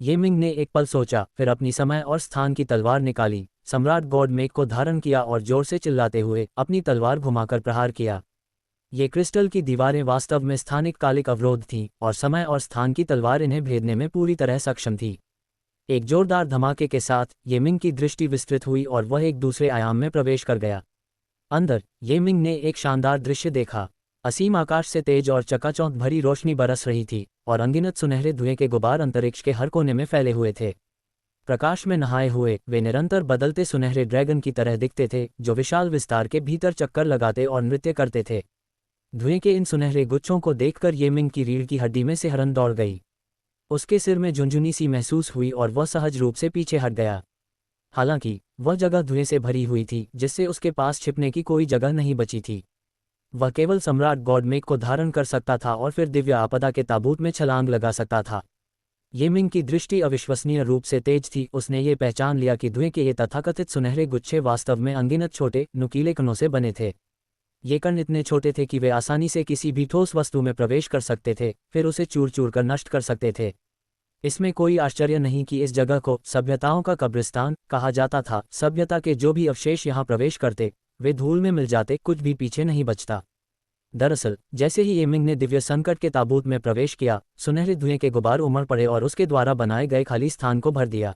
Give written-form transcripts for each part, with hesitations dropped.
ये मिंग ने एक पल सोचा, फिर अपनी समय और स्थान की तलवार निकाली, सम्राट गॉड मेक को धारण किया और जोर से चिल्लाते हुए अपनी तलवार घुमाकर प्रहार किया। ये क्रिस्टल की दीवारें वास्तव में स्थानिक कालिक अवरोध थीं और समय और स्थान की तलवार इन्हें भेदने में पूरी तरह सक्षम थी। एक जोरदार धमाके के साथ येमिंग की दृष्टि विस्तृत हुई और वह एक दूसरे आयाम में प्रवेश कर गया। अंदर येमिंग ने एक शानदार दृश्य देखा। असीम आकाश से तेज और चकाचौंध भरी रोशनी बरस रही थी और अनगिनत सुनहरे धुएं के गुबार अंतरिक्ष के हर कोने में फैले हुए थे। प्रकाश में नहाए हुए वे निरंतर बदलते सुनहरे ड्रैगन की तरह दिखते थे, जो विशाल विस्तार के भीतर चक्कर लगाते और नृत्य करते थे। धुएं के इन सुनहरे गुच्छों को देखकर येमिंग की रीढ़ की हड्डी में सिहरन दौड़ गई। उसके सिर में झुंझुनी सी महसूस हुई और वह सहज रूप से पीछे हट गया। हालांकि वह जगह धुएं से भरी हुई थी, जिससे उसके पास छिपने की कोई जगह नहीं बची थी। वह केवल सम्राट गॉडमेक को धारण कर सकता था और फिर दिव्य आपदा के ताबूत में छलांग लगा सकता था। येमिंग की दृष्टि अविश्वसनीय रूप से तेज थी। उसने ये पहचान लिया कि धुएं के ये तथाकथित सुनहरे गुच्छे वास्तव में अनगिनत छोटे नुकीले कणों से बने थे। ये कण इतने छोटे थे कि वे आसानी से किसी भी ठोस वस्तु में प्रवेश कर सकते थे, फिर उसे चूर चूर कर नष्ट कर सकते थे। इसमें कोई आश्चर्य नहीं कि इस जगह को सभ्यताओं का कब्रिस्तान कहा जाता था। सभ्यता के जो भी अवशेष यहाँ प्रवेश करते वे धूल में मिल जाते, कुछ भी पीछे नहीं बचता। दरअसल जैसे ही येमिंग ने दिव्य संकट के ताबूत में प्रवेश किया, सुनहरे धुएं के गुबार उमड़ पड़े और उसके द्वारा बनाए गए खाली स्थान को भर दिया।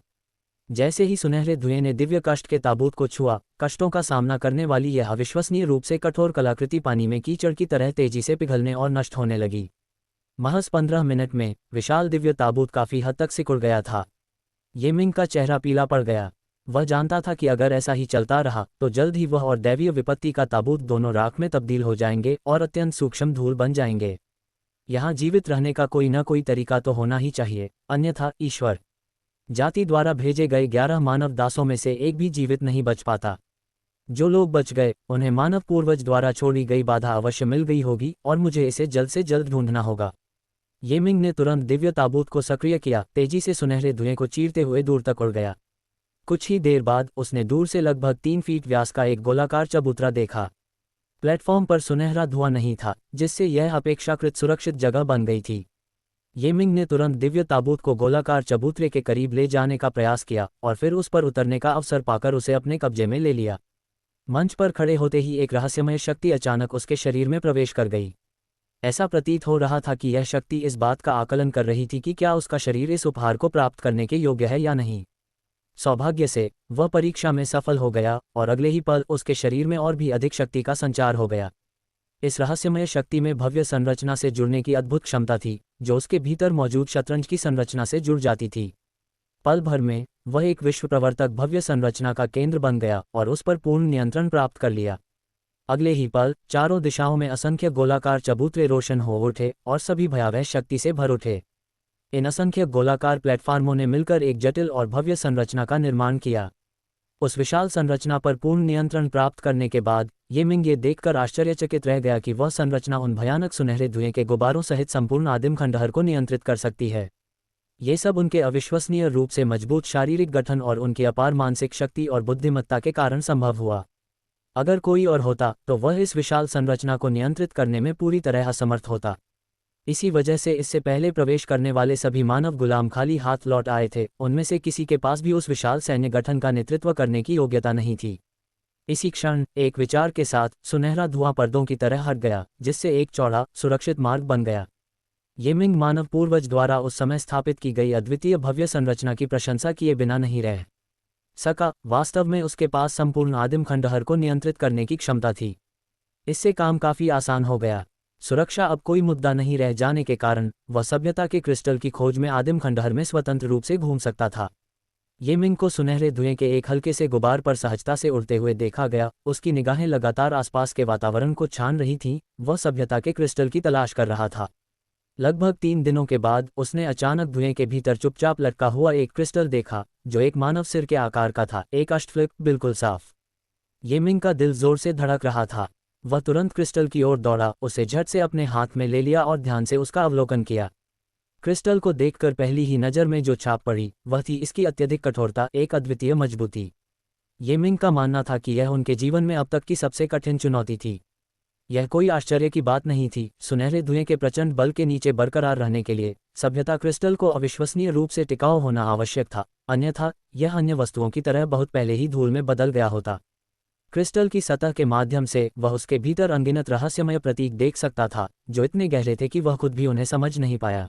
जैसे ही सुनहरे धुएं ने दिव्य कष्ट के ताबूत को छुआ, कष्टों का सामना करने वाली यह अविश्वसनीय रूप से कठोर कलाकृति पानी में कीचड़ की तरह तेजी से पिघलने और नष्ट होने लगी। महज 15 मिनट में विशाल दिव्य ताबूत काफी हद तक सिकुड़ गया था। येमिंग का चेहरा पीला पड़ गया। वह जानता था कि अगर ऐसा ही चलता रहा तो जल्द ही वह और दैवीय विपत्ति का ताबूत दोनों राख में तब्दील हो जाएंगे और अत्यंत सूक्ष्म धूल बन जाएंगे। यहाँ जीवित रहने का कोई न कोई तरीका तो होना ही चाहिए, अन्यथा ईश्वर जाति द्वारा भेजे गए 11 मानव दासों में से एक भी जीवित नहीं बच पाता। जो लोग बच गए उन्हें मानव पूर्वज द्वारा छोड़ी गई बाधा अवश्य मिल गई होगी और मुझे इसे जल्द से जल्द ढूंढना होगा। येमिंग ने तुरंत दिव्य ताबूत को सक्रिय किया, तेजी से सुनहरे धुएं को चीरते हुए दूर तक उड़ गया। कुछ ही देर बाद उसने दूर से लगभग 3 फीट व्यास का एक गोलाकार चबूतरा देखा। प्लेटफॉर्म पर सुनहरा धुआं नहीं था, जिससे यह अपेक्षाकृत सुरक्षित जगह बन गई थी। येमिंग ने तुरंत दिव्य ताबूत को गोलाकार चबूतरे के करीब ले जाने का प्रयास किया और फिर उस पर उतरने का अवसर पाकर उसे अपने कब्जे में ले लिया। मंच पर खड़े होते ही एक रहस्यमय शक्ति अचानक उसके शरीर में प्रवेश कर गई। ऐसा प्रतीत हो रहा था कि यह शक्ति इस बात का आकलन कर रही थी कि क्या उसका शरीर इस उपहार को प्राप्त करने के योग्य है या नहीं। सौभाग्य से वह परीक्षा में सफल हो गया और अगले ही पल उसके शरीर में और भी अधिक शक्ति का संचार हो गया। इस रहस्यमय शक्ति में भव्य संरचना से जुड़ने की अद्भुत क्षमता थी, जो उसके भीतर मौजूद शतरंज की संरचना से जुड़ जाती थी। पल भर में वह एक विश्व प्रवर्तक भव्य संरचना का केंद्र बन गया और उस पर पूर्ण नियंत्रण प्राप्त कर लिया। अगले ही पल चारों दिशाओं में असंख्य गोलाकार चबूतरे रोशन हो उठे और सभी भयावह शक्ति से भर उठे। इन असंख्य गोलाकार प्लेटफार्मों ने मिलकर एक जटिल और भव्य संरचना का निर्माण किया। उस विशाल संरचना पर पूर्ण नियंत्रण प्राप्त करने के बाद येमिंग ये देखकर आश्चर्यचकित रह गया कि वह संरचना उन भयानक सुनहरे धुएं के गुबारों सहित संपूर्ण आदिम खंडहर को नियंत्रित कर सकती है। ये सब उनके अविश्वसनीय रूप से मजबूत शारीरिक गठन और उनकी अपार मानसिक शक्ति और बुद्धिमत्ता के कारण संभव हुआ। अगर कोई और होता तो वह इस विशाल संरचना को नियंत्रित करने में पूरी तरह असमर्थ होता। इसी वजह से इससे पहले प्रवेश करने वाले सभी मानव गुलाम खाली हाथ लौट आए थे। उनमें से किसी के पास भी उस विशाल सैन्य गठन का नेतृत्व करने की योग्यता नहीं थी। इसी क्षण एक विचार के साथ सुनहरा धुआं पर्दों की तरह हट गया, जिससे एक चौड़ा सुरक्षित मार्ग बन गया। येमिंग मानव पूर्वज द्वारा उस समय स्थापित की गई अद्वितीय भव्य संरचना की प्रशंसा किए बिना नहीं रह सका। वास्तव में उसके पास संपूर्ण आदिम खंडहर को नियंत्रित करने की क्षमता थी। इससे काम काफी आसान हो गया। सुरक्षा अब कोई मुद्दा नहीं रह जाने के कारण वह सभ्यता के क्रिस्टल की खोज में आदिम खंडहर में स्वतंत्र रूप से घूम सकता था। येमिंग को सुनहरे धुएं के एक हल्के से गुबार पर सहजता से उड़ते हुए देखा गया। उसकी निगाहें लगातार आसपास के वातावरण को छान रही थीं। वह सभ्यता के क्रिस्टल की तलाश कर रहा था। लगभग 3 दिनों के बाद उसने अचानक धुएं के भीतर चुपचाप लटका हुआ एक क्रिस्टल देखा, जो एक मानव सिर के आकार का था, एक अष्टफ्लिप, बिल्कुल साफ। येमिंग का दिल जोर से धड़क रहा था। वह तुरंत क्रिस्टल की ओर दौड़ा, उसे झट से अपने हाथ में ले लिया और ध्यान से उसका अवलोकन किया। क्रिस्टल को देखकर पहली ही नज़र में जो छाप पड़ी वह थी इसकी अत्यधिक कठोरता, एक अद्वितीय मजबूती। येमिंग का मानना था कि यह उनके जीवन में अब तक की सबसे कठिन चुनौती थी। यह कोई आश्चर्य की बात नहीं थी। सुनहरे धुएं के प्रचंड बल के नीचे बरकरार रहने के लिए सभ्यता क्रिस्टल को अविश्वसनीय रूप से टिकाऊ होना आवश्यक था, अन्यथा यह अन्य वस्तुओं की तरह बहुत पहले ही धूल में बदल गया होता। क्रिस्टल की सतह के माध्यम से वह उसके भीतर अनगिनत रहस्यमय प्रतीक देख सकता था, जो इतने गहरे थे कि वह खुद भी उन्हें समझ नहीं पाया।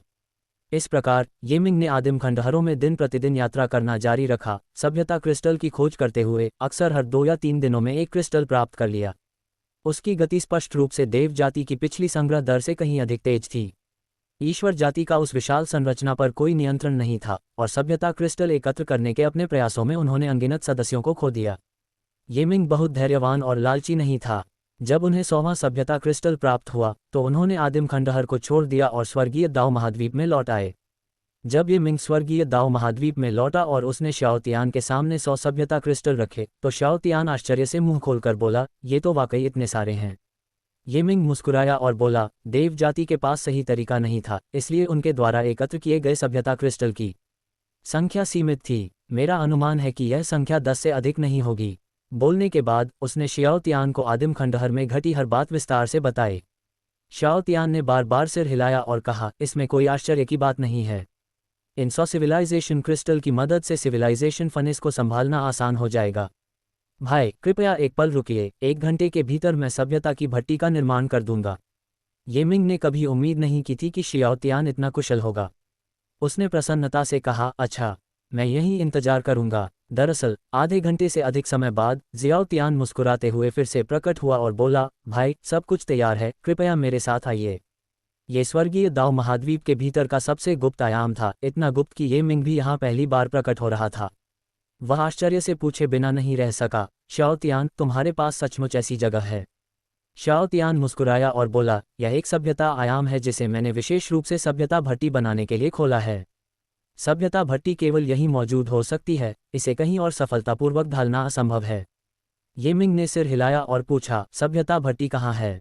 इस प्रकार ये मिंग ने आदिम खंडहरों में दिन प्रतिदिन यात्रा करना जारी रखा, सभ्यता क्रिस्टल की खोज करते हुए अक्सर हर 2 या 3 दिनों में एक क्रिस्टल प्राप्त कर लिया। उसकी गति स्पष्ट रूप से देव जाति की पिछली संग्रह दर से कहीं अधिक तेज थी। ईश्वर जाति का उस विशाल संरचना पर कोई नियंत्रण नहीं था, और सभ्यता क्रिस्टल एकत्र करने के अपने प्रयासों में उन्होंने अनगिनत सदस्यों को खो दिया। ये मिंग बहुत धैर्यवान और लालची नहीं था। जब उन्हें 100वां सभ्यता क्रिस्टल प्राप्त हुआ तो उन्होंने आदिम खंडहर को छोड़ दिया और स्वर्गीय दाओ महाद्वीप में लौट आए। जब ये मिंग स्वर्गीय दाओ महाद्वीप में लौटा और उसने शाओ तियान के सामने 100 सभ्यता क्रिस्टल रखे तो शाओ तियान आश्चर्य से मुंह खोलकर बोला, ये तो वाकई इतने सारे हैं। ये मिंग मुस्कुराया और बोला, देव जाति के पास सही तरीका नहीं था, इसलिए उनके द्वारा एकत्र किए गए सभ्यता क्रिस्टल की संख्या सीमित थी। मेरा अनुमान है कि यह संख्या 10 से अधिक नहीं होगी। बोलने के बाद उसने शाओ तियान को आदिम खंडहर में घटी हर बात विस्तार से बताई। शाओ तियान ने बार बार सिर हिलाया और कहा, इसमें कोई आश्चर्य की बात नहीं है। इन 100 सिविलाइजेशन क्रिस्टल की मदद से सिविलाइजेशन फनेस को संभालना आसान हो जाएगा। भाई कृपया एक पल रुकिए, 1 घंटे के भीतर मैं सभ्यता की भट्टी का निर्माण कर दूंगा। ये मिंग ने कभी उम्मीद नहीं की थी कि शाओ तियान इतना कुशल होगा। उसने प्रसन्नता से कहा, अच्छा, मैं यहीं इंतजार करूंगा। दरअसल आधे घंटे से अधिक समय बाद जियाओ तियान मुस्कुराते हुए फिर से प्रकट हुआ और बोला, भाई सब कुछ तैयार है, कृपया मेरे साथ आइए। ये स्वर्गीय दाओ महाद्वीप के भीतर का सबसे गुप्त आयाम था, इतना गुप्त कि ये मिंग भी यहाँ पहली बार प्रकट हो रहा था। वह आश्चर्य से पूछे बिना नहीं रह सका, शाओ तियान, तुम्हारे पास सचमुच ऐसी जगह है? शाओ तियान मुस्कुराया और बोला, यह एक सभ्यता आयाम है जिसे मैंने विशेष रूप से सभ्यता भट्टी बनाने के लिए खोला है। सभ्यता भट्टी केवल यहीं मौजूद हो सकती है, इसे कहीं और सफलतापूर्वक ढालना असंभव है। ये मिंग ने सिर हिलाया और पूछा, सभ्यता भट्टी कहाँ है?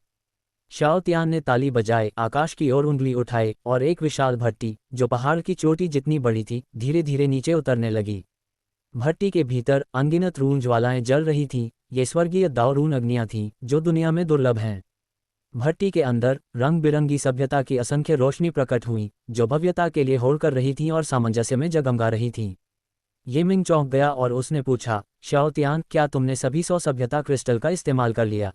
शाओ तियान ने ताली बजाए, आकाश की ओर उंगली उठाए और एक विशाल भट्टी, जो पहाड़ की चोटी जितनी बड़ी थी, धीरे धीरे नीचे उतरने लगी। भट्टी के भीतर अनगिनत रून ज्वालाएं जल रही थीं, ये स्वर्गीय दाओ रून अग्नियां थीं, जो दुनिया में दुर्लभ हैं। भट्टी के अंदर रंग बिरंगी सभ्यता की असंख्य रोशनी प्रकट हुई, जो भव्यता के लिए होड़ कर रही थीं और सामंजस्य में जगमगा रही थीं। ये मिंग चौंक गया और उसने पूछा, शाओ तियान, क्या तुमने सभी 100 सभ्यता क्रिस्टल का इस्तेमाल कर लिया?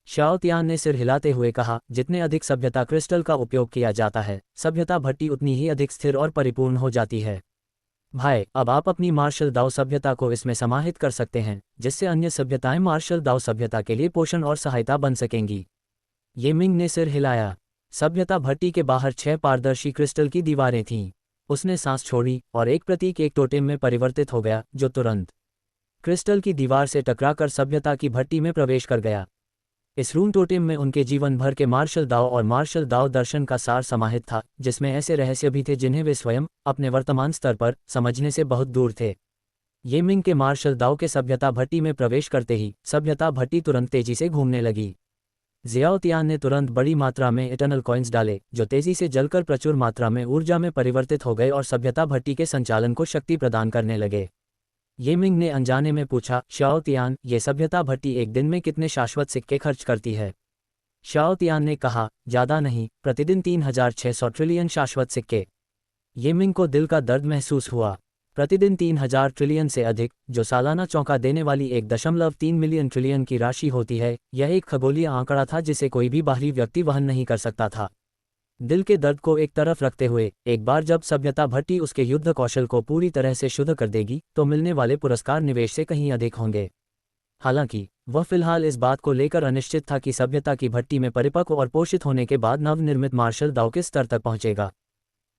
शाओ तियान ने सिर हिलाते हुए कहा, जितने अधिक सभ्यता क्रिस्टल का उपयोग किया जाता है, सभ्यता भट्टी उतनी ही अधिक स्थिर और परिपूर्ण हो जाती है। भाई, अब आप अपनी मार्शल दाओ सभ्यता को इसमें समाहित कर सकते हैं, जिससे अन्य सभ्यताएं मार्शल दाओ सभ्यता के लिए पोषण और सहायता बन सकेंगी। ये मिंग ने सिर हिलाया। सभ्यता भट्टी के बाहर 6 पारदर्शी क्रिस्टल की दीवारें थीं। उसने सांस छोड़ी और एक प्रतीक एक टोटेम में परिवर्तित हो गया, जो तुरंत क्रिस्टल की दीवार से टकराकर सभ्यता की भट्टी में प्रवेश कर गया। इस रून टोटेम में उनके जीवन भर के मार्शल दाओ और मार्शल दाओ दर्शन का सार समाहित था, जिसमें ऐसे रहस्य भी थे जिन्हें वे स्वयं अपने वर्तमान स्तर पर समझने से बहुत दूर थे। ये मिंग के मार्शल दाओ के सभ्यता भट्टी में प्रवेश करते ही सभ्यता भट्टी तुरंत तेजी से घूमने लगी। जियाओ तियान ने तुरंत बड़ी मात्रा में इटर्नल कॉइन्स डाले, जो तेजी से जलकर प्रचुर मात्रा में ऊर्जा में परिवर्तित हो गए और सभ्यता भट्टी के संचालन को शक्ति प्रदान करने लगे। ये मिंग ने अनजाने में पूछा, शाओ तियान, ये सभ्यता भट्टी एक दिन में कितने शाश्वत सिक्के खर्च करती है? शाओ तियान ने कहा, ज़्यादा नहीं, प्रतिदिन 3600 ट्रिलियन शाश्वत सिक्के। ये मिंग को दिल का दर्द महसूस हुआ। प्रतिदिन 3000 ट्रिलियन से अधिक, जो सालाना चौंका देने वाली 1.3 मिलियन ट्रिलियन की राशि होती है, यह एक खगोलीय आंकड़ा था जिसे कोई भी बाहरी व्यक्ति वहन नहीं कर सकता था। दिल के दर्द को एक तरफ रखते हुए, एक बार जब सभ्यता भट्टी उसके युद्ध कौशल को पूरी तरह से शुद्ध कर देगी तो मिलने वाले पुरस्कार निवेश से कहीं अधिक होंगे। हालांकि वह फिलहाल इस बात को लेकर अनिश्चित था कि सभ्यता की भट्टी में परिपक्व और पोषित होने के बाद नवनिर्मित मार्शल दाओ किस स्तर तक पहुंचेगा।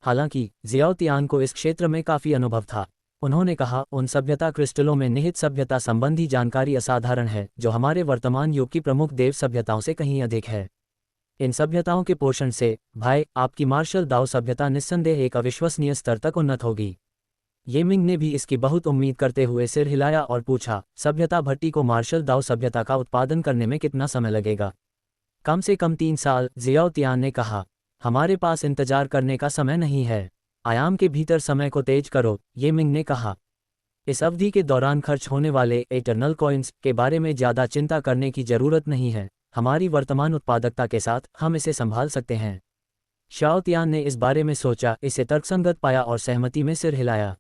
हालांकि जियाओ तियान को इस क्षेत्र में काफ़ी अनुभव था। उन्होंने कहा, उन सभ्यता क्रिस्टलों में निहित सभ्यता संबंधी जानकारी असाधारण है, जो हमारे वर्तमान युग की प्रमुख देव सभ्यताओं से कहीं अधिक है। इन सभ्यताओं के पोषण से, भाई, आपकी मार्शल दाओ सभ्यता निस्संदेह एक अविश्वसनीय स्तर तक उन्नत होगी। ये मिंग ने भी इसकी बहुत उम्मीद करते हुए सिर हिलाया और पूछा, सभ्यता भट्टी को मार्शल दाओ सभ्यता का उत्पादन करने में कितना समय लगेगा? कम से कम 3 साल, जियाओ तियान ने कहा। हमारे पास इंतजार करने का समय नहीं है, आयाम के भीतर समय को तेज करो, ये मिंग ने कहा। इस अवधि के दौरान खर्च होने वाले इटर्नल कॉइन्स के बारे में ज़्यादा चिंता करने की जरूरत नहीं है। हमारी वर्तमान उत्पादकता के साथ हम इसे संभाल सकते हैं। शाओ तियान ने इस बारे में सोचा, इसे तर्कसंगत पाया और सहमति में सिर हिलाया।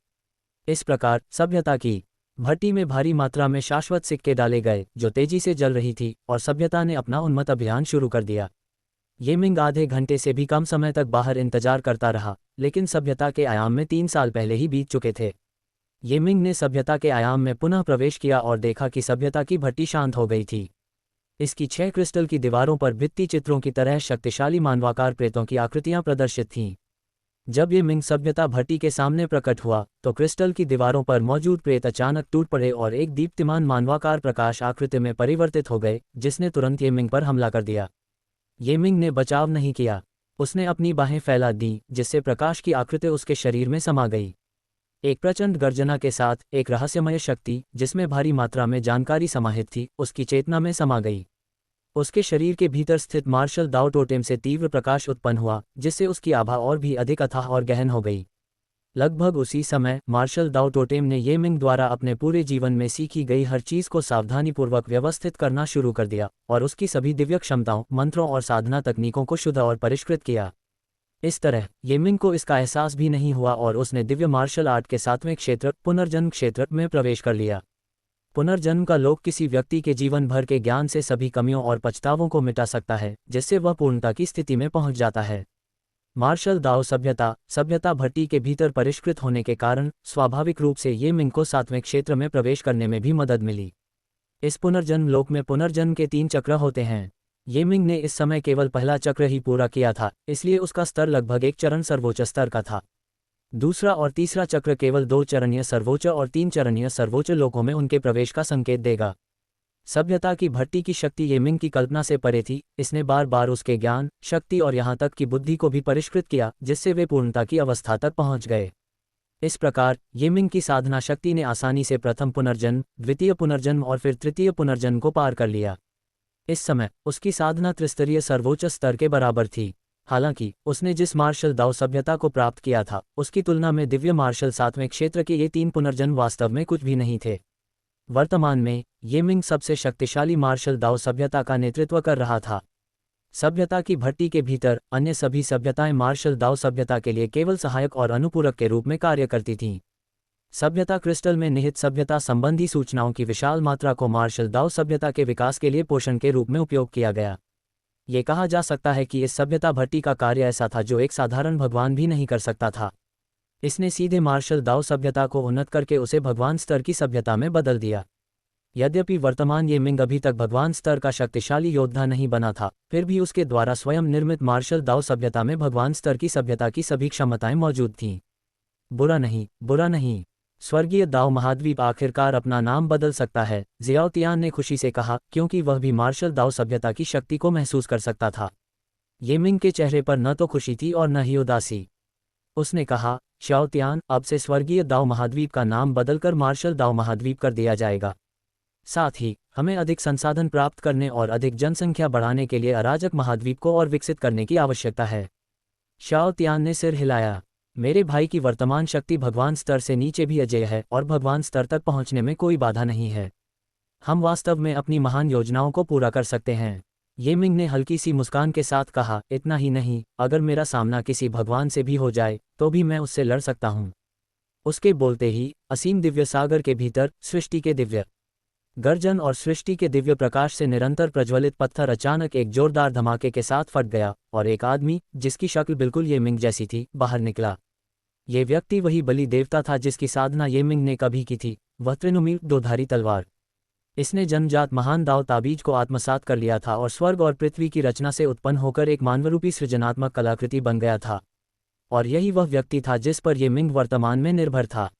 इस प्रकार सभ्यता की भट्टी में भारी मात्रा में शाश्वत सिक्के डाले गए जो तेजी से जल रही थी, और सभ्यता ने अपना उन्मत्त अभियान शुरू कर दिया। ये मिंग आधे घंटे से भी कम समय तक बाहर इंतजार करता रहा, लेकिन सभ्यता के आयाम में 3 साल पहले ही बीत चुके थे। ये मिंग ने सभ्यता के आयाम में पुनः प्रवेश किया और देखा कि सभ्यता की भट्टी शांत हो गई थी। इसकी 6 क्रिस्टल की दीवारों पर भित्ति चित्रों की तरह शक्तिशाली मानवाकार प्रेतों की आकृतियां प्रदर्शित थीं। जब ये मिंग सभ्यता भट्टी के सामने प्रकट हुआ तो क्रिस्टल की दीवारों पर मौजूद प्रेत अचानक टूट पड़े और एक दीप्तिमान मानवाकार प्रकाश आकृति में परिवर्तित हो गए, जिसने तुरंत ये मिंग पर हमला कर दिया। ये मिंग ने बचाव नहीं किया। उसने अपनी बाहें फैला दी, जिससे प्रकाश की आकृति उसके शरीर में समा गई। एक प्रचंड गर्जना के साथ एक रहस्यमय शक्ति, जिसमें भारी मात्रा में जानकारी समाहित थी, उसकी चेतना में समा गई। उसके शरीर के भीतर स्थित मार्शल दाओ टोटेम से तीव्र प्रकाश उत्पन्न हुआ, जिससे उसकी आभा और भी अधिक अथाह और गहन हो गई। लगभग उसी समय मार्शल दाओ टोटेम ने ये मिंग द्वारा अपने पूरे जीवन में सीखी गई हर चीज़ को सावधानीपूर्वक व्यवस्थित करना शुरू कर दिया और उसकी सभी दिव्य क्षमताओं, मंत्रों और साधना तकनीकों को शुद्ध और परिष्कृत किया। इस तरह ये मिंग को इसका एहसास भी नहीं हुआ और उसने दिव्य मार्शल आर्ट के 7वें क्षेत्र, पुनर्जन्म क्षेत्र में प्रवेश कर लिया। पुनर्जन्म का लोक किसी व्यक्ति के जीवन भर के ज्ञान से सभी कमियों और पछतावों को मिटा सकता है, जिससे वह पूर्णता की स्थिति में पहुंच जाता है। मार्शल दाओ सभ्यता भट्टी के भीतर परिष्कृत होने के कारण स्वाभाविक रूप से ये मिंग को 7वें क्षेत्र में प्रवेश करने में भी मदद मिली। इस पुनर्जन्म लोक में पुनर्जन्म के 3 चक्र होते हैं। ये मिंग ने इस समय केवल पहला चक्र ही पूरा किया था, इसलिए उसका स्तर लगभग 1 चरण सर्वोच्च स्तर का था। दूसरा और तीसरा चक्र केवल 2 चरणीय सर्वोच्च और 3 चरणीय सर्वोच्च लोकों में उनके प्रवेश का संकेत देगा। सभ्यता की भट्टी की शक्ति ये मिंग की कल्पना से परे थी। इसने बार बार उसके ज्ञान, शक्ति और यहाँ तक कि बुद्धि को भी परिष्कृत किया, जिससे वे पूर्णता की अवस्था तक पहुँच गए। इस प्रकार ये मिंग की साधना शक्ति ने आसानी से प्रथम पुनर्जन्म, द्वितीय पुनर्जन्म और फिर तृतीय पुनर्जन्म को पार कर लिया। इस समय उसकी साधना त्रिस्तरीय सर्वोच्च स्तर के बराबर थी। हालांकि उसने जिस मार्शल दाओ सभ्यता को प्राप्त किया था, उसकी तुलना में दिव्य मार्शल 7वें क्षेत्र के ये 3 पुनर्जन्म वास्तव में कुछ भी नहीं थे। वर्तमान में ये मिंग सबसे शक्तिशाली मार्शल दाओ सभ्यता का नेतृत्व कर रहा था। सभ्यता की भट्टी के भीतर अन्य सभी सभ्यताएं मार्शल दाओ सभ्यता के लिए केवल सहायक और अनुपूरक के रूप में कार्य करती थीं। सभ्यता क्रिस्टल में निहित सभ्यता संबंधी सूचनाओं की विशाल मात्रा को मार्शल दाओ सभ्यता के विकास के लिए पोषण के रूप में उपयोग किया गया। ये कहा जा सकता है कि इस सभ्यता भट्टी का कार्य ऐसा था जो एक साधारण भगवान भी नहीं कर सकता था। इसने सीधे मार्शल दाओ सभ्यता को उन्नत करके उसे भगवान स्तर की सभ्यता में बदल दिया। यद्यपि वर्तमान ये मिंग अभी तक भगवान स्तर का शक्तिशाली योद्धा नहीं बना था, फिर भी उसके द्वारा स्वयं निर्मित मार्शल दाओ सभ्यता में भगवान स्तर की सभ्यता की सभी क्षमताएं मौजूद थीं। बुरा नहीं, स्वर्गीय दाओ महाद्वीप आखिरकार अपना नाम बदल सकता है, जियाओ तियान ने खुशी से कहा, क्योंकि वह भी मार्शल दाओ सभ्यता की शक्ति को महसूस कर सकता था। ये मिंग के चेहरे पर न तो खुशी थी और न ही उदासी। उसने कहा, शाओ तियान, अब से स्वर्गीय दाओ महाद्वीप का नाम बदलकर मार्शल दाओ महाद्वीप कर दिया जाएगा। साथ ही हमें अधिक संसाधन प्राप्त करने और अधिक जनसंख्या बढ़ाने के लिए अराजक महाद्वीप को और विकसित करने की आवश्यकता है। शाओ तियान ने सिर हिलाया। मेरे भाई की वर्तमान शक्ति भगवान स्तर से नीचे भी अजेय है और भगवान स्तर तक पहुंचने में कोई बाधा नहीं है। हम वास्तव में अपनी महान योजनाओं को पूरा कर सकते हैं। ये मिंग ने हल्की सी मुस्कान के साथ कहा, इतना ही नहीं, अगर मेरा सामना किसी भगवान से भी हो जाए तो भी मैं उससे लड़ सकता हूँ। उसके बोलते ही असीम दिव्य सागर के भीतर सृष्टि के दिव्य गर्जन और सृष्टि के दिव्य प्रकाश से निरंतर प्रज्वलित पत्थर अचानक एक जोरदार धमाके के साथ फट गया और एक आदमी, जिसकी शक्ल बिल्कुल ये मिंग जैसी थी, बाहर निकला। ये व्यक्ति वही बलि देवता था जिसकी साधना ये मिंग ने कभी की थी, वह त्रिनुमी दोधारी तलवार। इसने जन्मजात महान दाओ ताबीज को आत्मसात कर लिया था और स्वर्ग और पृथ्वी की रचना से उत्पन्न होकर एक मानवरूपी सृजनात्मक कलाकृति बन गया था। और यही वह व्यक्ति था जिस पर ये मिंग वर्तमान में निर्भर था।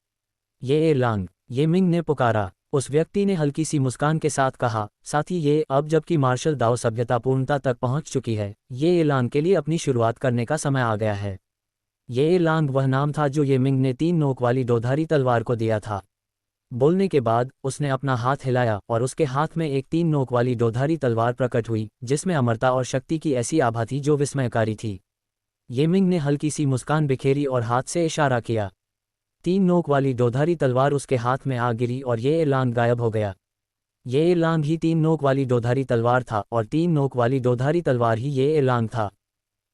ये एलांग, ये मिंग ने पुकारा। उस व्यक्ति ने हल्की सी मुस्कान के साथ कहा, साथ ही ये अब जबकि मार्शल दाओ सभ्यता पूर्णता तक पहुंच चुकी है, ये एलांग के लिए अपनी शुरुआत करने का समय आ गया है। ये एलांग वह नाम था जो ये मिंग ने 3 नोक वाली दोधारी तलवार को दिया था। बोलने के बाद उसने अपना हाथ हिलाया और उसके हाथ में एक 3 नोक वाली दोधारी तलवार प्रकट हुई, जिसमें अमरता और शक्ति की ऐसी आभा थी जो विस्मयकारी थी। ये मिंग ने हल्की सी मुस्कान बिखेरी और हाथ से इशारा किया। 3 नोक वाली दोधारी तलवार उसके हाथ में आ गिरी और ये एलांग गायब हो गया। ये एलांग ही 3 नोक वाली दोधारी तलवार था और 3 नोक वाली दोधारी तलवार ही ये एलांग था।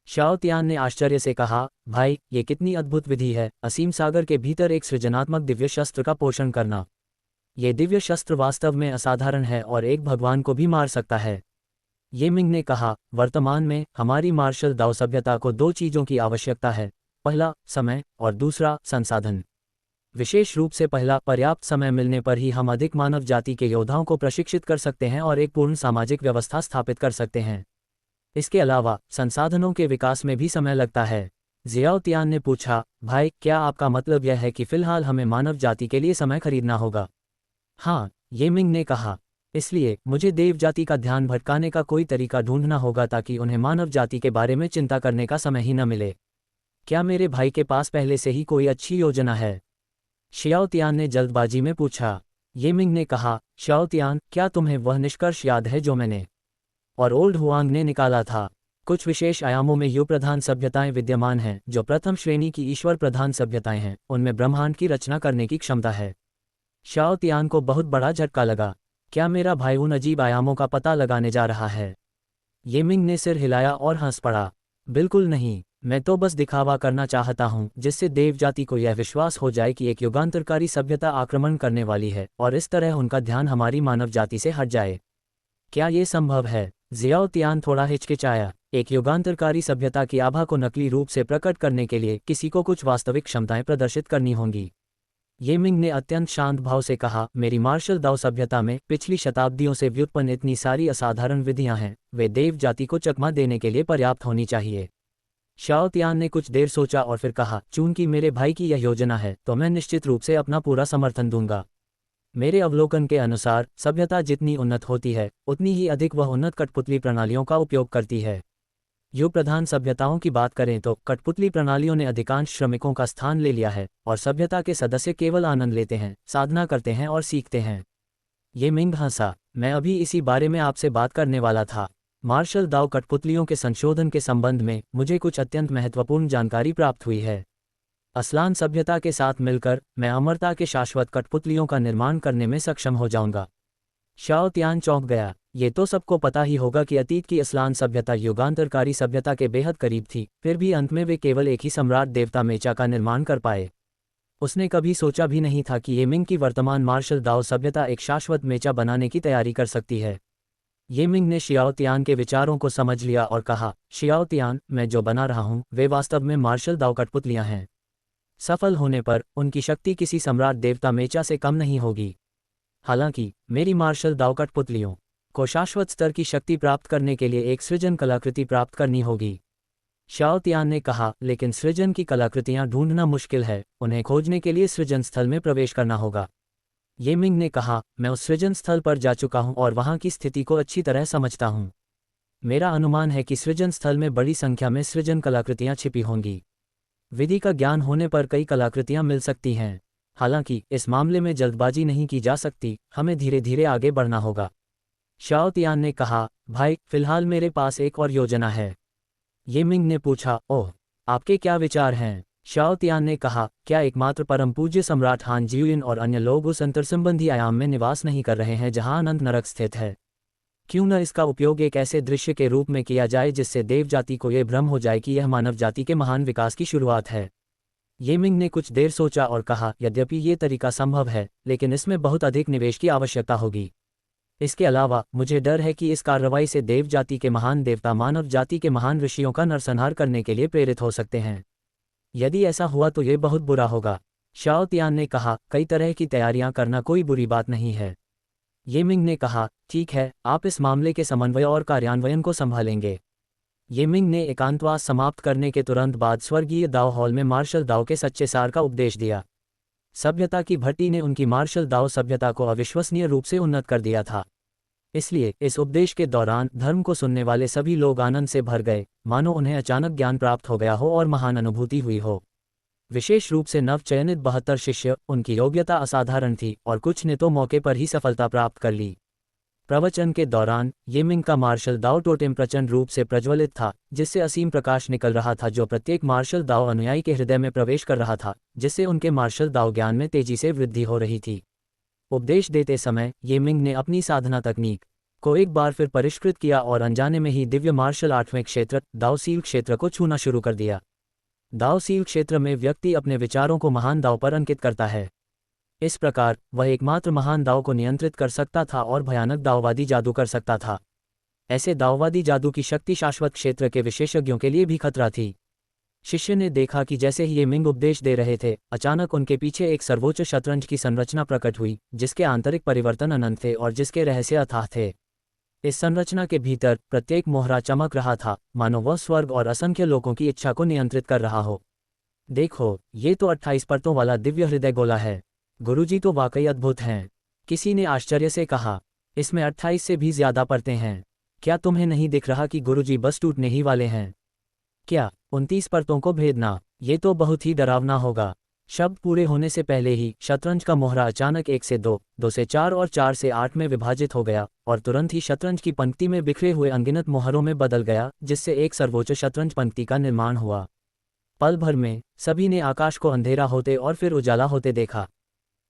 शाओ तियान ने आश्चर्य से कहा, भाई, ये कितनी अद्भुत विधि है, असीम सागर के भीतर एक सृजनात्मक दिव्य शस्त्र का पोषण करना। ये दिव्य शस्त्र वास्तव में असाधारण है और एक भगवान को भी मार सकता है। ये मिंग ने कहा, वर्तमान में हमारी मार्शल दाओ सभ्यता को 2 चीज़ों की आवश्यकता है, पहला समय और दूसरा संसाधन। विशेष रूप से पहला, पर्याप्त समय मिलने पर ही हम अधिक मानव जाति के योद्धाओं को प्रशिक्षित कर सकते हैं और एक पूर्ण सामाजिक व्यवस्था स्थापित कर सकते हैं। इसके अलावा संसाधनों के विकास में भी समय लगता है। जियाओ तियान ने पूछा, भाई, क्या आपका मतलब यह है कि फिलहाल हमें मानव जाति के लिए समय खरीदना होगा? हाँ, ये मिंग ने कहा, इसलिए मुझे देव जाति का ध्यान भटकाने का कोई तरीका ढूंढना होगा ताकि उन्हें मानव जाति के बारे में चिंता करने का समय ही न मिले। क्या मेरे भाई के पास पहले से ही कोई अच्छी योजना है? शियाओ तियान ने जल्दबाजी में पूछा। ये मिंग ने कहा, शाओ तियान, क्या तुम्हें वह निष्कर्ष याद है जो मैंने और ओल्ड हुआंग ने निकाला था? कुछ विशेष आयामों में युग प्रधान सभ्यताएं विद्यमान हैं जो प्रथम श्रेणी की ईश्वर प्रधान सभ्यताएं हैं, उनमें ब्रह्मांड की रचना करने की क्षमता है। शाओ तियान को बहुत बड़ा झटका लगा। क्या मेरा भाई उन अजीब आयामों का पता लगाने जा रहा है? ये मिंग ने सिर हिलाया और हंस पड़ा। बिल्कुल नहीं, मैं तो बस दिखावा करना चाहता हूँ जिससे देव जाति को यह विश्वास हो जाए कि एक युगांतरकारी सभ्यता आक्रमण करने वाली है और इस तरह उनका ध्यान हमारी मानव जाति से हट जाए। क्या ये संभव है? जियाओ तियान थोड़ा हिचकिचाया। एक युगांतरकारी सभ्यता की आभा को नकली रूप से प्रकट करने के लिए किसी को कुछ वास्तविक क्षमताएं प्रदर्शित करनी होंगी। ये मिंग ने अत्यंत शांत भाव से कहा, मेरी मार्शल दाओ सभ्यता में पिछली शताब्दियों से व्युत्पन्न इतनी सारी असाधारण विधियां हैं, वे देव जाति को चकमा देने के लिए पर्याप्त होनी चाहिए। शाओ तियान ने कुछ देर सोचा और फिर कहा, चूंकि मेरे भाई की यह योजना है तो मैं निश्चित रूप से अपना पूरा समर्थन दूंगा। मेरे अवलोकन के अनुसार सभ्यता जितनी उन्नत होती है उतनी ही अधिक वह उन्नत कठपुतली प्रणालियों का उपयोग करती है। युग प्रधान सभ्यताओं की बात करें तो कठपुतली प्रणालियों ने अधिकांश श्रमिकों का स्थान ले लिया है और सभ्यता के सदस्य केवल आनंद लेते हैं, साधना करते हैं और सीखते हैं। ये मिंग हंसा। मैं अभी इसी बारे में आपसे बात करने वाला था। मार्शल दाओ कठपुतलियों के संशोधन के संबंध में मुझे कुछ अत्यंत महत्वपूर्ण जानकारी प्राप्त हुई है। असलान सभ्यता के साथ मिलकर मैं अमरता के शाश्वत कठपुतलियों का निर्माण करने में सक्षम हो जाऊंगा। शाओ तियान चौंक गया। ये तो सबको पता ही होगा कि अतीत की असलान सभ्यता युगांतरकारी सभ्यता के बेहद करीब थी, फिर भी अंत में वे केवल एक ही सम्राट देवता मेचा का निर्माण कर पाए। उसने कभी सोचा भी नहीं था कि ये मिंग की वर्तमान मार्शल दाओ सभ्यता एक शाश्वत मेचा बनाने की तैयारी कर सकती है। ये मिंग ने शियाओ तियान के विचारों को समझ लिया और कहा, शियाओ तियान, मैं जो बना रहा हूँ वे वास्तव में मार्शल दाओ कठपुतलियाँ हैं। सफल होने पर उनकी शक्ति किसी सम्राट देवता मेचा से कम नहीं होगी। हालांकि मेरी मार्शल दाओ कठपुतलियों को शाश्वत स्तर की शक्ति प्राप्त करने के लिए एक सृजन कलाकृति प्राप्त करनी होगी। शाओ तियान ने कहा, लेकिन सृजन की कलाकृतियां ढूंढना मुश्किल है, उन्हें खोजने के लिए सृजन स्थल में प्रवेश करना होगा। ये मिंग ने कहा, मैं उस सृजन स्थल पर जा चुका हूं और वहां की स्थिति को अच्छी तरह समझता हूं। मेरा अनुमान है कि सृजन स्थल में बड़ी संख्या में सृजन कलाकृतियां छिपी होंगी। विधि का ज्ञान होने पर कई कलाकृतियां मिल सकती हैं। हालांकि इस मामले में जल्दबाजी नहीं की जा सकती, हमें धीरे धीरे आगे बढ़ना होगा। शाओ तियान ने कहा, भाई, फिलहाल मेरे पास एक और योजना है। ये मिंग ने पूछा, ओह, आपके क्या विचार हैं? शाओ तियान ने कहा, क्या एकमात्र परम पूज्य सम्राट हान जियुइन और अन्य लोग उस अंतर्संबंधी आयाम में निवास नहीं कर रहे हैं जहां अनंत नरक स्थित है? क्यों न इसका उपयोग एक ऐसे दृश्य के रूप में किया जाए जिससे देव जाति को यह भ्रम हो जाए कि यह मानव जाति के महान विकास की शुरुआत है। ये मिंग ने कुछ देर सोचा और कहा, यद्यपि ये तरीका संभव है, लेकिन इसमें बहुत अधिक निवेश की आवश्यकता होगी। इसके अलावा मुझे डर है कि इस कार्रवाई से देव जाति के महान देवता मानव जाति के महान ऋषियों का नरसंहार करने के लिए प्रेरित हो सकते हैं। यदि ऐसा हुआ तो ये बहुत बुरा होगा। शाओ तियान ने कहा, कई तरह की तैयारियां करना कोई बुरी बात नहीं है। ये मिंग ने कहा, ठीक है, आप इस मामले के समन्वय और कार्यान्वयन को संभालेंगे। ये मिंग ने एकांतवास समाप्त करने के तुरंत बाद स्वर्गीय दाओ हॉल में मार्शल दाओ के सच्चे सार का उपदेश दिया। सभ्यता की भट्टी ने उनकी मार्शल दाओ सभ्यता को अविश्वसनीय रूप से उन्नत कर दिया था। इसलिए इस उपदेश के दौरान धर्म को सुनने वाले सभी लोग आनंद से भर गए, मानो उन्हें अचानक ज्ञान प्राप्त हो गया हो और महान अनुभूति हुई हो। विशेष रूप से नवचयनित 72 शिष्य, उनकी योग्यता असाधारण थी और कुछ ने तो मौके पर ही सफलता प्राप्त कर ली। प्रवचन के दौरान ये मिंग का मार्शल दाओ टोटेम प्रचंड रूप से प्रज्वलित था, जिससे असीम प्रकाश निकल रहा था जो प्रत्येक मार्शल दाओ अनुयायी के हृदय में प्रवेश कर रहा था, जिससे उनके मार्शल दाओ ज्ञान में तेजी से वृद्धि हो रही थी। उपदेश देते समय ये मिंग ने अपनी साधना तकनीक को एक बार फिर परिष्कृत किया और अनजाने में ही दिव्य मार्शल आर्ट क्षेत्र दाओ सील क्षेत्र को छूना शुरू कर दिया। दाओ सील क्षेत्र में व्यक्ति अपने विचारों को महान दाव पर अंकित करता है। इस प्रकार वह एकमात्र महान दाव को नियंत्रित कर सकता था और भयानक दाववादी जादू कर सकता था। ऐसे दाववादी जादू की शक्ति शाश्वत क्षेत्र के विशेषज्ञों के लिए भी खतरा थी। शिष्य ने देखा कि जैसे ही ये मिंग उपदेश दे रहे थे, अचानक उनके पीछे एक सर्वोच्च शतरंज की संरचना प्रकट हुई, जिसके आंतरिक परिवर्तन अनंत थे और जिसके रहस्य अथाह थे। इस संरचना के भीतर प्रत्येक मोहरा चमक रहा था, मानो वह स्वर्ग और असंख्य लोगों की इच्छा को नियंत्रित कर रहा हो। देखो, ये तो 28 परतों वाला दिव्य हृदय गोला है। गुरुजी तो वाकई अद्भुत हैं, किसी ने आश्चर्य से कहा। इसमें 28 से भी ज्यादा परतें हैं। क्या तुम्हें नहीं दिख रहा कि गुरुजी बस टूटने ही वाले हैं? क्या 29 परतों को भेदना, ये तो बहुत ही डरावना होगा। शब्द पूरे होने से पहले ही शतरंज का मोहरा अचानक 1 से 2, 2 से 4 और 4 से 8 में विभाजित हो गया और तुरंत ही शतरंज की पंक्ति में बिखरे हुए अनगिनत मोहरों में बदल गया, जिससे एक सर्वोच्च शतरंज पंक्ति का निर्माण हुआ। पल भर में सभी ने आकाश को अंधेरा होते और फिर उजाला होते देखा।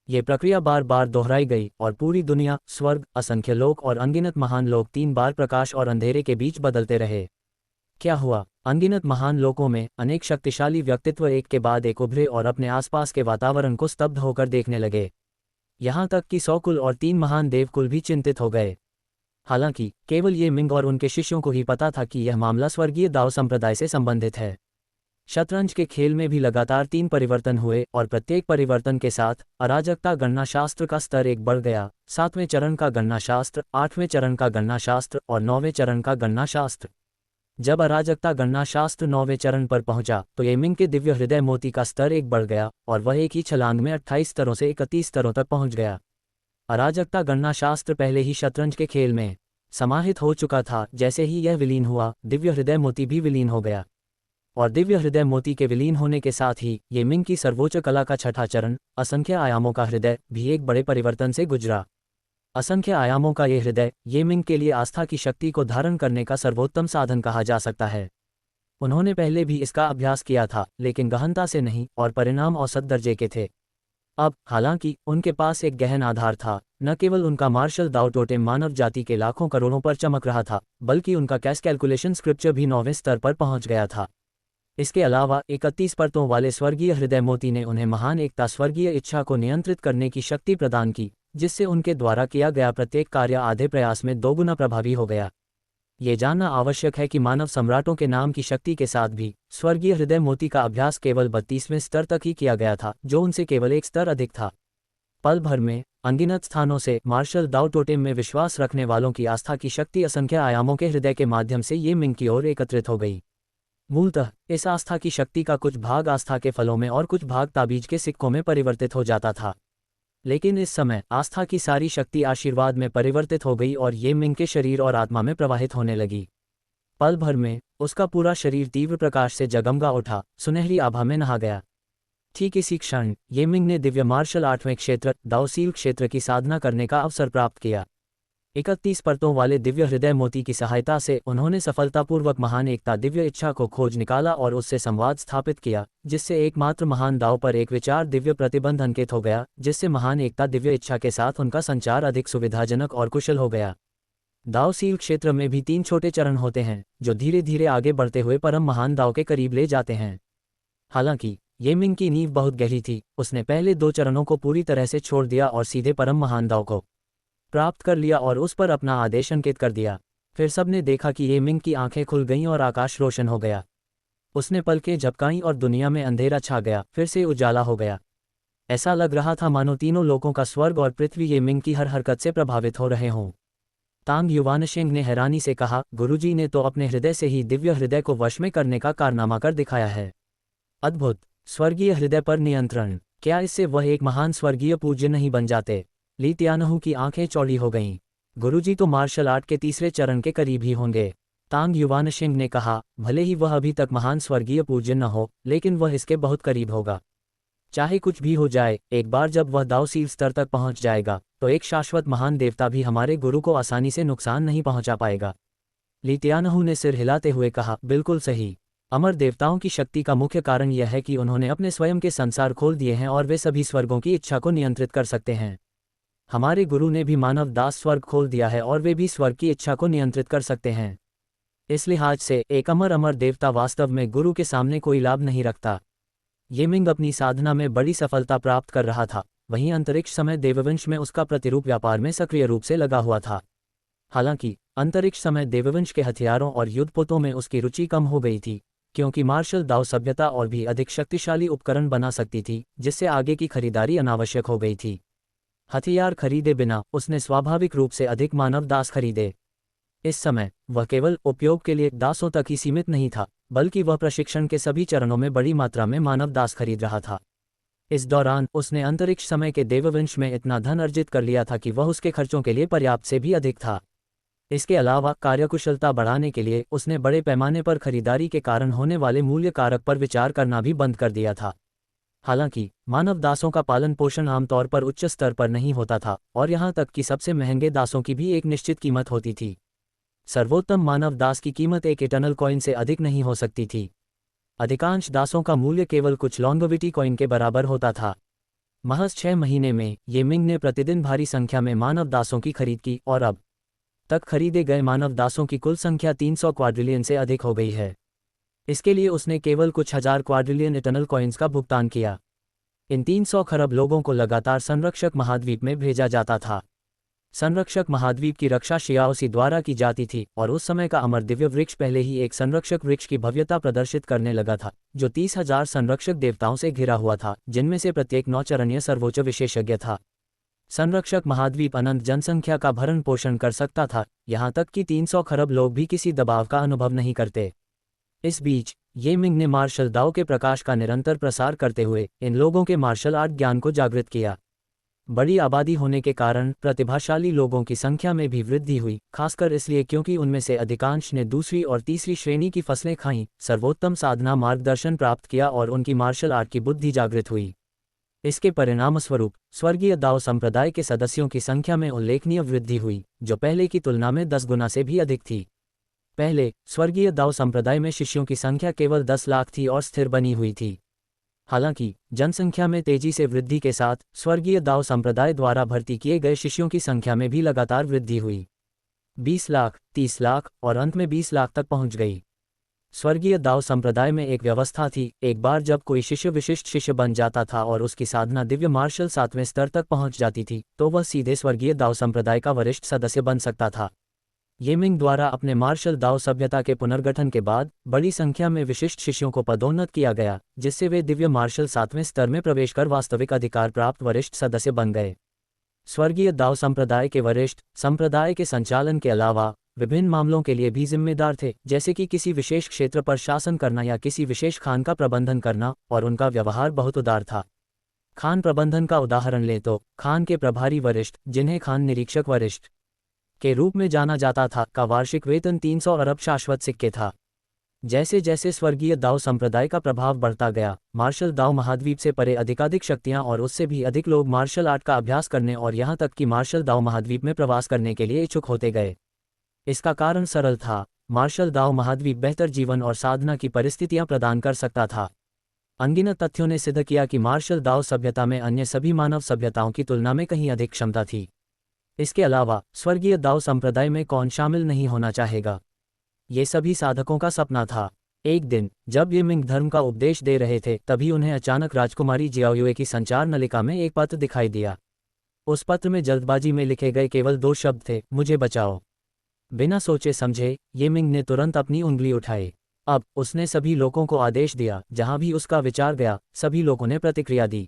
ये प्रक्रिया बार बार दोहराई गई और पूरी दुनिया, स्वर्ग, असंख्य लोक और अनगिनत महान लोक 3 बार प्रकाश और अंधेरे के बीच बदलते रहे। क्या हुआ? अनगिनत महान लोकों में अनेक शक्तिशाली व्यक्तित्व एक के बाद एक उभरे और अपने आसपास के वातावरण को स्तब्ध होकर देखने लगे। यहाँ तक कि 100 कुल और 3 महान देवकुल भी चिंतित हो गए। हालांकि केवल ये मिंग और उनके शिष्यों को ही पता था कि यह मामला स्वर्गीय दाव संप्रदाय से संबंधित है। शतरंज के खेल में भी लगातार 3 परिवर्तन हुए और प्रत्येक परिवर्तन के साथ अराजकता गणना शास्त्र का स्तर एक बढ़ गया। 7वें चरण का गणना शास्त्र, 8वें चरण का गणना शास्त्र और 9वें चरण का गणना शास्त्र। जब अराजकता गणना शास्त्र 9वें चरण पर पहुंचा तो ये मिंग के दिव्य हृदय मोती का स्तर एक बढ़ गया और वह एक ही छलांग में 28 स्तरों से 31 स्तरों तक पहुंच गया। अराजकता गणना शास्त्र पहले ही शतरंज के खेल में समाहित हो चुका था। जैसे ही यह विलीन हुआ, दिव्य हृदय मोती भी विलीन हो गया और दिव्य हृदय मोती के विलीन होने के साथ ही ये मिंग की सर्वोच्च कला का छठा चरण, असंख्य आयामों का हृदय, भी एक बड़े परिवर्तन से गुजरा। असंख्य आयामों का ये हृदय ये मिंग के लिए आस्था की शक्ति को धारण करने का सर्वोत्तम साधन कहा जा सकता है। उन्होंने पहले भी इसका अभ्यास किया था, लेकिन गहनता से नहीं, और परिणाम औसत दर्जे के थे। अब हालांकि उनके पास एक गहन आधार था, न केवल उनका मार्शल दाव टोटेम मानव जाति के लाखों करोड़ों पर चमक रहा था, बल्कि उनका कैश कैलकुलेशन स्क्रिप्चर भी 9वें स्तर पर पहुंच गया था। इसके अलावा 31 परतों वाले स्वर्गीय हृदय मोती ने उन्हें महान एकता, स्वर्गीय इच्छा को नियंत्रित करने की शक्ति प्रदान की, जिससे उनके द्वारा किया गया प्रत्येक कार्य आधे प्रयास में 2 गुना प्रभावी हो गया। ये जानना आवश्यक है कि मानव सम्राटों के नाम की शक्ति के साथ भी स्वर्गीय हृदय मोती का अभ्यास केवल 32वें स्तर तक ही किया गया था, जो उनसे केवल एक स्तर अधिक था। पल भर में अनगिनत स्थानों से मार्शल दाव टोटेम में विश्वास रखने वालों की आस्था की शक्ति असंख्य आयामों के हृदय के माध्यम से ये मिंग की ओर एकत्रित हो गई। मूलतः इस आस्था की शक्ति का कुछ भाग आस्था के फलों में और कुछ भाग ताबीज के सिक्कों में परिवर्तित हो जाता था। लेकिन इस समय आस्था की सारी शक्ति आशीर्वाद में परिवर्तित हो गई और ये मिंग के शरीर और आत्मा में प्रवाहित होने लगी। पल भर में उसका पूरा शरीर तीव्र प्रकाश से जगमगा उठा, सुनहरी आभा में नहा गया। ठीक इसी क्षण ये मिंग ने दिव्य मार्शल आर्ट क्षेत्र दाओ सील क्षेत्र की साधना करने का अवसर प्राप्त किया। 31 परतों वाले दिव्य हृदय मोती की सहायता से उन्होंने सफलतापूर्वक महान एकता दिव्य इच्छा को खोज निकाला और उससे संवाद स्थापित किया, जिससे एकमात्र महान दाव पर एक विचार दिव्य प्रतिबंध अंकित हो गया, जिससे महान एकता दिव्य इच्छा के साथ उनका संचार अधिक सुविधाजनक और कुशल हो गया। दाव सील क्षेत्र में भी 3 छोटे चरण होते हैं, जो धीरे धीरे आगे बढ़ते हुए परम महान दाव के करीब ले जाते हैं। हालांकि ये मिंग की नींव बहुत गहरी थी, उसने पहले 2 चरणों को पूरी तरह से छोड़ दिया और सीधे परम महान दाव को प्राप्त कर लिया और उस पर अपना आदेश अंकित कर दिया। फिर सबने देखा कि ये मिंग की आंखें खुल गईं और आकाश रोशन हो गया। उसने पलकें झपकाईं और दुनिया में अंधेरा छा गया, फिर से उजाला हो गया। ऐसा लग रहा था मानो तीनों लोकों का स्वर्ग और पृथ्वी ये मिंग की हर हरकत से प्रभावित हो रहे हों। तांग युवानशिंग ने हैरानी से कहा, गुरुजी ने तो अपने हृदय से ही दिव्य हृदय को वश में करने का कारनामा कर दिखाया है। अद्भुत! स्वर्गीय हृदय पर नियंत्रण! क्या इससे वह एक महान स्वर्गीय पूज्य नहीं बन जाते? ली त्यानहू की आंखें चौड़ी हो गईं। गुरुजी तो मार्शल आर्ट के 3रे चरण के करीब ही होंगे। तांग युवानशिंग ने कहा, भले ही वह अभी तक महान स्वर्गीय पूज्य न हो, लेकिन वह इसके बहुत करीब होगा। चाहे कुछ भी हो जाए, एक बार जब वह दाव सील स्तर तक पहुंच जाएगा, तो एक शाश्वत महान देवता भी हमारे गुरु को आसानी से नुकसान नहीं पहुंचा पाएगा। ली त्यानहू ने सिर हिलाते हुए कहा, बिल्कुल सही। अमर देवताओं की शक्ति का मुख्य कारण यह है कि उन्होंने अपने स्वयं के संसार खोल दिए हैं और वे सभी स्वर्गों की इच्छा को नियंत्रित कर सकते हैं। हमारे गुरु ने भी मानव दास स्वर्ग खोल दिया है और वे भी स्वर्ग की इच्छा को नियंत्रित कर सकते हैं। इस लिहाज से एक अमर देवता वास्तव में गुरु के सामने कोई लाभ नहीं रखता। ये मिंग अपनी साधना में बड़ी सफलता प्राप्त कर रहा था, वहीं अंतरिक्ष समय देववंश में उसका प्रतिरूप व्यापार में सक्रिय रूप से लगा हुआ था। हालांकि अंतरिक्ष समय देववंश के हथियारों और युद्धपोतों में उसकी रुचि कम हो गई थी, क्योंकि मार्शल दाव सभ्यता और भी अधिक शक्तिशाली उपकरण बना सकती थी, जिससे आगे की खरीदारी अनावश्यक हो गई थी। हथियार खरीदे बिना उसने स्वाभाविक रूप से अधिक मानव दास खरीदे। इस समय वह केवल उपयोग के लिए दासों तक ही सीमित नहीं था, बल्कि वह प्रशिक्षण के सभी चरणों में बड़ी मात्रा में मानव दास खरीद रहा था। इस दौरान उसने अंतरिक्ष समय के देववंश में इतना धन अर्जित कर लिया था कि वह उसके खर्चों के लिए पर्याप्त से भी अधिक था। इसके अलावा कार्यकुशलता बढ़ाने के लिए उसने बड़े पैमाने पर खरीदारी के कारण होने वाले मूल्य कारक पर विचार करना भी बंद कर दिया था। हालांकि मानव दासों का पालन पोषण आमतौर पर उच्च स्तर पर नहीं होता था, और यहाँ तक कि सबसे महंगे दासों की भी एक निश्चित कीमत होती थी। सर्वोत्तम मानव दास की कीमत एक इटर्नल कॉइन से अधिक नहीं हो सकती थी। अधिकांश दासों का मूल्य केवल कुछ लॉन्गेविटी कॉइन के बराबर होता था। महज 6 महीने में ये मिंग ने प्रतिदिन भारी संख्या में मानव दासों की खरीद की और अब तक खरीदे गए मानव दासों की कुल संख्या 300 क्वाड्रिलियन से अधिक हो गई है। इसके लिए उसने केवल कुछ हजार क्वाड्रिलियन इटर्नल कॉइन्स का भुगतान किया। इन 300 खरब लोगों को लगातार संरक्षक महाद्वीप में भेजा जाता था। संरक्षक महाद्वीप की रक्षा शियाओसी द्वारा की जाती थी, और उस समय का अमर दिव्य वृक्ष पहले ही एक संरक्षक वृक्ष की भव्यता प्रदर्शित करने लगा था, जो 30,000 संरक्षक देवताओं से घिरा हुआ था, जिनमें से प्रत्येक 9 चरणीय सर्वोच्च विशेषज्ञ था। संरक्षक महाद्वीप अनंत जनसंख्या का भरण पोषण कर सकता था, यहाँ तक कि 300 खरब लोग भी किसी दबाव का अनुभव नहीं करते। इस बीच ये मिंग ने मार्शल दाओ के प्रकाश का निरंतर प्रसार करते हुए इन लोगों के मार्शल आर्ट ज्ञान को जागृत किया। बड़ी आबादी होने के कारण प्रतिभाशाली लोगों की संख्या में भी वृद्धि हुई, खासकर इसलिए क्योंकि उनमें से अधिकांश ने दूसरी और तीसरी श्रेणी की फसलें खाईं, सर्वोत्तम साधना मार्गदर्शन प्राप्त किया और उनकी मार्शल आर्ट की बुद्धि जागृत हुई। इसके परिणामस्वरूप स्वर्गीय दाओ संप्रदाय के सदस्यों की संख्या में उल्लेखनीय वृद्धि हुई, जो पहले की तुलना में 10 गुना से भी अधिक थी। पहले स्वर्गीय दाओ संप्रदाय में शिष्यों की संख्या केवल 10 लाख थी और स्थिर बनी हुई थी। हालांकि जनसंख्या में तेजी से वृद्धि के साथ स्वर्गीय दाओ संप्रदाय द्वारा भर्ती किए गए शिष्यों की संख्या में भी लगातार वृद्धि हुई। 20 लाख, 30 लाख और अंत में 20 लाख तक पहुंच गई। स्वर्गीय दाओ संप्रदाय में एक व्यवस्था थी, एक बार जब कोई शिष्य विशिष्ट शिष्य बन जाता था और उसकी साधना दिव्य मार्शल 7वें स्तर तक पहुंच जाती थी, तो वह सीधे स्वर्गीय दाओ संप्रदाय का वरिष्ठ सदस्य बन सकता था। ये मिंग द्वारा अपने मार्शल दाओ सभ्यता के पुनर्गठन के बाद बड़ी संख्या में विशिष्ट शिष्यों को पदोन्नत किया गया, जिससे वे दिव्य मार्शल 7वें स्तर में प्रवेश कर वास्तविक अधिकार प्राप्त वरिष्ठ सदस्य बन गए। स्वर्गीय दाओ संप्रदाय के वरिष्ठ संप्रदाय के संचालन के अलावा विभिन्न मामलों के लिए भी जिम्मेदार थे, जैसे कि किसी विशेष क्षेत्र पर शासन करना या किसी विशेष खान का प्रबंधन करना, और उनका व्यवहार बहुत उदार था। खान प्रबंधन का उदाहरण लें तो खान के प्रभारी वरिष्ठ, जिन्हें खान निरीक्षक वरिष्ठ के रूप में जाना जाता था, का वार्षिक वेतन 300 अरब शाश्वत सिक्के था। जैसे जैसे स्वर्गीय दाओ संप्रदाय का प्रभाव बढ़ता गया, मार्शल दाओ महाद्वीप से परे अधिकाधिक शक्तियां और उससे भी अधिक लोग मार्शल आर्ट का अभ्यास करने और यहां तक कि मार्शल दाओ महाद्वीप में प्रवास करने के लिए इच्छुक होते गए। इसका कारण सरल था, मार्शल दाओ महाद्वीप बेहतर जीवन और साधना की परिस्थितियां प्रदान कर सकता था। अनगिनत तथ्यों ने सिद्ध किया कि मार्शल दाओ सभ्यता में अन्य सभी मानव सभ्यताओं की तुलना में कहीं अधिक क्षमता थी। इसके अलावा स्वर्गीय दाओ संप्रदाय में कौन शामिल नहीं होना चाहेगा, ये सभी साधकों का सपना था। एक दिन जब ये मिंग धर्म का उपदेश दे रहे थे, तभी उन्हें अचानक राजकुमारी जियाओयुए की संचार नलिका में एक पत्र दिखाई दिया। उस पत्र में जल्दबाजी में लिखे गए केवल 2 शब्द थे, मुझे बचाओ। बिना सोचे समझे ये मिंग ने तुरंत अपनी उंगली उठाई। अब उसने सभी लोगों को आदेश दिया, जहां भी उसका विचार गया सभी लोगों ने प्रतिक्रिया दी।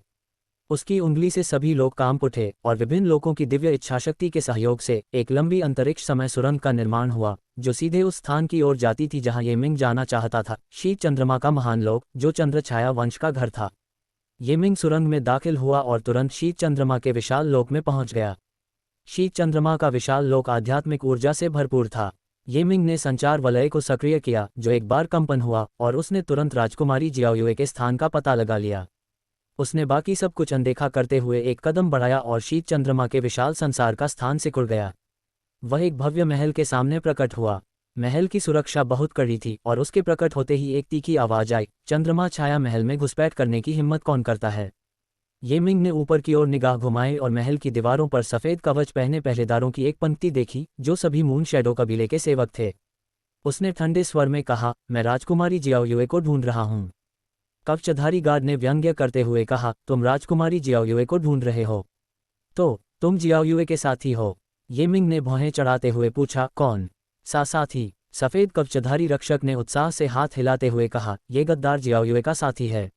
उसकी उंगली से सभी लोग कांप उठे और विभिन्न लोगों की दिव्य इच्छाशक्ति के सहयोग से एक लंबी अंतरिक्ष समय सुरंग का निर्माण हुआ, जो सीधे उस स्थान की ओर जाती थी जहां ये मिंग जाना चाहता था, शीत चंद्रमा का महान लोक, जो चंद्र छाया वंश का घर था। ये मिंग सुरंग में दाखिल हुआ और तुरंत शीत चंद्रमा के विशाल लोक में पहुंच गया। शीत चंद्रमा का विशाल लोक आध्यात्मिक ऊर्जा से भरपूर था। ये मिंग ने संचार वलय को सक्रिय किया, जो एक बार कंपन हुआ, और उसने तुरंत राजकुमारी जियाओयुए के स्थान का पता लगा लिया। उसने बाकी सब कुछ अनदेखा करते हुए एक कदम बढ़ाया और शीत चंद्रमा के विशाल संसार का स्थान सिकुड़ गया। वह एक भव्य महल के सामने प्रकट हुआ। महल की सुरक्षा बहुत कड़ी थी और उसके प्रकट होते ही एक तीखी आवाज आई, चंद्रमा छाया महल में घुसपैठ करने की हिम्मत कौन करता है। ये मिंग ने ऊपर की ओर निगाह घुमाई और महल की दीवारों पर सफ़ेद कवच पहने पहरेदारों की एक पंक्ति देखी जो सभी मून शैडो कबीले के सेवक थे। उसने ठंडे स्वर में कहा, मैं राजकुमारी जियाओयुए को ढूंढ रहा हूँ। कवचधारी गार्ड ने व्यंग्य करते हुए कहा, तुम राजकुमारी जियाओयुए को ढूंढ रहे हो? तो तुम जियाओयुए के साथी हो? ये मिंग ने भौहें चढ़ाते हुए पूछा, कौन सा साथी? सफ़ेद कवचधारी रक्षक ने उत्साह से हाथ हिलाते हुए कहा, ये गद्दार जियाओयुए का साथी है।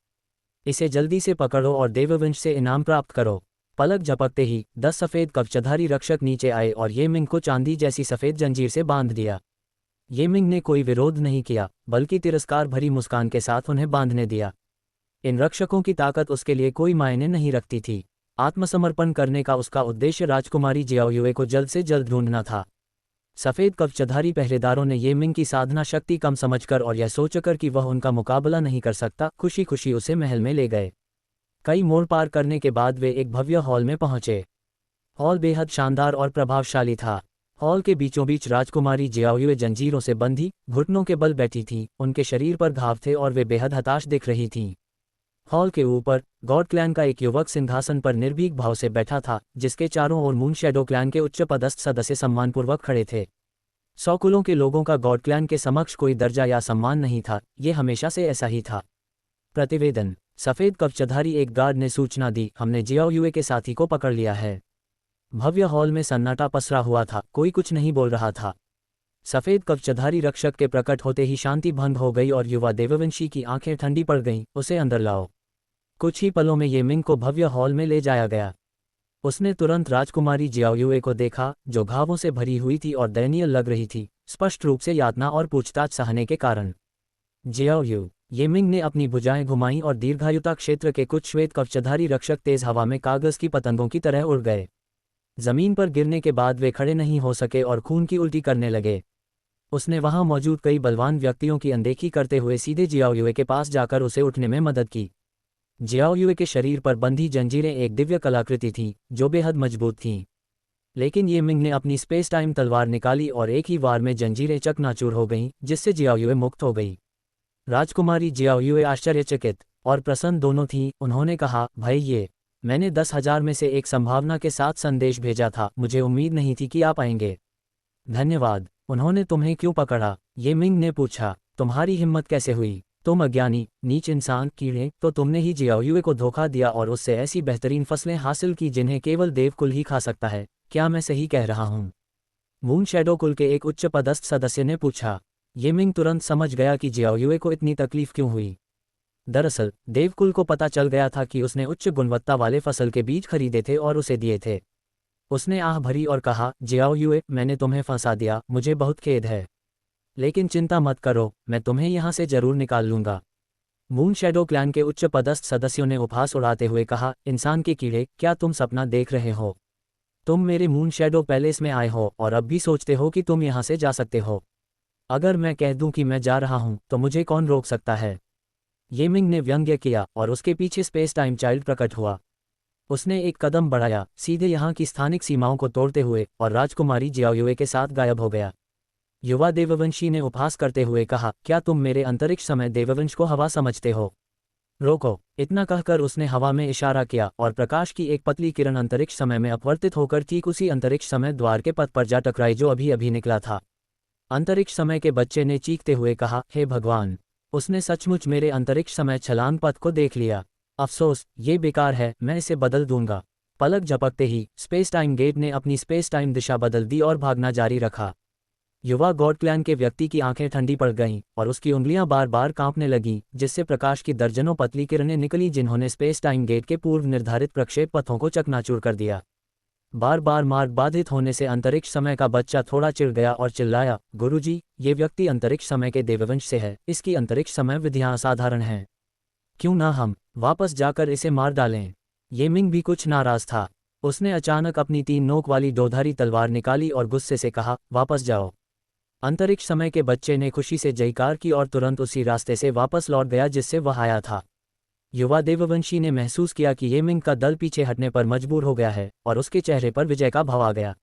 इसे जल्दी से पकड़ो और देववंश से इनाम प्राप्त करो। पलक झपकते ही 10 सफ़ेद कवचधारी रक्षक नीचे आए और ये मिंग को चांदी जैसी सफ़ेद जंजीर से बांध दिया। ये मिंग ने कोई विरोध नहीं किया, बल्कि तिरस्कार भरी मुस्कान के साथ उन्हें बांधने दिया। इन रक्षकों की ताकत उसके लिए कोई मायने नहीं रखती थी। आत्मसमर्पण करने का उसका उद्देश्य राजकुमारी जियाओयुए को जल्द से जल्द ढूंढना था। सफ़ेद कवचधारी पहरेदारों ने ये मिंग की साधना शक्ति कम समझकर और यह सोचकर कि वह उनका मुकाबला नहीं कर सकता, खुशी खुशी उसे महल में ले गए। कई मोड़ पार करने के बाद वे एक भव्य हॉल में पहुंचे। हॉल बेहद शानदार और प्रभावशाली था। हॉल के बीचों बीच राजकुमारी जियाओयुए जंजीरों से बंधी घुटनों के बल बैठी थी, उनके शरीर पर घाव थे और वे बेहद हताश दिख रही थीं। हॉल के ऊपर गॉड क्लैन का एक युवक सिंहासन पर निर्भीक भाव से बैठा था, जिसके चारों ओर मून शैडो क्लैन के उच्च पदस्थ सदस्य सम्मानपूर्वक खड़े थे। 100 कुलों के लोगों का गॉड क्लैन के समक्ष कोई दर्जा या सम्मान नहीं था, ये हमेशा से ऐसा ही था। प्रतिवेदन, सफ़ेद कवचधारी एक गार्ड ने सूचना दी, हमने जियाओयुए के साथी को पकड़ लिया है। भव्य हॉल में सन्नाटा पसरा हुआ था, कोई कुछ नहीं बोल रहा था। सफ़ेद कवचधारी रक्षक के प्रकट होते ही शांति भंग हो गई और युवा देववंशी की आंखें ठंडी पड़ गईं। उसे अंदर लाओ। कुछ ही पलों में ये मिंग को भव्य हॉल में ले जाया गया। उसने तुरंत राजकुमारी जियाओयुए को देखा, जो घावों से भरी हुई थी और दयनीय लग रही थी, स्पष्ट रूप से यातना और पूछताछ सहने के कारण। जियाओयु, ये मिंग ने अपनी भुजाएं घुमाईं और दीर्घायुता क्षेत्र के कुछ श्वेत कवचधारी रक्षक तेज हवा में कागज की पतंगों की तरह उड़ गए। जमीन पर गिरने के बाद वे खड़े नहीं हो सके और खून की उल्टी करने लगे। उसने वहां मौजूद कई बलवान व्यक्तियों की अनदेखी करते हुए सीधे जियाओयुए के पास जाकर उसे उठने में मदद की। जियाओयुए के शरीर पर बंधी जंजीरें एक दिव्य कलाकृति थीं, जो बेहद मजबूत थीं। लेकिन ये मिंग ने अपनी स्पेस टाइम तलवार निकाली और एक ही वार में जंजीरें चकनाचूर हो गईं, जिससे जियाओयुए मुक्त हो गई। राजकुमारी जियाओयुए आश्चर्यचकित और प्रसन्न दोनों थीं। उन्होंने कहा, भाई, मैंने 10,000 में से एक संभावना के साथ संदेश भेजा था, मुझे उम्मीद नहीं थी कि आप आएंगे। धन्यवाद। उन्होंने तुम्हें क्यों पकड़ा? ये मिंग ने पूछा। तुम्हारी हिम्मत कैसे हुई? तुम अज्ञानी, नीच इंसान, कीड़े, तो तुमने ही जियाओयुए को धोखा दिया और उससे ऐसी बेहतरीन फसलें हासिल की जिन्हें केवल देवकुल ही खा सकता है। क्या मैं सही कह रहा हूँ? मून शैडो कुल के एक उच्च पदस्थ सदस्य ने पूछा। ये मिंग तुरंत समझ गया कि जियाओयुए को इतनी तकलीफ क्यों हुई। दरअसल देवकुल को पता चल गया था कि उसने उच्च गुणवत्ता वाले फसल के बीज खरीदे थे और उसे दिए थे। उसने आह भरी और कहा, जियाओयुए, मैंने तुम्हें फंसा दिया, मुझे बहुत खेद है। लेकिन चिंता मत करो, मैं तुम्हें यहाँ से जरूर निकाल लूंगा। मून शैडो क्लैन के उच्च पदस्थ सदस्यों ने उपहास उड़ाते हुए कहा, इंसान के कीड़े, क्या तुम सपना देख रहे हो? तुम मेरे मून शैडो पैलेस में आए हो और अब भी सोचते हो कि तुम यहाँ से जा सकते हो। अगर मैं कह दूं कि मैं जा रहा हूं, तो मुझे कौन रोक सकता है? ये मिंग ने व्यंग्य किया और उसके पीछे स्पेस टाइम चाइल्ड प्रकट हुआ। उसने एक कदम बढ़ाया, सीधे यहाँ की स्थानिक सीमाओं को तोड़ते हुए, और राजकुमारी जियाओयुए के साथ गायब हो गया। युवा देववंशी ने उपहास करते हुए कहा, क्या तुम मेरे अंतरिक्ष समय देववंश को हवा समझते हो? रोको। इतना कहकर उसने हवा में इशारा किया और प्रकाश की एक पतली किरण अंतरिक्ष समय में अपवर्तित होकर ठीक उसी अंतरिक्ष समय द्वार के पथ पर जा टकराई जो अभी अभी निकला था। अंतरिक्ष समय के बच्चे ने चीखते हुए कहा, हे भगवान, उसने सचमुच मेरे अंतरिक्ष समय छलांग पथ को देख लिया। अफसोस, ये बेकार है, मैं इसे बदल दूंगा। पलक झपकते ही स्पेस टाइम गेट ने अपनी स्पेस टाइम दिशा बदल दी और भागना जारी रखा। युवा गॉड क्लैन के व्यक्ति की आंखें ठंडी पड़ गईं और उसकी उंगलियां बार बार कांपने लगीं, जिससे प्रकाश की दर्जनों पतली किरणें निकली जिन्होंने स्पेस टाइम गेट के पूर्व निर्धारित प्रक्षेप पथों को चकनाचूर कर दिया। बार बार मार्ग बाधित होने से अंतरिक्ष समय का बच्चा थोड़ा चिढ़ गया और चिल्लाया, गुरुजी, ये व्यक्ति अंतरिक्ष समय के देववंश से है, इसकी अंतरिक्ष समय विधियां असाधारण हैं। क्यों ना हम वापस जाकर इसे मार डालें? ये मिंग भी कुछ नाराज था। उसने अचानक अपनी 3 नोक वाली दोधारी तलवार निकाली और गुस्से से कहा, वापस जाओ। अंतरिक्ष समय के बच्चे ने खुशी से जयकार की और तुरंत उसी रास्ते से वापस लौट गया जिससे वह आया था। युवा देववंशी ने महसूस किया कि ये मिंग का दल पीछे हटने पर मजबूर हो गया है और उसके चेहरे पर विजय का भाव आ गया।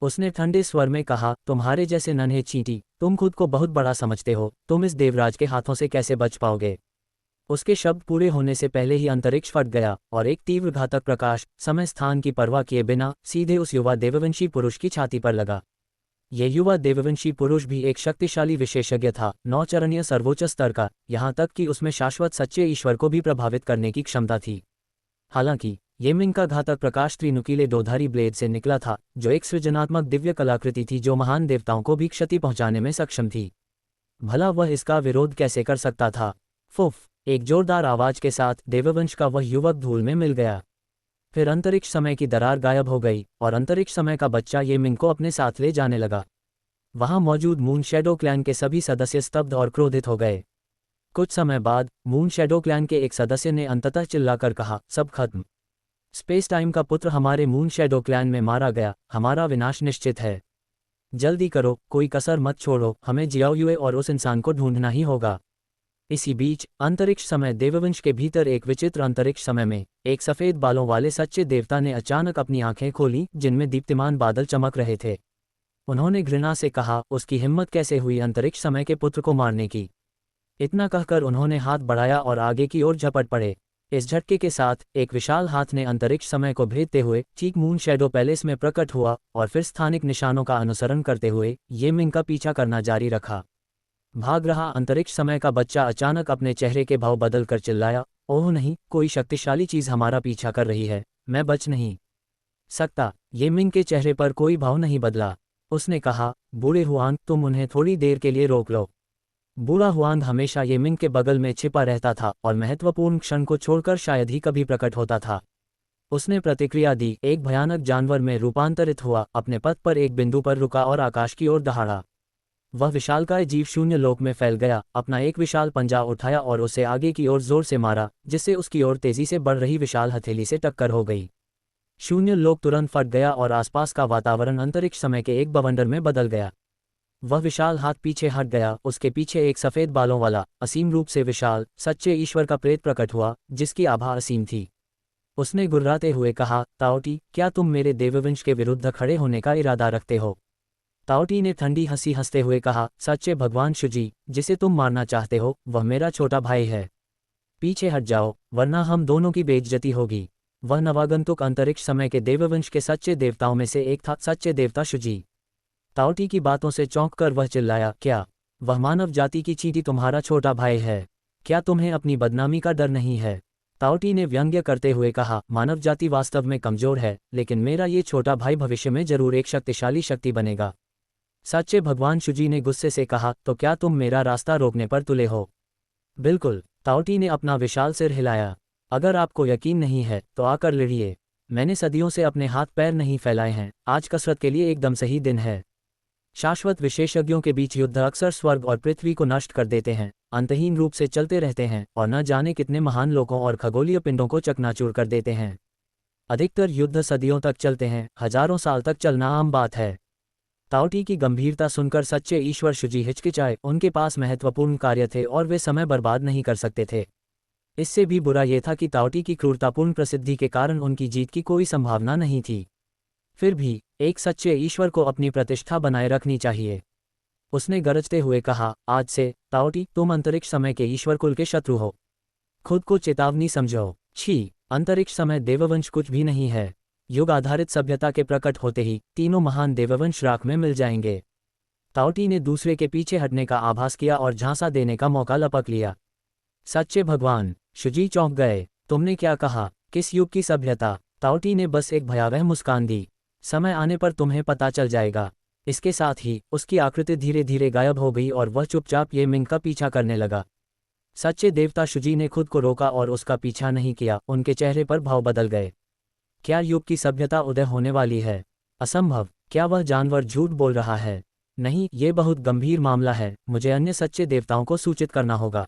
उसने ठंडे स्वर में कहा, तुम्हारे जैसे नन्हे चींटी, तुम खुद को बहुत बड़ा समझते हो, तुम इस देवराज के हाथों से कैसे बच पाओगे? उसके शब्द पूरे होने से पहले ही अंतरिक्ष फट गया और एक तीव्र घातक प्रकाश समय स्थान की परवाह किए बिना सीधे उस युवा देववंशी पुरुष की छाती पर लगा। यह युवा देववंशी पुरुष भी एक शक्तिशाली विशेषज्ञ था, नौचरणीय सर्वोच्च स्तर का, यहाँ तक कि उसमें शाश्वत सच्चे ईश्वर को भी प्रभावित करने की क्षमता थी। हालांकि ये मिंग का घातक प्रकाश त्रिनुकीले दोधारी ब्लेड से निकला था, जो एक सृजनात्मक दिव्य कलाकृति थी जो महान देवताओं को भी क्षति पहुंचाने में सक्षम थी। भला वह इसका विरोध कैसे कर सकता था? फुफ! एक जोरदार आवाज के साथ देववंश का वह युवक धूल में मिल गया। फिर अंतरिक्ष समय की दरार गायब हो गई और अंतरिक्ष समय का बच्चा ये मिंग को अपने साथ ले जाने लगा। वहां मौजूद मून शैडो क्लैन के सभी सदस्य स्तब्ध और क्रोधित हो गए। कुछ समय बाद मून शैडो क्लैन के एक सदस्य ने अंततः चिल्लाकर कहा, सब खत्म। स्पेस टाइम का पुत्र हमारे मून शैडो क्लैन में मारा गया, हमारा विनाश निश्चित है। जल्दी करो, कोई कसर मत छोड़ो, हमें जियाओयुए और उस इंसान को ढूंढना ही होगा। इसी बीच अंतरिक्ष समय देववंश के भीतर एक विचित्र अंतरिक्ष समय में एक सफेद बालों वाले सच्चे देवता ने अचानक अपनी आंखें खोलीं, जिनमें दीप्तिमान बादल चमक रहे थे। उन्होंने घृणा से कहा, उसकी हिम्मत कैसे हुई अंतरिक्ष समय के पुत्र को मारने की? इतना कहकर उन्होंने हाथ बढ़ाया और आगे की ओर झपट पड़े। इस झटके के साथ एक विशाल हाथ ने अंतरिक्ष समय को भेदते हुए ठीक मून शैडो पैलेस में प्रकट हुआ और फिर स्थानिक निशानों का अनुसरण करते हुए ये मिंग का पीछा करना जारी रखा। भाग रहा अंतरिक्ष समय का बच्चा अचानक अपने चेहरे के भाव बदल कर चिल्लाया, ओह नहीं, कोई शक्तिशाली चीज हमारा पीछा कर रही है, मैं बच नहीं सकता। ये मिंग के चेहरे पर कोई भाव नहीं बदला। उसने कहा, बूढ़े हुआन, तुम उन्हें थोड़ी देर के लिए रोक लो। बूढ़ा हुआन हमेशा ये मिंग के बगल में छिपा रहता था और महत्वपूर्ण क्षण को छोड़कर शायद ही कभी प्रकट होता था। उसने प्रतिक्रिया दी, एक भयानक जानवर में रूपांतरित हुआ, अपने पथ पर एक बिंदु पर रुका और आकाश की ओर दहाड़ा। वह विशालकाय जीव शून्य लोक में फैल गया, अपना एक विशाल पंजा उठाया और उसे आगे की ओर जोर से मारा, जिससे उसकी ओर तेजी से बढ़ रही विशाल हथेली से टक्कर हो गई। शून्य लोक तुरंत फट गया और आसपास का वातावरण अंतरिक्ष समय के एक बवंडर में बदल गया। वह विशाल हाथ पीछे हट गया, उसके पीछे एक सफेद बालों वाला असीम रूप से विशाल सच्चे ईश्वर का प्रेत प्रकट हुआ, जिसकी आभा असीम थी। उसने गुर्राते हुए कहा, ताओटी, क्या तुम मेरे देववंश के विरुद्ध खड़े होने का इरादा रखते हो? ताओटी ने ठंडी हंसी हंसते हुए कहा, सच्चे भगवान शुजी, जिसे तुम मारना चाहते हो वह मेरा छोटा भाई है। पीछे हट जाओ, वरना हम दोनों की बेइज्जती होगी। वह नवागंतुक अंतरिक्ष समय के देववंश के सच्चे देवताओं में से एक था, सच्चे देवता शुजी। ताओटी की बातों से चौंककर वह चिल्लाया, क्या वह मानव जाति की चींटी तुम्हारा छोटा भाई है? क्या तुम्हें अपनी बदनामी का डर नहीं है? ताओटी ने व्यंग्य करते हुए कहा, मानव जाति वास्तव में कमजोर है, लेकिन मेरा ये छोटा भाई भविष्य में जरूर एक शक्तिशाली शक्ति बनेगा। सच्चे भगवान शुजी ने गुस्से से कहा, तो क्या तुम मेरा रास्ता रोकने पर तुले हो? बिल्कुल, ताओटी ने अपना विशाल सिर हिलाया। अगर आपको यकीन नहीं है तो आकर लड़िए। मैंने सदियों से अपने हाथ पैर नहीं फैलाए हैं, आज कसरत के लिए एकदम सही दिन है। शाश्वत विशेषज्ञों के बीच युद्ध अक्सर स्वर्ग और पृथ्वी को नष्ट कर देते हैं, अंतहीन रूप से चलते रहते हैं और न जाने कितने महान लोगों और खगोलीय पिंडों को चकनाचूर कर देते हैं। अधिकतर युद्ध सदियों तक चलते हैं, हजारों साल तक चलना आम बात है। ताओटी की गंभीरता सुनकर सच्चे ईश्वर शुजी हिचकिचाए, उनके पास महत्वपूर्ण कार्य थे और वे समय बर्बाद नहीं कर सकते थे। इससे भी बुरा यह था कि ताओटी की क्रूरतापूर्ण प्रसिद्धि के कारण उनकी जीत की कोई संभावना नहीं थी। फिर भी एक सच्चे ईश्वर को अपनी प्रतिष्ठा बनाए रखनी चाहिए। उसने गरजते हुए कहा, आज से ताओटी, तुम अंतरिक्ष समय के ईश्वर कुल के शत्रु हो। खुद को चेतावनी समझो। छी, अंतरिक्ष समय देववंश कुछ भी नहीं है। युग आधारित सभ्यता के प्रकट होते ही तीनों महान देववंश राख में मिल जाएंगे। ताओटी ने दूसरे के पीछे हटने का आभास किया और झांसा देने का मौका लपक लिया। सच्चे भगवान शुजी चौंक गए, तुमने क्या कहा? किस युग की सभ्यता? ताओटी ने बस एक भयावह मुस्कान दी, समय आने पर तुम्हें पता चल जाएगा। इसके साथ ही उसकी आकृति धीरे धीरे गायब हो गई और वह चुपचाप ये मिंग का पीछा करने लगा। सच्चे देवता शुजी ने खुद को रोका और उसका पीछा नहीं किया, उनके चेहरे पर भाव बदल गए। क्या युग की सभ्यता उदय होने वाली है? असंभव। क्या वह जानवर झूठ बोल रहा है? नहीं, ये बहुत गंभीर मामला है, मुझे अन्य सच्चे देवताओं को सूचित करना होगा।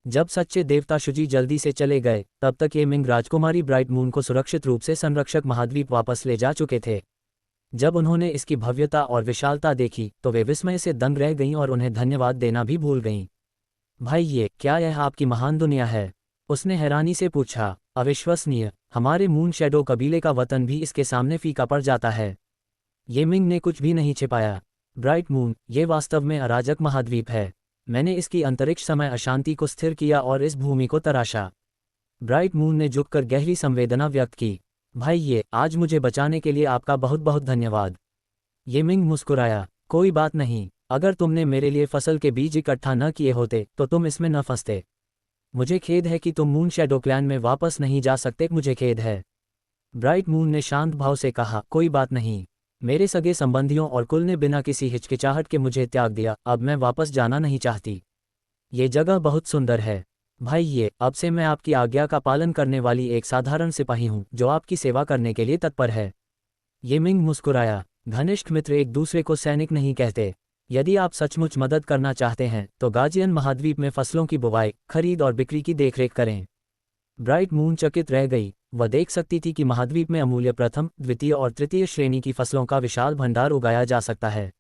जब सच्चे देवता शुजी जल्दी से चले गए, तब तक ये मिंग राजकुमारी ब्राइट मून को सुरक्षित रूप से संरक्षक महाद्वीप वापस ले जा चुके थे। जब उन्होंने इसकी भव्यता और विशालता देखी तो वे विस्मय से दंग रह गईं और उन्हें धन्यवाद देना भी भूल गईं। भाई, क्या यह आपकी महान दुनिया है? उसने हैरानी से पूछा। अविश्वसनीय, हमारे मून शैडो कबीले का वतन भी इसके सामने फीका पड़ जाता है। ये मिंग ने कुछ भी नहीं छिपाया। ब्राइट मून, ये वास्तव में अराजक महाद्वीप है। मैंने इसकी अंतरिक्ष समय अशांति को स्थिर किया और इस भूमि को तराशा। ब्राइट मून ने झुककर गहरी संवेदना व्यक्त की। भाई ये, आज मुझे बचाने के लिए आपका बहुत बहुत धन्यवाद। ये मिंग मुस्कुराया। कोई बात नहीं, अगर तुमने मेरे लिए फसल के बीज इकट्ठा न किए होते तो तुम इसमें न फंसते। मुझे खेद है कि तुम मून शैडो क्लैन में वापस नहीं जा सकते, मुझे खेद है। ब्राइट मून ने शांत भाव से कहा, कोई बात नहीं। मेरे सगे संबंधियों और कुल ने बिना किसी हिचकिचाहट के मुझे त्याग दिया, अब मैं वापस जाना नहीं चाहती। ये जगह बहुत सुंदर है। भाई ये, अब से मैं आपकी आज्ञा का पालन करने वाली एक साधारण सिपाही हूँ जो आपकी सेवा करने के लिए तत्पर है। ये मिंग मुस्कुराया। घनिष्ठ मित्र एक दूसरे को सैनिक नहीं कहते। यदि आप सचमुच मदद करना चाहते हैं तो गाजियन महाद्वीप में फसलों की बुवाई, खरीद और बिक्री की देखरेख करें। ब्राइट मून चकित रह गई। वह देख सकती थी कि महाद्वीप में अमूल्य प्रथम, द्वितीय और तृतीय श्रेणी की फसलों का विशाल भंडार उगाया जा सकता है।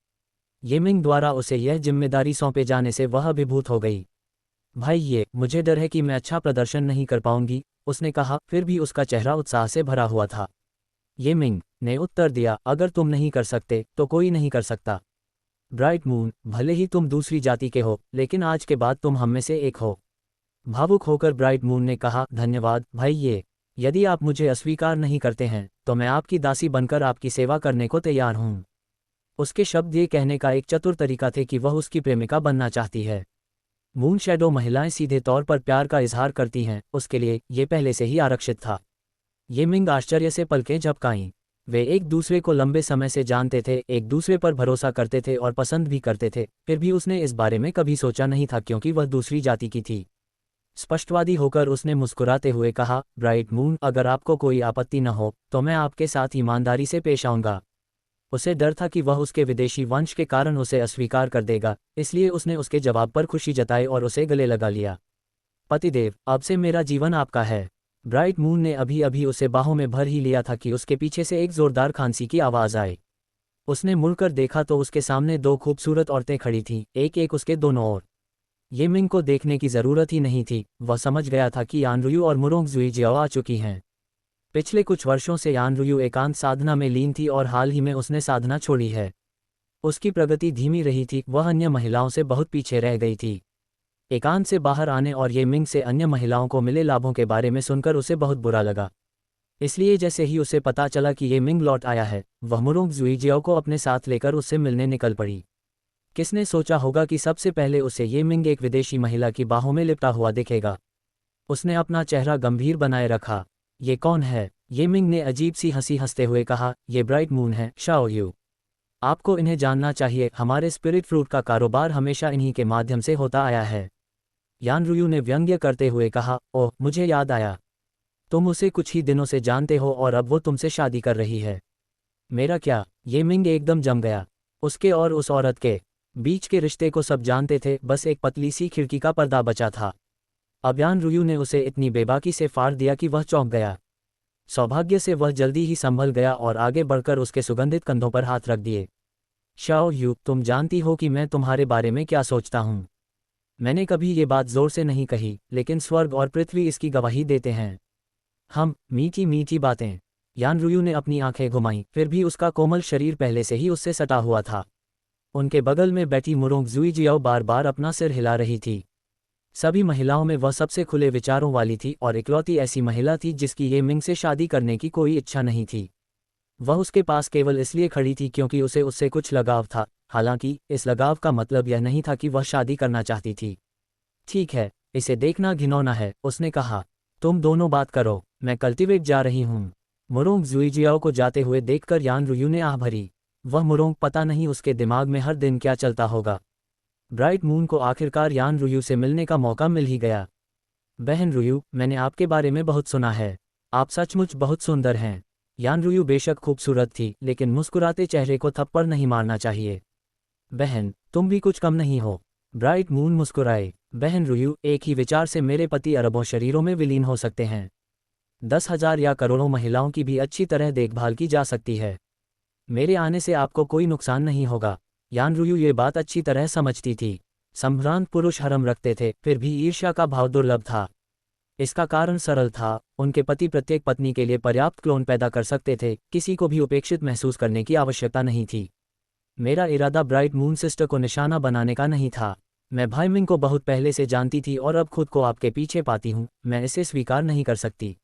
ये मिंग द्वारा उसे यह जिम्मेदारी सौंपे जाने से वह अभिभूत हो गई। भाई ये, मुझे डर है कि मैं अच्छा प्रदर्शन नहीं कर पाऊंगी, उसने कहा, फिर भी उसका चेहरा उत्साह से भरा हुआ था। ये मिंग ने उत्तर दिया, अगर तुम नहीं कर सकते तो कोई नहीं कर सकता। ब्राइट मून, भले ही तुम दूसरी जाति के हो, लेकिन आज के बाद तुम हम में से एक हो। भावुक होकर ब्राइट मून ने कहा, धन्यवाद भाई ये। यदि आप मुझे अस्वीकार नहीं करते हैं तो मैं आपकी दासी बनकर आपकी सेवा करने को तैयार हूँ। उसके शब्द ये कहने का एक चतुर तरीका थे कि वह उसकी प्रेमिका बनना चाहती है। मून शैडो महिलाएं सीधे तौर पर प्यार का इजहार करती हैं, उसके लिए ये पहले से ही आरक्षित था। ये मिंग आश्चर्य से पलकें झपकाईं। वे एक दूसरे को लंबे समय से जानते थे, एक दूसरे पर भरोसा करते थे और पसंद भी करते थे, फिर भी उसने इस बारे में कभी सोचा नहीं था क्योंकि वह दूसरी जाति की थी। स्पष्टवादी होकर उसने मुस्कुराते हुए कहा, ब्राइट मून, अगर आपको कोई आपत्ति न हो तो मैं आपके साथ ईमानदारी से पेश आऊंगा। उसे डर था कि वह उसके विदेशी वंश के कारण उसे अस्वीकार कर देगा, इसलिए उसने उसके जवाब पर खुशी जताई और उसे गले लगा लिया। पतिदेव, अब से मेरा जीवन आपका है। ब्राइट मून ने अभी अभी उसे बाहों में भर ही लिया था कि उसके पीछे से एक जोरदार खांसी की आवाज़ आई। उसने मुड़कर देखा तो उसके सामने दो खूबसूरत औरतें खड़ी थीं, एक एक उसके दोनों ओर। ये मिंग को देखने की ज़रूरत ही नहीं थी, वह समझ गया था कि यानरुयू और मुरोंग जुई जियाओ आ चुकी हैं। पिछले कुछ वर्षों से यानरुयू एकांत साधना में लीन थी और हाल ही में उसने साधना छोड़ी है। उसकी प्रगति धीमी रही थी, वह अन्य महिलाओं से बहुत पीछे रह गई थी। एकांत से बाहर आने और ये मिंग से अन्य महिलाओं को मिले लाभों के बारे में सुनकर उसे बहुत बुरा लगा। इसलिए जैसे ही उसे पता चला कि ये मिंग लौट आया है, वह मुरोंग जुई जियाओ को अपने साथ लेकर उससे मिलने निकल पड़ी। किसने सोचा होगा कि सबसे पहले उसे ये मिंग एक विदेशी महिला की बाहों में लिपटा हुआ दिखेगा। उसने अपना चेहरा गंभीर बनाए रखा। ये कौन है? ये मिंग ने अजीब सी हंसी हंसते हुए कहा, ये ब्राइट मून है, शाओ यू। आपको इन्हें जानना चाहिए, हमारे स्पिरिट फ्रूट का कारोबार हमेशा इन्हीं के माध्यम से होता आया है। यानरुयू ने व्यंग्य करते हुए कहा, ओह मुझे याद आया, तुम उसे कुछ ही दिनों से जानते हो और अब वो तुमसे शादी कर रही है। मेरा क्या? ये मिंग एकदम जम गया। उसके और उस औरत के बीच के रिश्ते को सब जानते थे, बस एक पतली सी खिड़की का पर्दा बचा था। अब यानरुयू ने उसे इतनी बेबाकी से फाड़ दिया कि वह चौंक गया। सौभाग्य से वह जल्दी ही संभल गया और आगे बढ़कर उसके सुगंधित कंधों पर हाथ रख दिए। शाओ यू, तुम जानती हो कि मैं तुम्हारे बारे में क्या सोचता हूँ। मैंने कभी ये बात जोर से नहीं कही, लेकिन स्वर्ग और पृथ्वी इसकी गवाही देते हैं। मीठी मीठी बातें। यानरुयू ने अपनी आंखें घुमाईं, फिर भी उसका कोमल शरीर पहले से ही उससे सटा हुआ था। उनके बगल में बैठी मुरोंग जुई जियाओ बार बार अपना सिर हिला रही थी। सभी महिलाओं में वह सबसे खुले विचारों वाली थी और इकलौती ऐसी महिला थी जिसकी ये मिंग से शादी करने की कोई इच्छा नहीं थी। वह उसके पास केवल इसलिए खड़ी थी क्योंकि उसे उससे कुछ लगाव था, हालांकि इस लगाव का मतलब यह नहीं था कि वह शादी करना चाहती थी। ठीक है, इसे देखना घिनौना है, उसने कहा। तुम दोनों बात करो, मैं कल्टीवेट जा रही हूँ। मुरोंग जुई जियाओ को जाते हुए देखकर यानरुयू ने आह भरी। वह मुरोंग, पता नहीं उसके दिमाग में हर दिन क्या चलता होगा। ब्राइट मून को आखिरकार यानरुयू से मिलने का मौका मिल ही गया। बहन रुयू, मैंने आपके बारे में बहुत सुना है। आप सचमुच बहुत सुंदर हैं। यानरुयू बेशक खूबसूरत थी, लेकिन मुस्कुराते चेहरे को थप्पड़ नहीं मारना चाहिए। बहन, तुम भी कुछ कम नहीं हो। ब्राइट मून मुस्कुराए। बहन रुयू, एक ही विचार से मेरे पति अरबों शरीरों में विलीन हो सकते हैं। 10,000 या करोड़ों महिलाओं की भी अच्छी तरह देखभाल की जा सकती है। मेरे आने से आपको कोई नुकसान नहीं होगा। यानरुयू ये बात अच्छी तरह समझती थी। संभ्रांत पुरुष हरम रखते थे, फिर भी ईर्ष्या का भाव दुर्लभ था। इसका कारण सरल था, उनके पति प्रत्येक पत्नी के लिए पर्याप्त क्लोन पैदा कर सकते थे, किसी को भी उपेक्षित महसूस करने की आवश्यकता नहीं थी। मेरा इरादा ब्राइट मून सिस्टर को निशाना बनाने का नहीं था। मैं भाई मिंग को बहुत पहले से जानती थी और अब खुद को आपके पीछे पाती हूँ, मैं इसे स्वीकार नहीं कर सकती।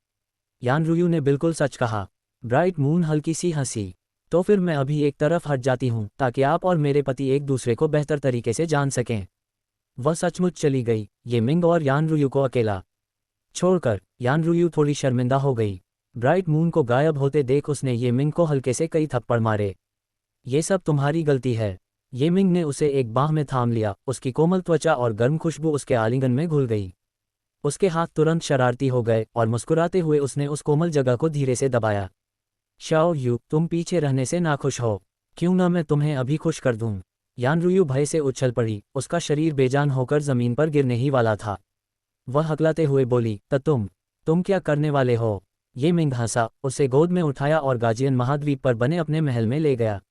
यान रुयू ने बिल्कुल सच कहा। ब्राइट मून हल्की सी हंसी। तो फिर मैं अभी एक तरफ हट जाती हूँ ताकि आप और मेरे पति एक दूसरे को बेहतर तरीके से जान सकें। वह सचमुच चली गई, ये मिंग और यान रुयू को अकेला छोड़कर। यान रुयू थोड़ी शर्मिंदा हो गई। ब्राइट मून को गायब होते देख उसने ये मिंग को हल्के से कई थप्पड़ मारे। ये सब तुम्हारी गलती है। ये मिंग ने उसे एक बाह में थाम लिया, उसकी कोमल त्वचा और गर्म खुशबू उसके आलिंगन में घुल गई। उसके हाथ तुरंत शरारती हो गए और मुस्कुराते हुए उसने उस कोमल जगह को धीरे से दबाया। शाओ यू, तुम पीछे रहने से नाखुश हो। क्यों ना मैं तुम्हें अभी खुश कर दूं। यान रुयू भय से उछल पड़ी, उसका शरीर बेजान होकर जमीन पर गिरने ही वाला था। वह हकलाते हुए बोली, तुम क्या करने वाले हो। ये मिंग हंसा, उसे गोद में उठाया और गाजियन महाद्वीप पर बने अपने महल में ले गया।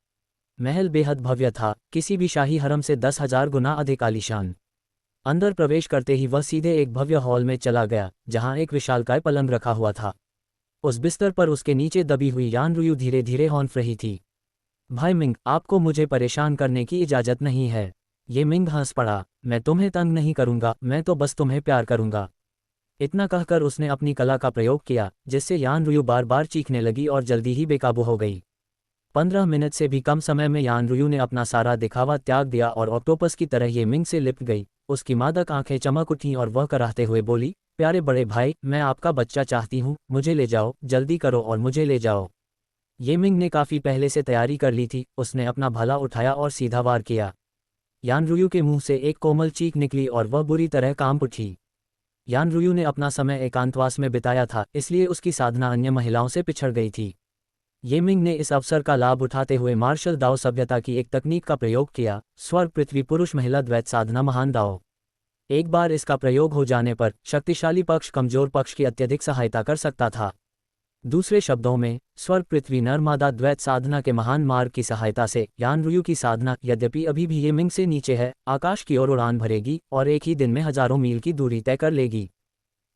महल बेहद भव्य था, किसी भी शाही हरम से 10,000 गुना अधिक आलीशान। अंदर प्रवेश करते ही वह सीधे एक भव्य हॉल में चला गया, जहां एक विशालकाय पलंग रखा हुआ था। उस बिस्तर पर उसके नीचे दबी हुई यान रुयू धीरे धीरे हौंफ रही थी। भाई मिंग, आपको मुझे परेशान करने की इजाजत नहीं है। ये मिंग हंस पड़ा। मैं तुम्हें तंग नहीं करूंगा, मैं तो बस तुम्हें प्यार करूंगा। इतना कहकर उसने अपनी कला का प्रयोग किया, जिससे यान रुयू बार बार चीखने लगी और जल्दी ही बेकाबू हो गई। 15 मिनट से भी कम समय में यान रुयू ने अपना सारा दिखावा त्याग दिया और ऑक्टोपस की तरह ये मिंग से लिपट गई। उसकी मादक आंखें चमक उठीं और वह कराहते हुए बोली, प्यारे बड़े भाई, मैं आपका बच्चा चाहती हूँ, मुझे ले जाओ, जल्दी करो और मुझे ले जाओ। ये मिंग ने काफ़ी पहले से तैयारी कर ली थी, उसने अपना भाला उठाया और सीधा वार किया। यान रुयू के मुंह से एक कोमल चीख निकली और वह बुरी तरह कांप उठी। यान रुयू ने अपना समय एकांतवास में बिताया था, इसलिए उसकी साधना अन्य महिलाओं से पिछड़ गई थी। ये मिंग ने इस अवसर का लाभ उठाते हुए मार्शल दाओ सभ्यता की एक तकनीक का प्रयोग किया, स्वर्ग पृथ्वी पुरुष महिला द्वैत साधना महान दाओ। एक बार इसका प्रयोग हो जाने पर शक्तिशाली पक्ष कमजोर पक्ष की अत्यधिक सहायता कर सकता था। दूसरे शब्दों में, स्वर्ग पृथ्वी नर मादा द्वैत साधना के महान मार्ग की सहायता से यान रुयू की साधना, यद्यपि अभी भी ये मिंग से नीचे है, आकाश की ओर उड़ान भरेगी और एक ही दिन में हजारों मील की दूरी तय कर लेगी।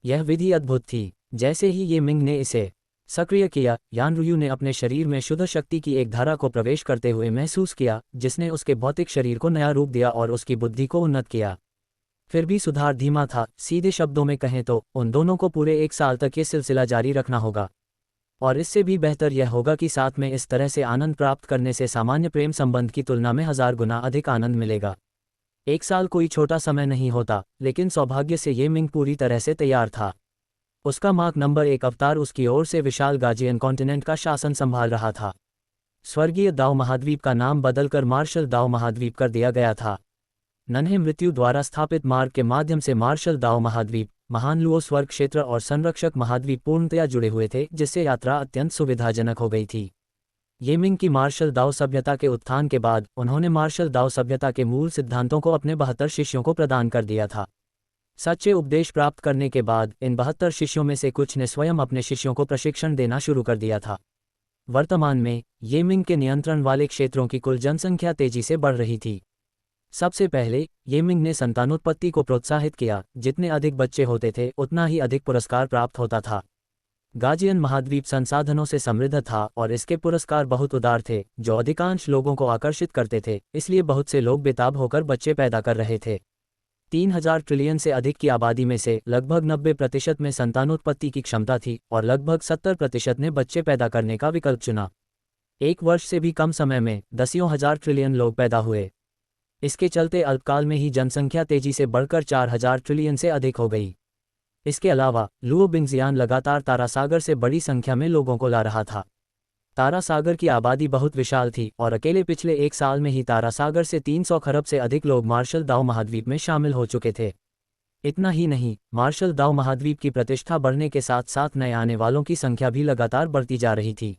यह विधि अद्भुत थी। जैसे ही ये मिंग ने इसे सक्रिय किया, यान रुयू ने अपने शरीर में शुद्ध शक्ति की एक धारा को प्रवेश करते हुए महसूस किया, जिसने उसके भौतिक शरीर को नया रूप दिया और उसकी बुद्धि को उन्नत किया। फिर भी सुधार धीमा था। सीधे शब्दों में कहें तो उन दोनों को पूरे 1 साल तक ये सिलसिला जारी रखना होगा। और इससे भी बेहतर यह होगा कि साथ में इस तरह से आनंद प्राप्त करने से सामान्य प्रेम संबंध की तुलना में 1000 गुना अधिक आनंद मिलेगा। 1 साल कोई छोटा समय नहीं होता, लेकिन सौभाग्य से ये मिंग पूरी तरह से तैयार था। उसका मार्क नंबर 1 अवतार उसकी ओर से विशाल गाजियन कॉन्टिनेंट का शासन संभाल रहा था। स्वर्गीय दाओ महाद्वीप का नाम बदलकर मार्शल दाओ महाद्वीप कर दिया गया था। नन्हे मृत्यु द्वारा स्थापित मार्ग के माध्यम से मार्शल दाओ महाद्वीप, महान लुओ स्वर्ग क्षेत्र और संरक्षक महाद्वीप पूर्णतया जुड़े हुए थे, जिससे यात्रा अत्यंत सुविधाजनक हो गई थी। ये मिंग की मार्शल दाओ सभ्यता के उत्थान के बाद उन्होंने मार्शल दाओ सभ्यता के मूल सिद्धांतों को अपने 72 शिष्यों को प्रदान कर दिया था। सच्चे उपदेश प्राप्त करने के बाद इन 72 शिष्यों में से कुछ ने स्वयं अपने शिष्यों को प्रशिक्षण देना शुरू कर दिया था। वर्तमान में ये मिंग के नियंत्रण वाले क्षेत्रों की कुल जनसंख्या तेजी से बढ़ रही थी। सबसे पहले ये मिंग ने संतानोत्पत्ति को प्रोत्साहित किया। जितने अधिक बच्चे होते थे, उतना ही अधिक पुरस्कार प्राप्त होता था। गाजियन महाद्वीप संसाधनों से समृद्ध था और इसके पुरस्कार बहुत उदार थे, जो अधिकांश लोगों को आकर्षित करते थे, इसलिए बहुत से लोग बेताब होकर बच्चे पैदा कर रहे थे। 3000 ट्रिलियन से अधिक की आबादी में से लगभग 90% में संतानोत्पत्ति की क्षमता थी और लगभग 70% ने बच्चे पैदा करने का विकल्प चुना। 1 वर्ष से भी कम समय में 10,000 ट्रिलियन लोग पैदा हुए। इसके चलते अल्पकाल में ही जनसंख्या तेजी से बढ़कर 4000 ट्रिलियन से अधिक हो गई। इसके अलावा लुओ बिंगजियान लगातार तारा सागर से बड़ी संख्या में लोगों को ला रहा था। तारा सागर की आबादी बहुत विशाल थी और अकेले पिछले 1 साल में ही तारा सागर से 300 खरब से अधिक लोग मार्शल दाओ महाद्वीप में शामिल हो चुके थे। इतना ही नहीं, मार्शल दाओ महाद्वीप की प्रतिष्ठा बढ़ने के साथ साथ नए आने वालों की संख्या भी लगातार बढ़ती जा रही थी।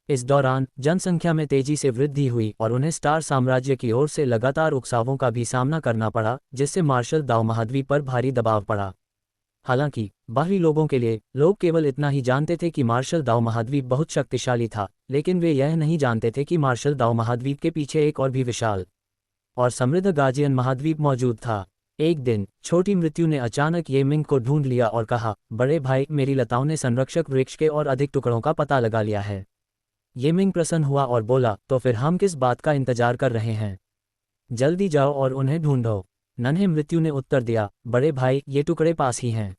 इस दौरान जनसंख्या में तेजी से वृद्धि हुई और उन्हें स्टार साम्राज्य की ओर से लगातार उकसावों का भी सामना करना पड़ा, जिससे मार्शल दाओ महाद्वीप पर भारी दबाव पड़ा। हालांकि बाहरी लोगों के लिए लोग केवल इतना ही जानते थे कि मार्शल दाओ महाद्वीप बहुत शक्तिशाली था, लेकिन वे यह नहीं जानते थे कि मार्शल दाओ महाद्वीप के पीछे एक और भी विशाल और समृद्ध गाजियन महाद्वीप मौजूद था। एक दिन छोटी मृत्यु ने अचानक ये मिंग को ढूंढ लिया और कहा, बड़े भाई, मेरी लताओं ने संरक्षक वृक्ष के और अधिक टुकड़ों का पता लगा लिया है। ये मिंग प्रसन्न हुआ और बोला, तो फिर हम किस बात का इंतजार कर रहे हैं? जल्दी जाओ और उन्हें ढूंढो। नन्हे मृत्यु ने उत्तर दिया, बड़े भाई ये टुकड़े पास ही हैं।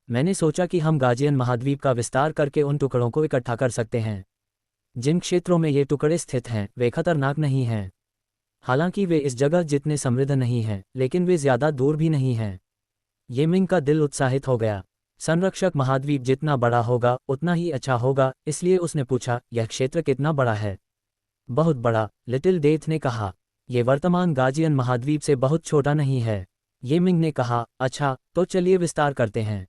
मैंने सोचा कि हम गाजियन महाद्वीप का विस्तार करके उन टुकड़ों को इकट्ठा कर सकते हैं। जिन क्षेत्रों में ये टुकड़े स्थित हैं वे खतरनाक नहीं हैं। हालांकि वे इस जगह जितने समृद्ध नहीं हैं, लेकिन वे ज़्यादा दूर भी नहीं हैं। ये मिंग का दिल उत्साहित हो गया। संरक्षक महाद्वीप जितना बड़ा होगा उतना ही अच्छा होगा, इसलिए उसने पूछा, यह क्षेत्र कितना बड़ा है? बहुत बड़ा, लिटिल डेथ ने कहा। ये वर्तमान गाजियन महाद्वीप से बहुत छोटा नहीं है। ये मिंग ने कहा, अच्छा तो चलिए विस्तार करते हैं।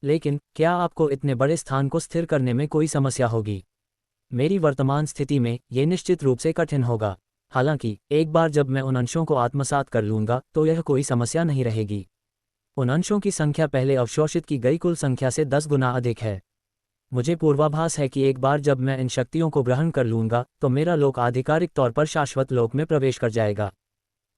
लेकिन क्या आपको इतने बड़े स्थान को स्थिर करने में कोई समस्या होगी? मेरी वर्तमान स्थिति में ये निश्चित रूप से कठिन होगा। हालांकि एक बार जब मैं उन अंशों को आत्मसात कर लूंगा तो यह कोई समस्या नहीं रहेगी। उन अंशों की संख्या पहले अवशोषित की गई कुल संख्या से 10 गुना अधिक है। मुझे पूर्वाभास है कि एक बार जब मैं इन शक्तियों को ग्रहण कर लूंगा तो मेरा लोक आधिकारिक तौर पर शाश्वत लोक में प्रवेश कर जाएगा।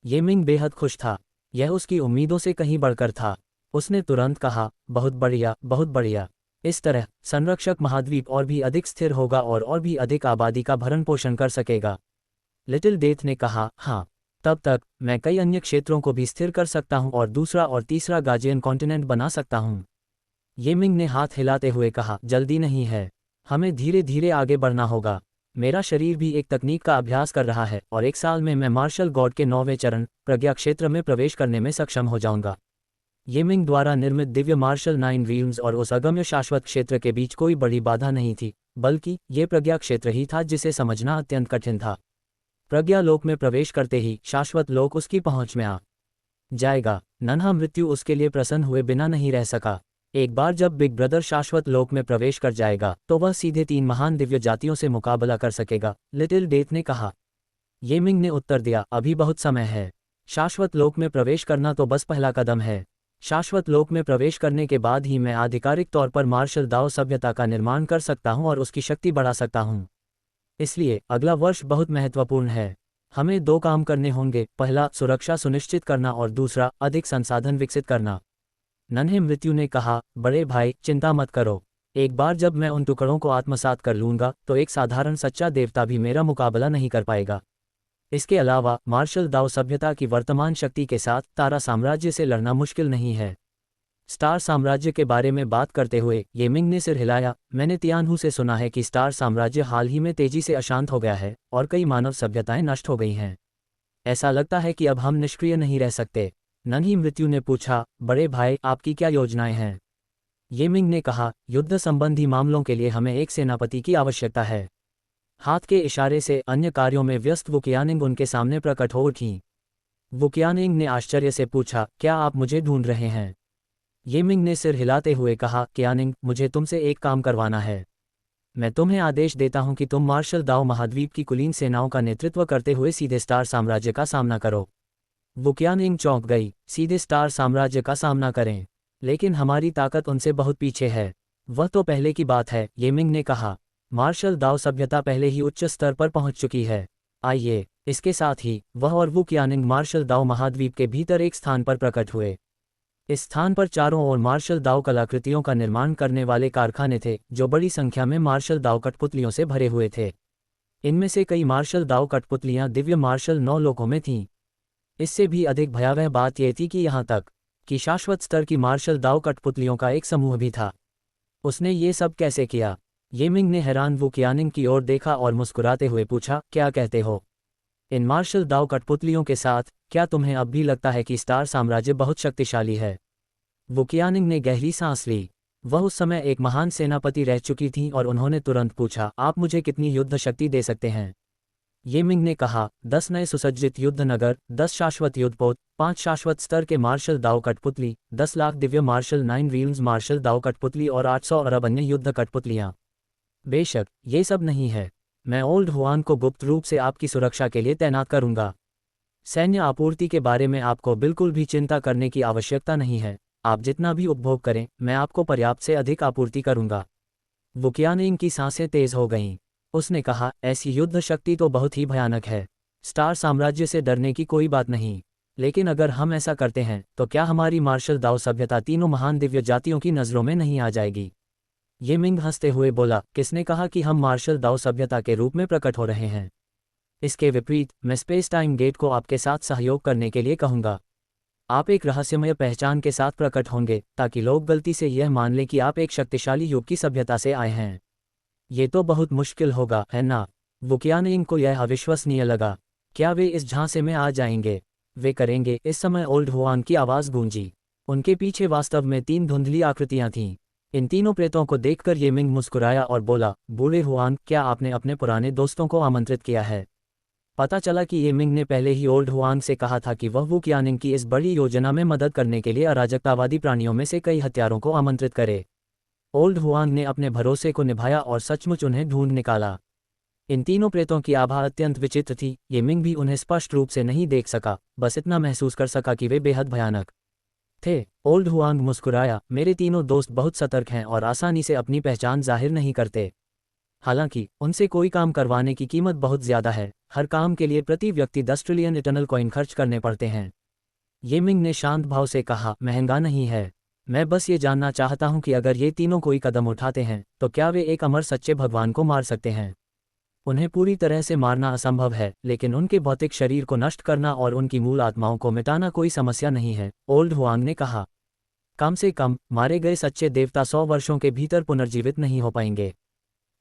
ये मिंग बेहद खुश था। यह उसकी उम्मीदों से कहीं बढ़कर था। उसने तुरंत कहा, बहुत बढ़िया, बहुत बढ़िया। इस तरह संरक्षक महाद्वीप और भी अधिक स्थिर होगा और भी अधिक आबादी का भरण पोषण कर सकेगा। लिटिल डेथ ने कहा, हाँ, तब तक मैं कई अन्य क्षेत्रों को भी स्थिर कर सकता हूं और दूसरा और तीसरा गाजियन कॉन्टिनेंट बना सकता हूं। ये मिंग ने हाथ हिलाते हुए कहा, जल्दी नहीं है, हमें धीरे धीरे आगे बढ़ना होगा। मेरा शरीर भी एक तकनीक का अभ्यास कर रहा है और 1 साल में मैं मार्शल गॉड के 9वें चरण प्रज्ञा क्षेत्र में प्रवेश करने में सक्षम हो जाऊंगा। ये मिंग द्वारा निर्मित दिव्य मार्शल 9 रील्म्स और उस अगम्य शाश्वत क्षेत्र के बीच कोई बड़ी बाधा नहीं थी, बल्कि ये प्रज्ञा क्षेत्र ही था जिसे समझना अत्यंत कठिन था। प्रज्ञा लोक में प्रवेश करते ही शाश्वत लोक उसकी पहुंच में आ जाएगा। नन्हा मृत्यु उसके लिए प्रसन्न हुए बिना नहीं रह सका। एक बार जब बिग ब्रदर शाश्वत लोक में प्रवेश कर जाएगा तो वह सीधे 3 महान दिव्य जातियों से मुकाबला कर सकेगा, लिटिल डेथ ने कहा। ये मिंग ने उत्तर दिया, अभी बहुत समय है। शाश्वत लोक में प्रवेश करना तो बस पहला कदम है। शाश्वत लोक में प्रवेश करने के बाद ही मैं आधिकारिक तौर पर मार्शल दाओ सभ्यता का निर्माण कर सकता हूं और उसकी शक्ति बढ़ा सकता हूं। इसलिए अगला वर्ष बहुत महत्वपूर्ण है। हमें 2 काम करने होंगे, पहला सुरक्षा सुनिश्चित करना और दूसरा अधिक संसाधन विकसित करना। नन्हे मृत्यु ने कहा, बड़े भाई चिंता मत करो। एक बार जब मैं उन टुकड़ों को आत्मसात कर लूंगा तो एक साधारण सच्चा देवता भी मेरा मुकाबला नहीं कर पाएगा। इसके अलावा मार्शल दाओ सभ्यता की वर्तमान शक्ति के साथ तारा साम्राज्य से लड़ना मुश्किल नहीं है। स्टार साम्राज्य के बारे में बात करते हुए ये मिंग ने सिर हिलाया, मैंने तियानहू से सुना है कि स्टार साम्राज्य हाल ही में तेजी से अशांत हो गया है और कई मानव सभ्यताएं नष्ट हो गई हैं। ऐसा लगता है कि अब हम निष्क्रिय नहीं रह सकते। नन्ही मृत्यु ने पूछा, बड़े भाई आपकी क्या योजनाएं हैं? ये मिंग ने कहा, युद्ध संबंधी मामलों के लिए हमें एक सेनापति की आवश्यकता है। हाथ के इशारे से अन्य कार्यों में व्यस्त वुकियानिंग उनके सामने प्रकट हो उठी। वुकियानिंग ने आश्चर्य से पूछा, क्या आप मुझे ढूंढ रहे हैं? ये मिंग ने सिर हिलाते हुए कहा, क्यानिंग, मुझे तुमसे एक काम करवाना है। मैं तुम्हें आदेश देता हूं कि तुम मार्शल दाओ महाद्वीप की कुलीन सेनाओं का नेतृत्व करते हुए सीधे स्टार साम्राज्य का सामना करो। वुकियानिंग चौंक गई, सीधे स्टार साम्राज्य का सामना करें? लेकिन हमारी ताकत उनसे बहुत पीछे है। वह तो पहले की बात है, ये मिंग ने कहा। मार्शल दाओ सभ्यता पहले ही उच्च स्तर पर पहुंच चुकी है। आइए। इसके साथ ही वह और वुकियानिंग मार्शल दाओ महाद्वीप के भीतर एक स्थान पर प्रकट हुए। इस स्थान पर चारों ओर मार्शल दाओ कलाकृतियों का निर्माण करने वाले कारखाने थे, जो बड़ी संख्या में मार्शल दाओ कठपुतलियों से भरे हुए थे। इनमें से कई मार्शल दाओ कठपुतलियां दिव्य मार्शल 9 लोकों में थीं। इससे भी अधिक भयावह बात यह थी कि यहाँ तक कि शाश्वत स्तर की मार्शल दाओ कठपुतलियों का एक समूह भी था। उसने ये सब कैसे किया? ये मिंग ने हैरान वुकियानिंग की ओर देखा और मुस्कुराते हुए पूछा, क्या कहते हो? इन मार्शल दाओ कठपुतलियों के साथ क्या तुम्हें अब भी लगता है कि स्टार साम्राज्य बहुत शक्तिशाली है? वुकियानिंग ने गहरी सांस ली। वह उस समय एक महान सेनापति रह चुकी थीं और उन्होंने तुरंत पूछा, आप मुझे कितनी युद्ध शक्ति दे सकते हैं? ये मिंग ने कहा, 10 नए सुसज्जित युद्ध नगर, 10 शाश्वत युद्धपोत, 5 शाश्वत स्तर के मार्शल दाओ कठपुतली, 10 लाख दिव्य मार्शल 9 रील्म्स मार्शल दाओ कठपुतली और 800 अरब अन्य युद्ध कठपुतलियां। बेशक ये सब नहीं है। मैं ओल्ड हुआन को गुप्त रूप से आपकी सुरक्षा के लिए तैनात करूंगा। सैन्य आपूर्ति के बारे में आपको बिल्कुल भी चिंता करने की आवश्यकता नहीं है। आप जितना भी उपभोग करें, मैं आपको पर्याप्त से अधिक आपूर्ति करूंगा। वुकियानिंग की सांसें तेज हो गईं। उसने कहा, ऐसी युद्ध शक्ति तो बहुत ही भयानक है। स्टार साम्राज्य से डरने की कोई बात नहीं, लेकिन अगर हम ऐसा करते हैं तो क्या हमारी मार्शल दाओ सभ्यता तीनों महान दिव्य जातियों की नज़रों में नहीं आ जाएगी? ये मिंग हंसते हुए बोला, किसने कहा कि हम मार्शल दाओ सभ्यता के रूप में प्रकट हो रहे हैं? इसके विपरीत मैं स्पेस टाइम गेट को आपके साथ सहयोग करने के लिए कहूँगा। आप एक रहस्यमय पहचान के साथ प्रकट होंगे ताकि लोग गलती से यह मान लें कि आप एक शक्तिशाली युग की सभ्यता से आए हैं। ये तो बहुत मुश्किल होगा, है ना? वुकियानिंग को यह अविश्वसनीय लगा। क्या वे इस झांसे में आ जाएंगे? वे करेंगे। इस समय ओल्ड हुआन की आवाज़ गूंजी। उनके पीछे वास्तव में 3 धुंधली आकृतियां थीं। इन तीनों प्रेतों को देखकर ये मिंग मुस्कुराया और बोला, बूढ़े हुआन, क्या आपने अपने पुराने दोस्तों को आमंत्रित किया है? पता चला कि ये मिंग ने पहले ही ओल्ड हुआंग से कहा था कि वह वुकियानिंग की इस बड़ी योजना में मदद करने के लिए अराजकतावादी प्राणियों में से कई हत्यारों को आमंत्रित करे। ओल्ड हुआंग ने अपने भरोसे को निभाया और सचमुच उन्हें ढूंढ निकाला। इन तीनों प्रेतों की आभा अत्यंत विचित्र थी। ये मिंग भी उन्हें स्पष्ट रूप से नहीं देख सका, बस इतना महसूस कर सका कि वे बेहद भयानक थे। ओल्ड हुआंग मुस्कुराया, मेरे तीनों दोस्त बहुत सतर्क हैं और आसानी से अपनी पहचान जाहिर नहीं करते। हालांकि उनसे कोई काम करवाने की कीमत बहुत ज्यादा है। हर काम के लिए प्रति व्यक्ति 10 ट्रिलियन इटर्नल कॉइन खर्च करने पड़ते हैं। ये मिंग ने शांत भाव से कहा, महंगा नहीं है। मैं बस ये जानना चाहता हूं कि अगर ये तीनों कोई कदम उठाते हैं तो क्या वे एक अमर सच्चे भगवान को मार सकते हैं? उन्हें पूरी तरह से मारना असंभव है, लेकिन उनके भौतिक शरीर को नष्ट करना और उनकी मूल आत्माओं को मिटाना कोई समस्या नहीं है, ओल्ड हुआंग ने कहा। कम से कम मारे गए सच्चे देवता 100 वर्षों के भीतर पुनर्जीवित नहीं हो पाएंगे।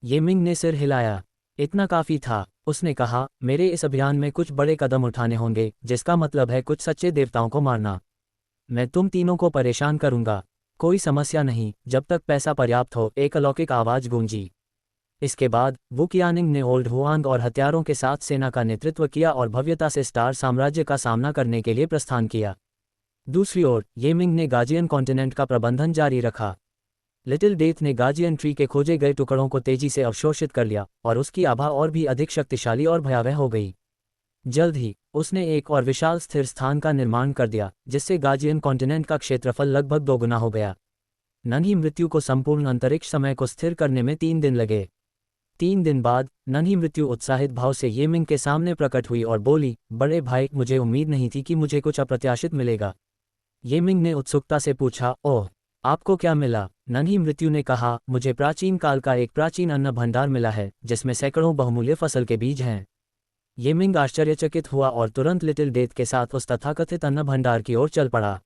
ये मिंग ने सिर हिलाया। इतना काफी था। उसने कहा, मेरे इस अभियान में कुछ बड़े कदम उठाने होंगे, जिसका मतलब है कुछ सच्चे देवताओं को मारना। मैं तुम तीनों को परेशान करूंगा। कोई समस्या नहीं, जब तक पैसा पर्याप्त हो, एक अलौकिक आवाज गूंजी। इसके बाद वुकियानिंग ने ओल्ड हुआंग और हथियारों के साथ सेना का नेतृत्व किया और भव्यता से स्टार साम्राज्य का सामना करने के लिए प्रस्थान किया। दूसरी ओर ये मिंग ने गाजियन कॉन्टिनेंट का प्रबंधन जारी रखा। लिटिल डेथ ने गाजियन ट्री के खोजे गए टुकड़ों को तेजी से अवशोषित कर लिया और उसकी आभा और भी अधिक शक्तिशाली और भयावह हो गई। जल्द ही उसने एक और विशाल स्थिर स्थान का निर्माण कर दिया, जिससे गाजियन कॉन्टिनेंट का क्षेत्रफल लगभग दोगुना हो गया। नन्ही मृत्यु को संपूर्ण अंतरिक्ष समय को स्थिर करने में 3 दिन लगे। 3 दिन बाद नन्ही मृत्यु उत्साहित भाव से ये मिंग के सामने प्रकट हुई और बोली, बड़े भाई, मुझे उम्मीद नहीं थी कि मुझे कुछ अप्रत्याशित मिलेगा। ये मिंग ने उत्सुकता से पूछा, ओह, आपको क्या मिला? नन्ही मृत्यु ने कहा, मुझे प्राचीन काल का एक प्राचीन अन्न भंडार मिला है, जिसमें सैकड़ों बहुमूल्य फसल के बीज हैं। ये मिंग आश्चर्यचकित हुआ और तुरंत लिटिल डेथ के साथ उस तथाकथित अन्न भंडार की ओर चल पड़ा।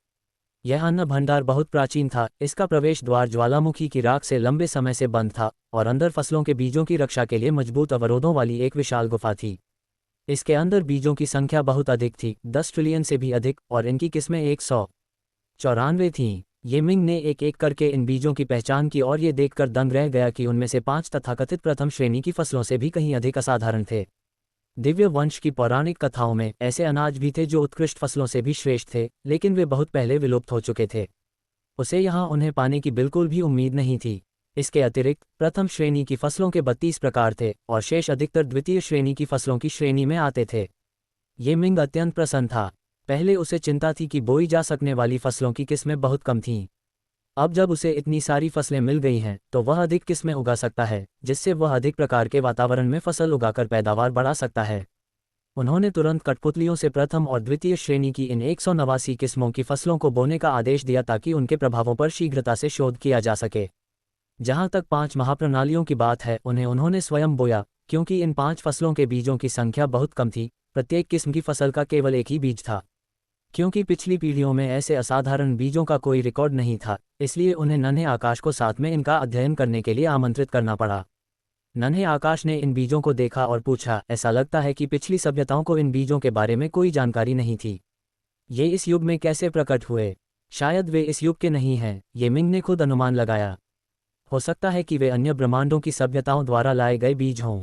यह अन्न भंडार बहुत प्राचीन था। इसका प्रवेश द्वार ज्वालामुखी की राख से लंबे समय से बंद था और अंदर फसलों के बीजों की रक्षा के लिए मजबूत अवरोधों वाली एक विशाल गुफा थी। इसके अंदर बीजों की संख्या बहुत अधिक थी, 10 ट्रिलियन से भी अधिक, और इनकी किस्में 194 थीं। ये मिंग ने एक एक करके इन बीजों की पहचान की और ये देखकर दंग रह गया कि उनमें से 5 तथाकथित प्रथम श्रेणी की फसलों से भी कहीं अधिक असाधारण थे। दिव्य वंश की पौराणिक कथाओं में ऐसे अनाज भी थे जो उत्कृष्ट फसलों से भी श्रेष्ठ थे, लेकिन वे बहुत पहले विलुप्त हो चुके थे। उसे यहाँ उन्हें पाने की बिल्कुल भी उम्मीद नहीं थी। इसके अतिरिक्त प्रथम श्रेणी की फसलों के 32 प्रकार थे और शेष अधिकतर द्वितीय श्रेणी की फसलों की श्रेणी में आते थे। ये मिंग अत्यंत प्रसन्न था। पहले उसे चिंता थी कि बोई जा सकने वाली फसलों की किस्में बहुत कम थीं। अब जब उसे इतनी सारी फसलें मिल गई हैं तो वह अधिक किस्में उगा सकता है, जिससे वह अधिक प्रकार के वातावरण में फसल उगाकर पैदावार बढ़ा सकता है। उन्होंने तुरंत कठपुतलियों से प्रथम और द्वितीय श्रेणी की इन 189 किस्मों की फसलों को बोने का आदेश दिया ताकि उनके प्रभावों पर शीघ्रता से शोध किया जा सके। जहां तक 5 महाप्रणालियों की बात है, उन्होंने स्वयं बोया, क्योंकि इन 5 फसलों के बीजों की संख्या बहुत कम थी। प्रत्येक किस्म की फसल का केवल एक ही बीज था। क्योंकि पिछली पीढ़ियों में ऐसे असाधारण बीजों का कोई रिकॉर्ड नहीं था, इसलिए उन्हें नन्हे आकाश को साथ में इनका अध्ययन करने के लिए आमंत्रित करना पड़ा। नन्हे आकाश ने इन बीजों को देखा और पूछा, ऐसा लगता है कि पिछली सभ्यताओं को इन बीजों के बारे में कोई जानकारी नहीं थी। ये इस युग में कैसे प्रकट हुए? शायद वे इस युग के नहीं हैं, ये मिंग ने खुद अनुमान लगाया। हो सकता है कि वे अन्य ब्रह्मांडों की सभ्यताओं द्वारा लाए गए बीज हों।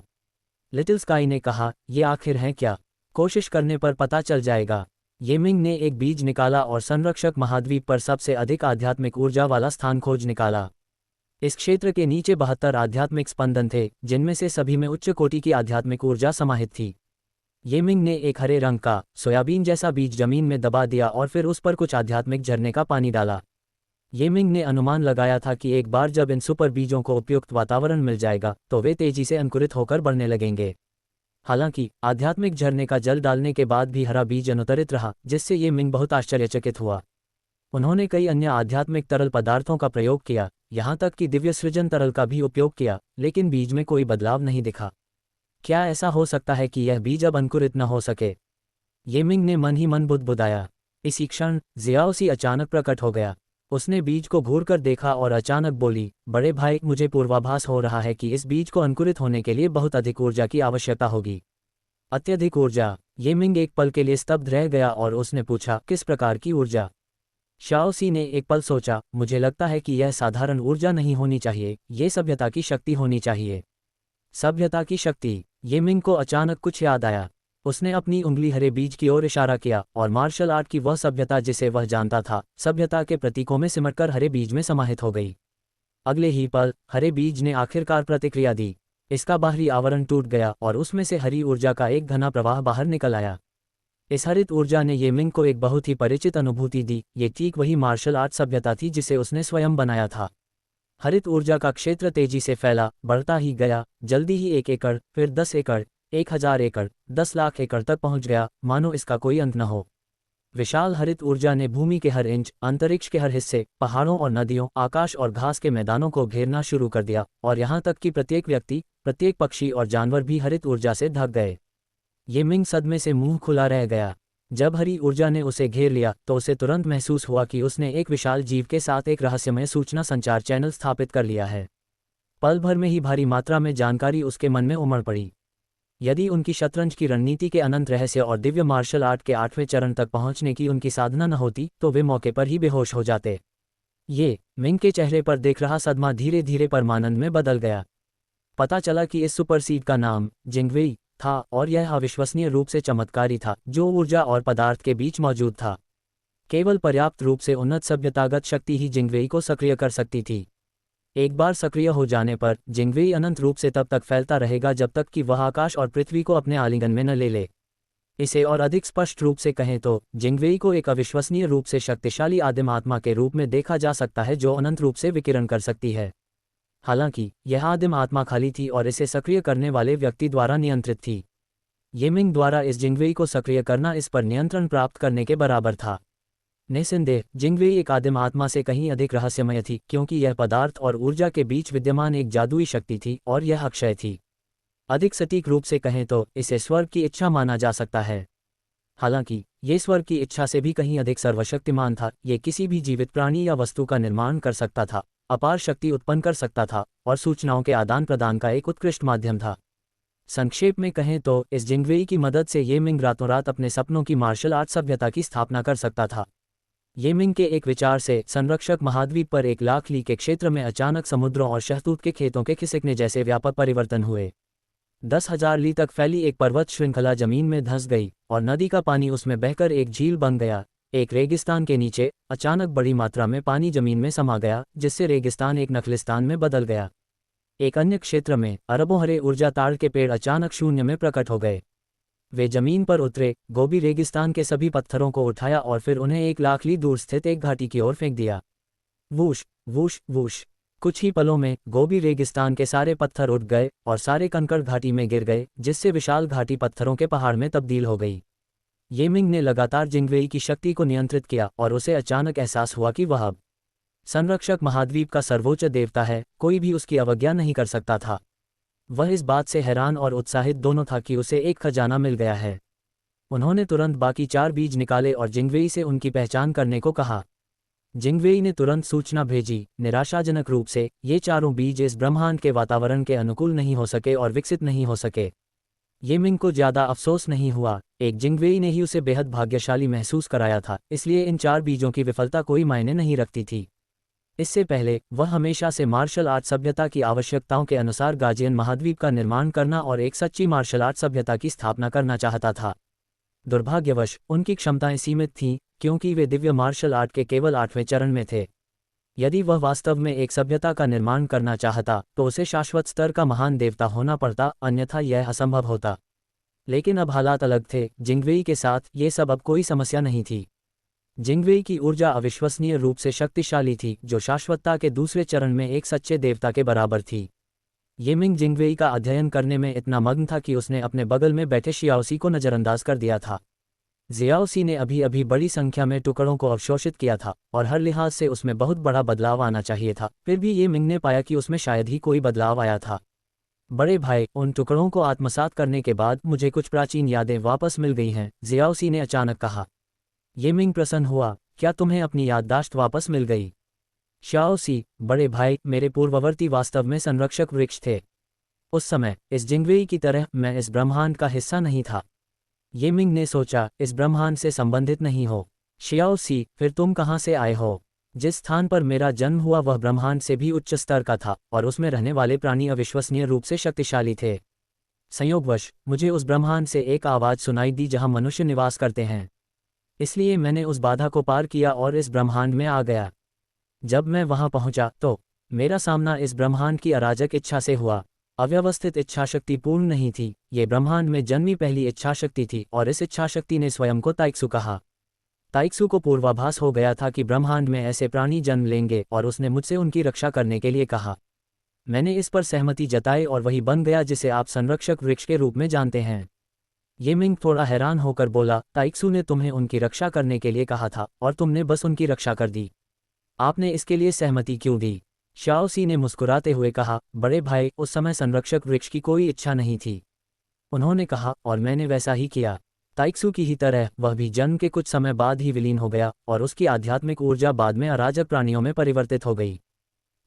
लिटिल स्काई ने कहा, ये आखिर हैं क्या? कोशिश करने पर पता चल जाएगा। ये मिंग ने एक बीज निकाला और संरक्षक महाद्वीप पर सबसे अधिक आध्यात्मिक ऊर्जा वाला स्थान खोज निकाला। इस क्षेत्र के नीचे 72 आध्यात्मिक स्पंदन थे, जिनमें से सभी में उच्च कोटि की आध्यात्मिक ऊर्जा समाहित थी। ये मिंग ने एक हरे रंग का सोयाबीन जैसा बीज जमीन में दबा दिया और फिर उस पर कुछ आध्यात्मिक झरने का पानी डाला। ये मिंग ने अनुमान लगाया था कि एक बार जब इन सुपर बीजों को उपयुक्त वातावरण मिल जाएगा तो वे तेजी से अंकुरित होकर बढ़ने लगेंगे। हालांकि आध्यात्मिक झरने का जल डालने के बाद भी हरा बीज अनुतरित रहा, जिससे ये मिंग बहुत आश्चर्यचकित हुआ। उन्होंने कई अन्य आध्यात्मिक तरल पदार्थों का प्रयोग किया, यहाँ तक कि दिव्य सृजन तरल का भी उपयोग किया, लेकिन बीज में कोई बदलाव नहीं दिखा। क्या ऐसा हो सकता है कि यह बीज अब अंकुरित न हो सके? ये मिंग ने मन ही मन बुदबुदाया। इसी क्षण जियाओसी अचानक प्रकट हो गया। उसने बीज को घूरकर देखा और अचानक बोली, बड़े भाई, मुझे पूर्वाभास हो रहा है कि इस बीज को अंकुरित होने के लिए बहुत अधिक ऊर्जा की आवश्यकता होगी। अत्यधिक ऊर्जा। ये मिंग एक पल के लिए स्तब्ध रह गया और उसने पूछा, किस प्रकार की ऊर्जा? शाओसी ने एक पल सोचा, मुझे लगता है कि यह साधारण ऊर्जा नहीं होनी चाहिए, ये सभ्यता की शक्ति होनी चाहिए। सभ्यता की शक्ति। ये मिंग को अचानक कुछ याद आया। उसने अपनी उंगली हरे बीज की ओर इशारा किया और मार्शल आर्ट की वह सभ्यता जिसे वह जानता था, सभ्यता के प्रतीकों में सिमटकर हरे बीज में समाहित हो गई। अगले ही पल हरे बीज ने आखिरकार प्रतिक्रिया दी। इसका बाहरी आवरण टूट गया और उसमें से हरी ऊर्जा का एक घना प्रवाह बाहर निकल आया। इस हरित ऊर्जा ने ये मिंग को एक बहुत ही परिचित अनुभूति दी। ये ठीक वही मार्शल आर्ट सभ्यता थी जिसे उसने स्वयं बनाया था। हरित ऊर्जा का क्षेत्र तेजी से फैला, बढ़ता ही गया। जल्दी ही 1 एकड़, फिर 10 एकड़, 1000 एकड़, 10 लाख एकड़ तक पहुंच गया, मानो इसका कोई अंत न हो। विशाल हरित ऊर्जा ने भूमि के हर इंच, अंतरिक्ष के हर हिस्से, पहाड़ों और नदियों, आकाश और घास के मैदानों को घेरना शुरू कर दिया, और यहाँ तक कि प्रत्येक व्यक्ति, प्रत्येक पक्षी और जानवर भी हरित ऊर्जा से ढक गए। ये मिंग सदमे से मुंह खुला रह गया। जब हरी ऊर्जा ने उसे घेर लिया तो उसे तुरंत महसूस हुआ कि उसने एक विशाल जीव के साथ एक रहस्यमय सूचना संचार चैनल स्थापित कर लिया है। पल भर में ही भारी मात्रा में जानकारी उसके मन में उमड़ पड़ी। यदि उनकी शतरंज की रणनीति के अनंत रहस्य और दिव्य मार्शल आर्ट के 8वें चरण तक पहुंचने की उनकी साधना न होती तो वे मौके पर ही बेहोश हो जाते। ये मिंग के चेहरे पर देख रहा सदमा धीरे धीरे परमानंद में बदल गया। पता चला कि इस सुपरसीड का नाम जिंगवेई था और यह अविश्वसनीय रूप से चमत्कारी था, जो ऊर्जा और पदार्थ के बीच मौजूद था। केवल पर्याप्त रूप से उन्नत सभ्यतागत शक्ति ही जिंगवेई को सक्रिय कर सकती थी। एक बार सक्रिय हो जाने पर जिंगवेई अनंत रूप से तब तक फैलता रहेगा जब तक कि वह आकाश और पृथ्वी को अपने आलिंगन में न ले ले। इसे और अधिक स्पष्ट रूप से कहें तो जिंगवेई को एक अविश्वसनीय रूप से शक्तिशाली आदिम आत्मा के रूप में देखा जा सकता है जो अनंत रूप से विकिरण कर सकती है। हालांकि यह आदिम आत्मा खाली थी और इसे सक्रिय करने वाले व्यक्ति द्वारा नियंत्रित थी। ये मिंग द्वारा इस जिंगवेई को सक्रिय करना इस पर नियंत्रण प्राप्त करने के बराबर था। निस्संदेह जिंगवेई एक आदिम आत्मा से कहीं अधिक रहस्यमय थी, क्योंकि यह पदार्थ और ऊर्जा के बीच विद्यमान एक जादुई शक्ति थी और यह अक्षय थी। अधिक सटीक रूप से कहें तो इसे स्वर्ग की इच्छा माना जा सकता है। हालांकि ये स्वर्ग की इच्छा से भी कहीं अधिक सर्वशक्तिमान था। ये किसी भी जीवित प्राणी या वस्तु का निर्माण कर सकता था, अपार शक्ति उत्पन्न कर सकता था और सूचनाओं के आदान प्रदान का एक उत्कृष्ट माध्यम था। संक्षेप में कहें तो इस जिंगवेई की मदद से ये मिंग रातों रात अपने सपनों की मार्शल आर्ट सभ्यता की स्थापना कर सकता था। ये मिंग के एक विचार से संरक्षक महाद्वीप पर 1 लाख ली के क्षेत्र में अचानक समुद्रों और शहतूत के खेतों के खिसकने जैसे व्यापक परिवर्तन हुए। 10,000 ली तक फैली एक पर्वत श्रृंखला जमीन में धंस गई और नदी का पानी उसमें बहकर एक झील बन गया। एक रेगिस्तान के नीचे अचानक बड़ी मात्रा में पानी जमीन में समा गया, जिससे रेगिस्तान एक नखलिस्तान में बदल गया। एक अन्य क्षेत्र में अरबों हरे ऊर्जा ताड़ के पेड़ अचानक शून्य में प्रकट हो गए। वे जमीन पर उतरे, गोबी रेगिस्तान के सभी पत्थरों को उठाया और फिर उन्हें 1 लाख ली दूर स्थित एक घाटी की ओर फेंक दिया। Whoosh whoosh whoosh. कुछ ही पलों में गोबी रेगिस्तान के सारे पत्थर उठ गए और सारे कंकड़ घाटी में गिर गए, जिससे विशाल घाटी पत्थरों के पहाड़ में तब्दील हो गई। ये मिंग ने लगातार जिंगवेई की शक्ति को नियंत्रित किया और उसे अचानक एहसास हुआ कि वह अब संरक्षक महाद्वीप का सर्वोच्च देवता है, कोई भी उसकी अवज्ञा नहीं कर सकता था। वह इस बात से हैरान और उत्साहित दोनों था कि उसे एक खजाना मिल गया है। उन्होंने तुरंत बाकी 4 बीज निकाले और जिंगवेई से उनकी पहचान करने को कहा। जिंगवेई ने तुरंत सूचना भेजी, निराशाजनक रूप से ये चारों बीज इस ब्रह्मांड के वातावरण के अनुकूल नहीं हो सके और विकसित नहीं हो सके। ये मिंग को ज्यादा अफसोस नहीं हुआ, एक जिंगवेई ने ही उसे बेहद भाग्यशाली महसूस कराया था, इसलिए इन 4 बीजों की विफलता कोई मायने नहीं रखती थी। इससे पहले वह हमेशा से मार्शल आर्ट सभ्यता की आवश्यकताओं के अनुसार गाजियन महाद्वीप का निर्माण करना और एक सच्ची मार्शल आर्ट सभ्यता की स्थापना करना चाहता था। दुर्भाग्यवश उनकी क्षमताएं सीमित थीं, क्योंकि वे दिव्य मार्शल आर्ट के केवल 8वें चरण में थे। यदि वह वास्तव में एक सभ्यता का निर्माण करना चाहता तो उसे शाश्वत स्तर का महान देवता होना पड़ता, अन्यथा यह असंभव होता। लेकिन अब हालात अलग थे। जिंगवेई के साथ ये सब अब कोई समस्या नहीं थी। जिंगवेई की ऊर्जा अविश्वसनीय रूप से शक्तिशाली थी, जो शाश्वतता के दूसरे चरण में एक सच्चे देवता के बराबर थी। ये मिंग जिंगवेई का अध्ययन करने में इतना मग्न था कि उसने अपने बगल में बैठे शियाओसी को नजरअंदाज कर दिया था। जियाओसी ने अभी अभी बड़ी संख्या में टुकड़ों को अवशोषित किया था और हर लिहाज से उसमें बहुत बड़ा बदलाव आना चाहिए था, फिर भी ये मिंग ने पाया कि उसमें शायद ही कोई बदलाव आया था। बड़े भाई, उन टुकड़ों को आत्मसात करने के बाद मुझे कुछ प्राचीन यादें वापस मिल गई हैं, जियाओसी ने अचानक कहा। ये मिंग प्रसन्न हुआ, क्या तुम्हें अपनी याददाश्त वापस मिल गई? शाओ सी, बड़े भाई, मेरे पूर्ववर्ती वास्तव में संरक्षक वृक्ष थे। उस समय इस जिंगवेई की तरह मैं इस ब्रह्मांड का हिस्सा नहीं था। ये मिंग ने सोचा, इस ब्रह्मांड से संबंधित नहीं हो। शियाओ सी, फिर तुम कहाँ से आए हो? जिस स्थान पर मेरा जन्म हुआ वह ब्रह्मांड से भी उच्च स्तर का था और उसमें रहने वाले प्राणी अविश्वसनीय रूप से शक्तिशाली थे। संयोगवश मुझे उस ब्रह्मांड से एक आवाज़ सुनाई दी जहां मनुष्य निवास करते हैं। इसलिए मैंने उस बाधा को पार किया और इस ब्रह्मांड में आ गया। जब मैं वहां पहुंचा तो मेरा सामना इस ब्रह्मांड की अराजक इच्छा से हुआ। अव्यवस्थित इच्छाशक्ति पूर्ण नहीं थी, ये ब्रह्मांड में जन्मी पहली इच्छाशक्ति थी और इस इच्छाशक्ति ने स्वयं को ताइक्सु कहा। ताइक्सु को पूर्वाभास हो गया था कि ब्रह्मांड में ऐसे प्राणी जन्म लेंगे और उसने मुझसे उनकी रक्षा करने के लिए कहा। मैंने इस पर सहमति जताई और वही बन गया जिसे आप संरक्षक वृक्ष के रूप में जानते हैं। ये मिंग थोड़ा हैरान होकर बोला, ताइक्सु ने तुम्हें उनकी रक्षा करने के लिए कहा था और तुमने बस उनकी रक्षा कर दी। आपने इसके लिए सहमति क्यों दी? शाओ सी ने मुस्कुराते हुए कहा, बड़े भाई, उस समय संरक्षक वृक्ष की कोई इच्छा नहीं थी। उन्होंने कहा और मैंने वैसा ही किया। ताइक्सु की ही तरह वह भी जन्म के कुछ समय बाद ही विलीन हो गया और उसकी आध्यात्मिक ऊर्जा बाद में अराजक प्राणियों में परिवर्तित हो गई।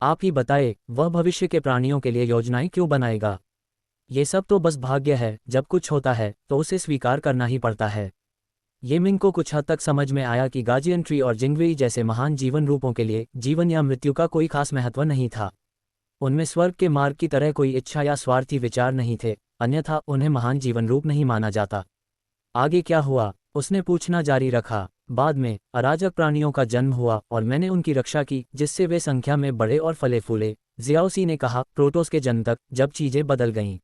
आप ही बताए, वह भविष्य के प्राणियों के लिए योजनाएं क्यों बनाएगा? ये सब तो बस भाग्य है, जब कुछ होता है तो उसे स्वीकार करना ही पड़ता है। ये मिंग को कुछ हद तक समझ में आया कि गाजियन ट्री और जिंगवेई जैसे महान जीवन रूपों के लिए जीवन या मृत्यु का कोई खास महत्व नहीं था। उनमें स्वर्ग के मार्ग की तरह कोई इच्छा या स्वार्थी विचार नहीं थे, अन्यथा उन्हें महान जीवन रूप नहीं माना जाता। आगे क्या हुआ? उसने पूछना जारी रखा। बाद में अराजक प्राणियों का जन्म हुआ और मैंने उनकी रक्षा की, जिससे वे संख्या में बढ़े और फले फूले। जियाओसी ने कहा, प्रोटोस के जन्म तक, जब चीजें बदल गईं।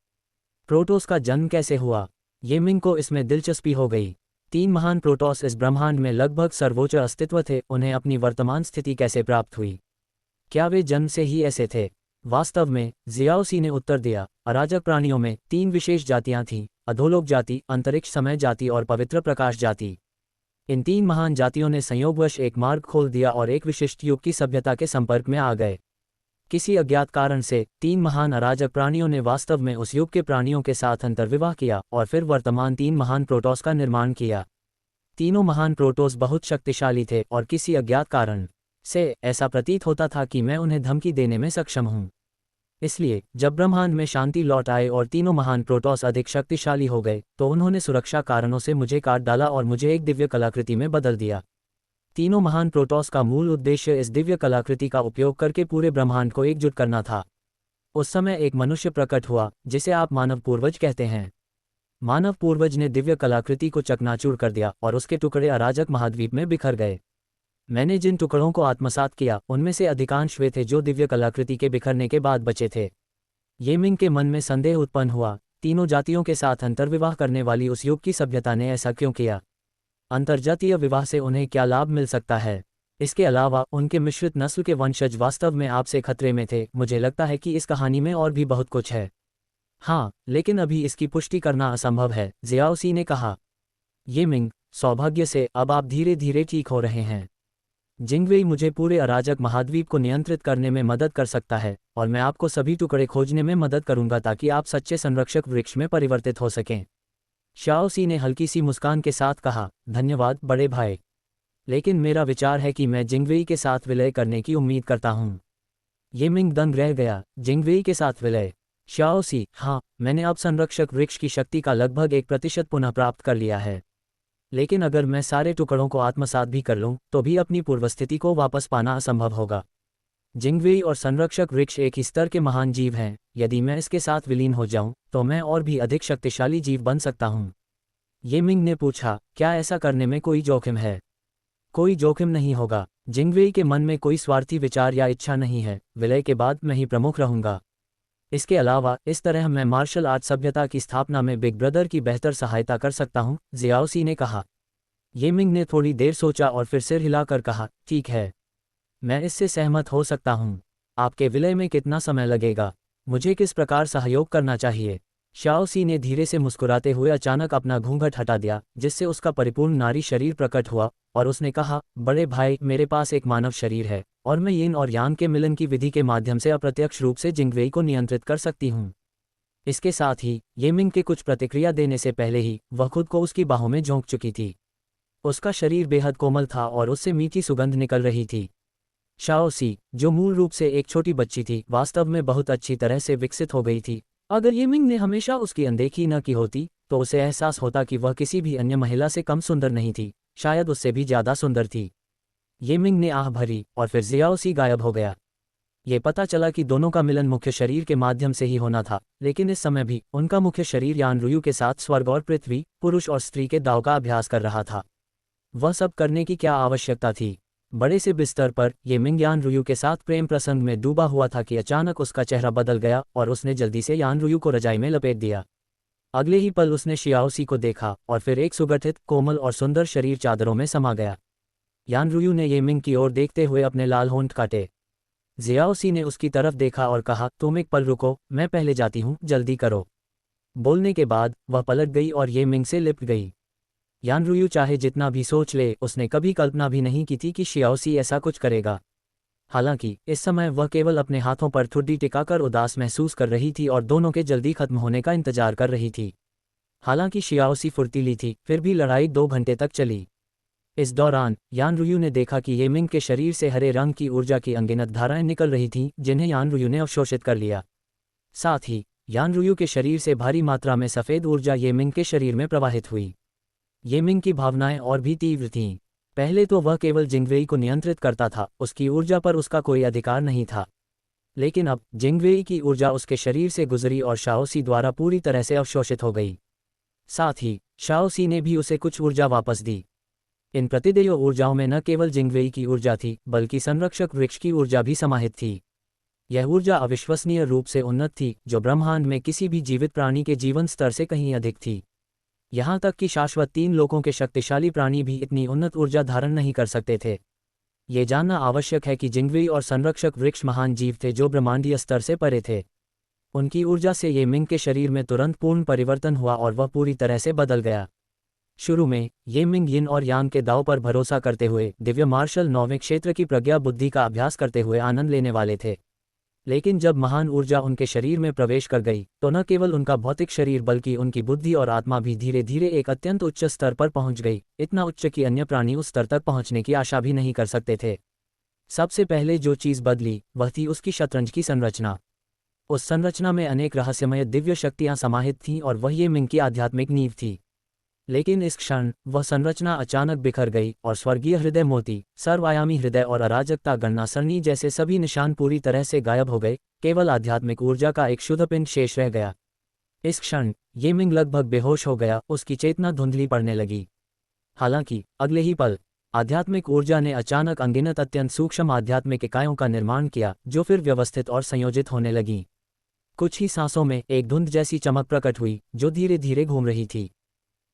प्रोटोस का जन्म कैसे हुआ? ये मिंग को इसमें दिलचस्पी हो गई। 3 महान प्रोटोस इस ब्रह्मांड में लगभग सर्वोच्च अस्तित्व थे, उन्हें अपनी वर्तमान स्थिति कैसे प्राप्त हुई? क्या वे जन्म से ही ऐसे थे? वास्तव में, जियाओसी ने उत्तर दिया, अराजक प्राणियों में 3 विशेष जातियां थीं, अधोलोक जाति, अंतरिक्ष समय जाति और पवित्र प्रकाश जाति। इन 3 महान जातियों ने संयोगवश एक मार्ग खोल दिया और एक विशिष्ट युग की सभ्यता के संपर्क में आ गए। किसी अज्ञात कारण से 3 महान अराजक प्राणियों ने वास्तव में उस युग के प्राणियों के साथ अंतर्विवाह किया और फिर वर्तमान 3 महान प्रोटोस का निर्माण किया। तीनों महान प्रोटोस बहुत शक्तिशाली थे और किसी अज्ञात कारण से ऐसा प्रतीत होता था कि मैं उन्हें धमकी देने में सक्षम हूं। इसलिए जब ब्रह्मांड में शांति लौट आए और तीनों महान प्रोटोस अधिक शक्तिशाली हो गए तो उन्होंने सुरक्षा कारणों से मुझे काट डाला और मुझे एक दिव्य कलाकृति में बदल दिया। तीनों महान प्रोटोस का मूल उद्देश्य इस दिव्य कलाकृति का उपयोग करके पूरे ब्रह्मांड को एकजुट करना था। उस समय एक मनुष्य प्रकट हुआ जिसे आप मानव पूर्वज कहते हैं। मानव पूर्वज ने दिव्य कलाकृति को चकनाचूर कर दिया और उसके टुकड़े अराजक महाद्वीप में बिखर गए। मैंने जिन टुकड़ों को आत्मसात किया उनमें से अधिकांश वे थे जो दिव्य कलाकृति के बिखरने के बाद बचे थे। ये मिंग के मन में संदेह उत्पन्न हुआ, तीनों जातियों के साथ अंतर्विवाह करने वाली उस युग की सभ्यता ने ऐसा क्यों किया? अंतर्जातीय विवाह से उन्हें क्या लाभ मिल सकता है? इसके अलावा उनके मिश्रित नस्ल के वंशज वास्तव में आपसे खतरे में थे। मुझे लगता है कि इस कहानी में और भी बहुत कुछ है। हाँ, लेकिन अभी इसकी पुष्टि करना असंभव है, जियाओसी ने कहा। ये मिंग, सौभाग्य से अब आप धीरे धीरे ठीक हो रहे हैं। जिंगवेई मुझे पूरे अराजक महाद्वीप को नियंत्रित करने में मदद कर सकता है और मैं आपको सभी टुकड़े खोजने में मदद करूंगा ताकि आप सच्चे संरक्षक वृक्ष में परिवर्तित हो सकें। शाओ सी ने हल्की सी मुस्कान के साथ कहा, धन्यवाद बड़े भाई, लेकिन मेरा विचार है कि मैं जिंगवेई के साथ विलय करने की उम्मीद करता हूँ। ये मिंग दंग रह गया, जिंगवेई के साथ विलय? शाओ सी, हाँ, मैंने अब संरक्षक वृक्ष की शक्ति का लगभग 1% पुनः प्राप्त कर लिया है, लेकिन अगर मैं सारे टुकड़ों को आत्मसात भी कर लूं तो भी अपनी पूर्वस्थिति को वापस पाना असंभव होगा। जिंगवेई और संरक्षक वृक्ष एक ही स्तर के महान जीव हैं। यदि मैं इसके साथ विलीन हो जाऊं तो मैं और भी अधिक शक्तिशाली जीव बन सकता हूं। ये मिंग ने पूछा, क्या ऐसा करने में कोई जोखिम है? कोई जोखिम नहीं होगा। जिंगवेई के मन में कोई स्वार्थी विचार या इच्छा नहीं है। विलय के बाद मैं ही प्रमुख रहूंगा। इसके अलावा इस तरह मैं मार्शल आर्ट सभ्यता की स्थापना में बिग ब्रदर की बेहतर सहायता कर सकता हूं, जियाओसी ने कहा। ये मिंग ने थोड़ी देर सोचा और फिर सिर हिलाकर कहा, ठीक है, मैं इससे सहमत हो सकता हूं। आपके विलय में कितना समय लगेगा? मुझे किस प्रकार सहयोग करना चाहिए? शाओ सी ने धीरे से मुस्कुराते हुए अचानक अपना घूंघट हटा दिया, जिससे उसका परिपूर्ण नारी शरीर प्रकट हुआ और उसने कहा, बड़े भाई, मेरे पास एक मानव शरीर है और मैं यिन और यांग के मिलन की विधि के माध्यम से अप्रत्यक्ष रूप से जिंगवेई को नियंत्रित कर सकती हूँ। इसके साथ ही ये मिंग के कुछ प्रतिक्रिया देने से पहले ही वह खुद को उसकी बाहों में झोंक चुकी थी। उसका शरीर बेहद कोमल था और उससे मीठी सुगंध निकल रही थी। शाओसी, जो मूल रूप से एक छोटी बच्ची थी, वास्तव में बहुत अच्छी तरह से विकसित हो गई थी। अगर ये मिंग ने हमेशा उसकी अनदेखी न की होती तो उसे एहसास होता कि वह किसी भी अन्य महिला से कम सुंदर नहीं थी, शायद उससे भी ज़्यादा सुंदर थी। ये मिंग ने आह भरी और फिर जियाओसी गायब हो गया। ये पता चला कि दोनों का मिलन मुख्य शरीर के माध्यम से ही होना था, लेकिन इस समय भी उनका मुख्य शरीर यान रुयु के साथ स्वर्ग और पृथ्वी, पुरुष और स्त्री के दांव का अभ्यास कर रहा था। वह सब करने की क्या आवश्यकता थी? बड़े से बिस्तर पर ये मिंग यान रुयु के साथ प्रेम प्रसंग में डूबा हुआ था कि अचानक उसका चेहरा बदल गया और उसने जल्दी से यान रुयु को रजाई में लपेट दिया। अगले ही पल उसने शियाओसी को देखा और फिर एक सुगठित, कोमल और सुंदर शरीर चादरों में समा गया। यान रुयु ने ये मिंग की ओर देखते हुए अपने लाल होंठ काटे। जियाओसी ने उसकी तरफ देखा और कहा, तुम एक पल रुको, मैं पहले जाती हूँ, जल्दी करो। बोलने के बाद वह पलट गई और ये मिंग से लिपट गई। यान रुयु चाहे जितना भी सोच ले, उसने कभी कल्पना भी नहीं की थी कि शियाओसी ऐसा कुछ करेगा। हालांकि इस समय वह केवल अपने हाथों पर ठुड्डी टिकाकर उदास महसूस कर रही थी और दोनों के जल्दी खत्म होने का इंतजार कर रही थी। हालांकि शियाओसी फुर्तीली थी, फिर भी लड़ाई 2 घंटे तक चली। इस दौरान यान रुयु ने देखा कि ये मिंग के शरीर से हरे रंग की ऊर्जा की अनगिनत धाराएं निकल रही थीं, जिन्हें यान रुयु ने अवशोषित कर लिया। साथ ही यान रुयु के शरीर से भारी मात्रा में सफ़ेद ऊर्जा ये मिंग के शरीर में प्रवाहित हुई। ये मिंग की भावनाएं और भी तीव्र थीं। पहले तो वह केवल जिंगवेई को नियंत्रित करता था, उसकी ऊर्जा पर उसका कोई अधिकार नहीं था। लेकिन अब जिंगवेई की ऊर्जा उसके शरीर से गुजरी और शाओसी द्वारा पूरी तरह से अवशोषित हो गई। साथ ही शाओसी ने भी उसे कुछ ऊर्जा वापस दी। इन प्रतिदेय ऊर्जाओं में न केवल जिंगवेई की ऊर्जा थी, बल्कि संरक्षक वृक्ष की ऊर्जा भी समाहित थी। यह ऊर्जा अविश्वसनीय रूप से उन्नत थी, जो ब्रह्मांड में किसी भी जीवित प्राणी के जीवन स्तर से कहीं अधिक थी। यहाँ तक कि शाश्वत 3 लोकों के शक्तिशाली प्राणी भी इतनी उन्नत ऊर्जा धारण नहीं कर सकते थे। ये जानना आवश्यक है कि जिंगवेई और संरक्षक वृक्ष महान जीव थे जो ब्रह्मांडीय स्तर से परे थे। उनकी ऊर्जा से ये मिंग के शरीर में तुरंत पूर्ण परिवर्तन हुआ और वह पूरी तरह से बदल गया। शुरू में ये मिंग यिन और यांग के दाव पर भरोसा करते हुए दिव्य मार्शल 9वें क्षेत्र की प्रज्ञा बुद्धि का अभ्यास करते हुए आनंद लेने वाले थे। लेकिन जब महान ऊर्जा उनके शरीर में प्रवेश कर गई तो न केवल उनका भौतिक शरीर बल्कि उनकी बुद्धि और आत्मा भी धीरे धीरे एक अत्यंत उच्च स्तर पर पहुंच गई, इतना उच्च कि अन्य प्राणी उस स्तर तक पहुंचने की आशा भी नहीं कर सकते थे। सबसे पहले जो चीज़ बदली वह थी उसकी शतरंज की संरचना। उस संरचना में अनेक रहस्यमय दिव्य शक्तियां समाहित थीं और वह ये मिंग की आध्यात्मिक नींव थी। लेकिन इस क्षण वह संरचना अचानक बिखर गई और स्वर्गीय हृदय मोती, सर्वायामी हृदय और अराजकता गणना सरणी जैसे सभी निशान पूरी तरह से गायब हो गए। केवल आध्यात्मिक ऊर्जा का एक शुद्ध पिंड शेष रह गया। इस क्षण ये मिंग लगभग बेहोश हो गया, उसकी चेतना धुंधली पड़ने लगी। हालांकि अगले ही पल आध्यात्मिक ऊर्जा ने अचानक अनगिनत अत्यंत सूक्ष्म आध्यात्मिक इकाइयों का निर्माण किया, जो फिर व्यवस्थित और संयोजित होने लगीं। कुछ ही सांसों में एक धुंध जैसी चमक प्रकट हुई जो धीरे धीरे घूम रही थी,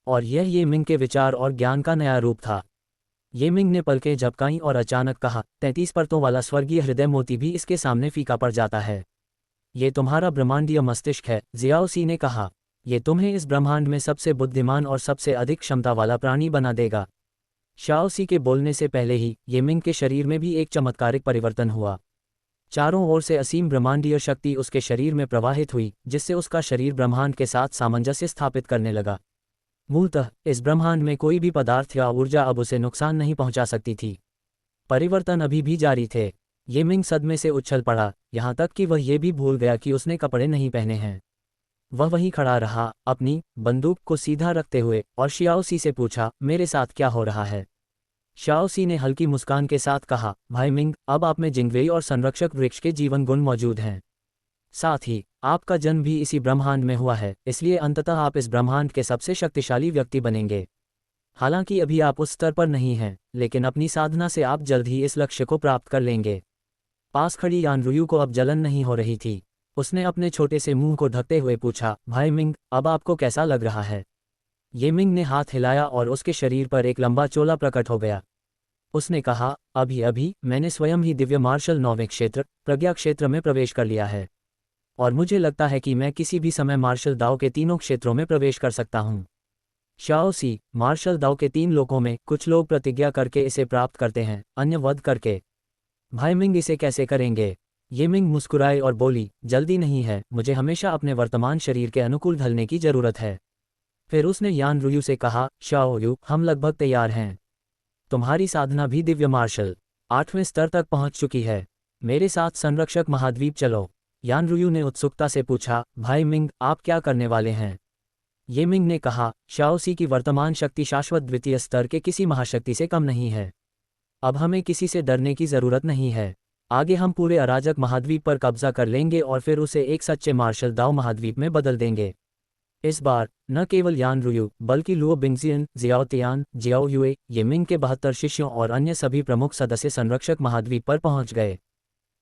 और यह ये मिंग के विचार और ज्ञान का नया रूप था। ये मिंग ने पलकें झपकाईं और अचानक कहा, 33 परतों वाला स्वर्गीय हृदय मोती भी इसके सामने फीका पड़ जाता है। ये तुम्हारा ब्रह्मांडीय मस्तिष्क है, जियाओसी ने कहा। ये तुम्हें इस ब्रह्मांड में सबसे बुद्धिमान और सबसे अधिक क्षमता वाला प्राणी बना देगा। शाओसी के बोलने से पहले ही ये मिंग के शरीर में भी एक चमत्कारिक परिवर्तन हुआ। चारों ओर से असीम ब्रह्मांडीय शक्ति उसके शरीर में प्रवाहित हुई, जिससे उसका शरीर ब्रह्मांड के साथ सामंजस्य स्थापित करने लगा। मूलतः इस ब्रह्मांड में कोई भी पदार्थ या ऊर्जा अब उसे नुकसान नहीं पहुंचा सकती थी। परिवर्तन अभी भी जारी थे। ये मिंग सदमे से उछल पड़ा, यहाँ तक कि वह ये भी भूल गया कि उसने कपड़े नहीं पहने हैं। वह वहीं खड़ा रहा, अपनी बंदूक को सीधा रखते हुए, और शियाओसी से पूछा, मेरे साथ क्या हो रहा है? शियाओसी ने हल्की मुस्कान के साथ कहा, भाई मिंग, अब आप में जिंगवेई और संरक्षक वृक्ष के जीवन गुण मौजूद हैं। साथ ही आपका जन्म भी इसी ब्रह्मांड में हुआ है, इसलिए अंततः आप इस ब्रह्मांड के सबसे शक्तिशाली व्यक्ति बनेंगे। हालांकि अभी आप उस स्तर पर नहीं हैं, लेकिन अपनी साधना से आप जल्द ही इस लक्ष्य को प्राप्त कर लेंगे। पास खड़ी यान रुयु को अब जलन नहीं हो रही थी। उसने अपने छोटे से मुंह को ढकते हुए पूछा, भाई मिंग, अब आपको कैसा लग रहा है? ये मिंग ने हाथ हिलाया और उसके शरीर पर एक लंबा चोला प्रकट हो गया। उसने कहा, अभी अभी मैंने स्वयं ही दिव्य मार्शल 9वें क्षेत्र, प्रज्ञा क्षेत्र में प्रवेश कर लिया है, और मुझे लगता है कि मैं किसी भी समय मार्शल दाओ के तीनों क्षेत्रों में प्रवेश कर सकता हूँ। शाओसी, मार्शल दाओ के 3 लोकों में कुछ लोग प्रतिज्ञा करके इसे प्राप्त करते हैं, अन्य वध करके। भाई मिंग इसे कैसे करेंगे? ये मिंग मुस्कुराई और बोली, जल्दी नहीं है, मुझे हमेशा अपने वर्तमान शरीर के अनुकूल ढलने की जरूरत है। फिर उसने यान रुयु से कहा, शाओ यू, हम लगभग तैयार हैं। तुम्हारी साधना भी दिव्य मार्शल 8वें स्तर तक पहुंच चुकी है। मेरे साथ संरक्षक महाद्वीप चलो। यान रुयू ने उत्सुकता से पूछा, भाई मिंग, आप क्या करने वाले हैं? ये मिंग ने कहा, शाओसी की वर्तमान शक्ति शाश्वत द्वितीय स्तर के किसी महाशक्ति से कम नहीं है। अब हमें किसी से डरने की जरूरत नहीं है। आगे हम पूरे अराजक महाद्वीप पर कब्जा कर लेंगे और फिर उसे एक सच्चे मार्शल दाओ महाद्वीप में बदल देंगे। इस बार न केवल यान रुयू बल्कि लुओ बिंगजियन, जियाओ तियान, जियाओ युए, ये मिंग के 72 शिष्यों और अन्य सभी प्रमुख सदस्य संरक्षक महाद्वीप पर पहुंच गए।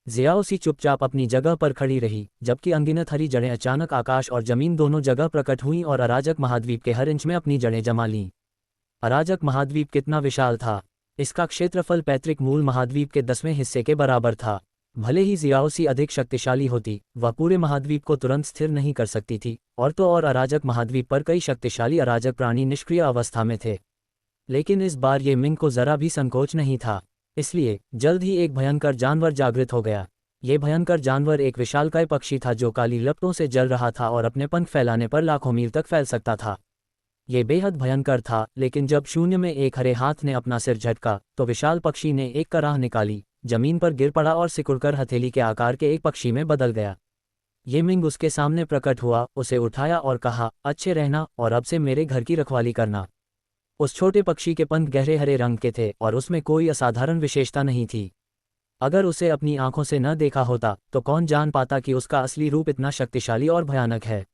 जियाओसी चुपचाप अपनी जगह पर खड़ी रही, जबकि अनगिनत हरी जड़ें अचानक आकाश और जमीन दोनों जगह प्रकट हुईं और अराजक महाद्वीप के हर इंच में अपनी जड़ें जमा लीं। अराजक महाद्वीप कितना विशाल था! इसका क्षेत्रफल पैतृक मूल महाद्वीप के 10वें हिस्से के बराबर था। भले ही जियाओसी अधिक शक्तिशाली होती, वह पूरे महाद्वीप को तुरंत स्थिर नहीं कर सकती थी, और तो और अराजक महाद्वीप पर कई शक्तिशाली अराजक प्राणी निष्क्रिय अवस्था में थे। लेकिन इस बार ये मिंग को जरा भी संकोच नहीं था। इसलिए जल्द ही एक भयंकर जानवर जागृत हो गया। ये भयंकर जानवर एक विशालकाय पक्षी था जो काली लपटों से जल रहा था और अपने पंख फैलाने पर लाखों मील तक फैल सकता था। ये बेहद भयंकर था, लेकिन जब शून्य में एक हरे हाथ ने अपना सिर झटका तो विशाल पक्षी ने एक कराह निकाली, जमीन पर गिर पड़ा और सिकुड़कर हथेली के आकार के एक पक्षी में बदल गया। ये मिंग उसके सामने प्रकट हुआ, उसे उठाया और कहा, अच्छे रहना और अब से मेरे घर की रखवाली करना। उस छोटे पक्षी के पंख गहरे हरे रंग के थे और उसमें कोई असाधारण विशेषता नहीं थी। अगर उसे अपनी आंखों से न देखा होता तो कौन जान पाता कि उसका असली रूप इतना शक्तिशाली और भयानक है।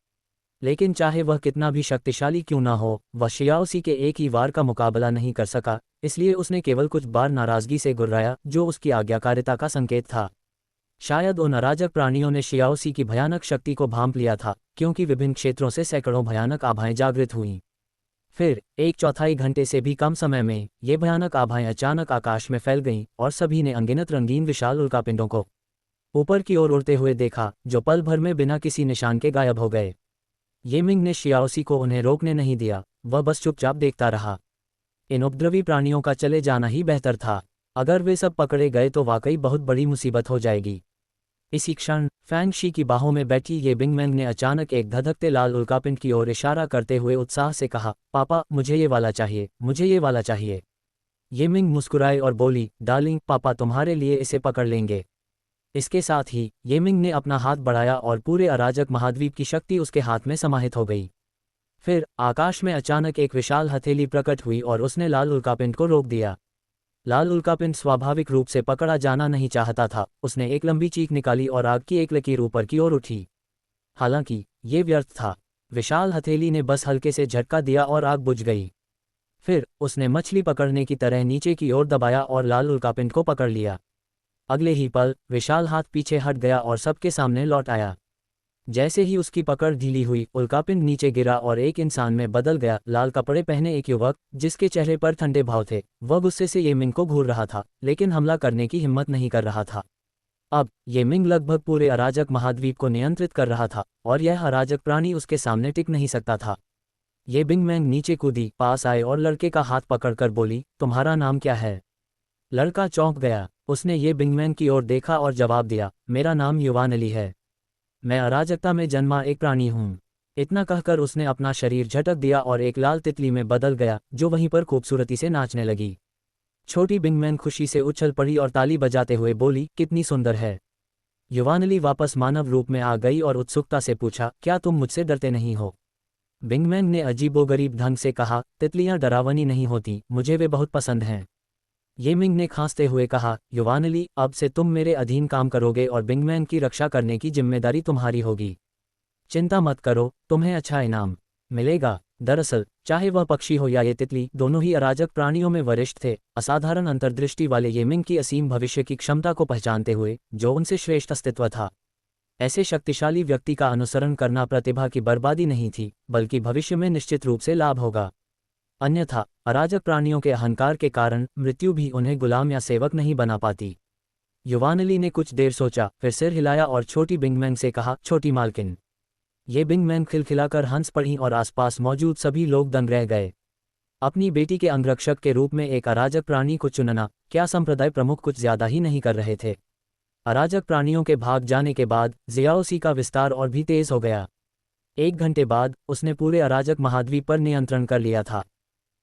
लेकिन चाहे वह कितना भी शक्तिशाली क्यों ना हो, वह शियाओसी के एक ही वार का मुकाबला नहीं कर सका, इसलिए उसने केवल कुछ बार नाराजगी से गुर्राया, जो उसकी आज्ञाकारिता का संकेत था। शायद उन अराजक प्राणियों ने शियाओसी की भयानक शक्ति को भांप लिया था, क्योंकि विभिन्न क्षेत्रों से सैकड़ों भयानक आभाएं जागृत हुईं। फिर 1/4 घंटे से भी कम समय में ये भयानक आभाएं अचानक आकाश में फैल गईं और सभी ने अनगिनत रंगीन विशाल उल्कापिंडों को ऊपर की ओर उड़ते हुए देखा, जो पल भर में बिना किसी निशान के गायब हो गए। ये मिंग ने शियाओसी को उन्हें रोकने नहीं दिया, वह बस चुपचाप देखता रहा। इन उपद्रवी प्राणियों का चले जाना ही बेहतर था। अगर वे सब पकड़े गए तो वाकई बहुत बड़ी मुसीबत हो जाएगी। इसी क्षण फैंग शी की बाहों में बैठी ये बिंगमैंग ने अचानक एक धधकते लाल उल्कापिंड की ओर इशारा करते हुए उत्साह से कहा, पापा, मुझे ये वाला चाहिए, मुझे ये वाला चाहिए। ये मिंग मुस्कुराई और बोली, डार्लिंग, पापा तुम्हारे लिए इसे पकड़ लेंगे। इसके साथ ही ये मिंग ने अपना हाथ बढ़ाया और पूरे अराजक महाद्वीप की शक्ति उसके हाथ में समाहित हो गई। फिर आकाश में अचानक एक विशाल हथेली प्रकट हुई और उसने लाल उल्कापिंड को रोक दिया। लाल उल्कापिंड स्वाभाविक रूप से पकड़ा जाना नहीं चाहता था। उसने एक लंबी चीख निकाली और आग की एक लकीर ऊपर की ओर उठी। हालांकि ये व्यर्थ था। विशाल हथेली ने बस हल्के से झटका दिया और आग बुझ गई। फिर उसने मछली पकड़ने की तरह नीचे की ओर दबाया और लाल उल्कापिंड को पकड़ लिया। अगले ही पल विशाल हाथ पीछे हट गया और सबके सामने लौट आया। जैसे ही उसकी पकड़ ढीली हुई, उल्कापिंड नीचे गिरा और एक इंसान में बदल गया। लाल कपड़े पहने एक युवक, जिसके चेहरे पर ठंडे भाव थे, वह गुस्से से ये मिंग को घूर रहा था, लेकिन हमला करने की हिम्मत नहीं कर रहा था। अब ये मिंग लगभग पूरे अराजक महाद्वीप को नियंत्रित कर रहा था और यह अराजक प्राणी उसके सामने टिक नहीं सकता था। ये बिंगमैंग नीचे कूदी, पास आए और लड़के का हाथ पकड़कर बोली, तुम्हारा नाम क्या है? लड़का चौंक गया। उसने ये बिंगमैंग की ओर देखा और जवाब दिया, मेरा नाम युवानली है। मैं अराजकता में जन्मा एक प्राणी हूँ। इतना कहकर उसने अपना शरीर झटक दिया और एक लाल तितली में बदल गया, जो वहीं पर खूबसूरती से नाचने लगी। छोटी बिंगमैंग खुशी से उछल पड़ी और ताली बजाते हुए बोली, कितनी सुंदर है। युवानली वापस मानव रूप में आ गई और उत्सुकता से पूछा, क्या तुम मुझसे डरते नहीं हो? बिंगमैंग ने अजीबोगरीब ढंग से कहा, तितलियां डरावनी नहीं होती, मुझे वे बहुत पसंद हैं। ये मिंग ने खांसते हुए कहा, युवानली, अब से तुम मेरे अधीन काम करोगे और बिंगमैंग की रक्षा करने की जिम्मेदारी तुम्हारी होगी। चिंता मत करो, तुम्हें अच्छा इनाम मिलेगा। दरअसल चाहे वह पक्षी हो या ये तितली, दोनों ही अराजक प्राणियों में वरिष्ठ थे। असाधारण अंतर्दृष्टि वाले ये मिंग की असीम भविष्य की क्षमता को पहचानते हुए, जो उनसे श्रेष्ठ अस्तित्व था। ऐसे शक्तिशाली व्यक्ति का अनुसरण करना प्रतिभा की बर्बादी नहीं थी, बल्कि भविष्य में निश्चित रूप से लाभ होगा। अन्यथा अराजक प्राणियों के अहंकार के कारण मृत्यु भी उन्हें गुलाम या सेवक नहीं बना पाती। युवानली ने कुछ देर सोचा, फिर सिर हिलाया और छोटी बिंगमैंग से कहा, छोटी मालकिन। ये बिंगमैंग खिलखिलाकर हंस पड़ी और आसपास मौजूद सभी लोग दंग रह गए। अपनी बेटी के अंगरक्षक के रूप में एक अराजक प्राणी को चुनना, क्या संप्रदाय प्रमुख कुछ ज्यादा ही नहीं कर रहे थे? अराजक प्राणियों के भाग जाने के बाद जियाओसी का विस्तार और भी तेज हो गया। 1 घंटे बाद उसने पूरे अराजक महाद्वीप पर नियंत्रण कर लिया था।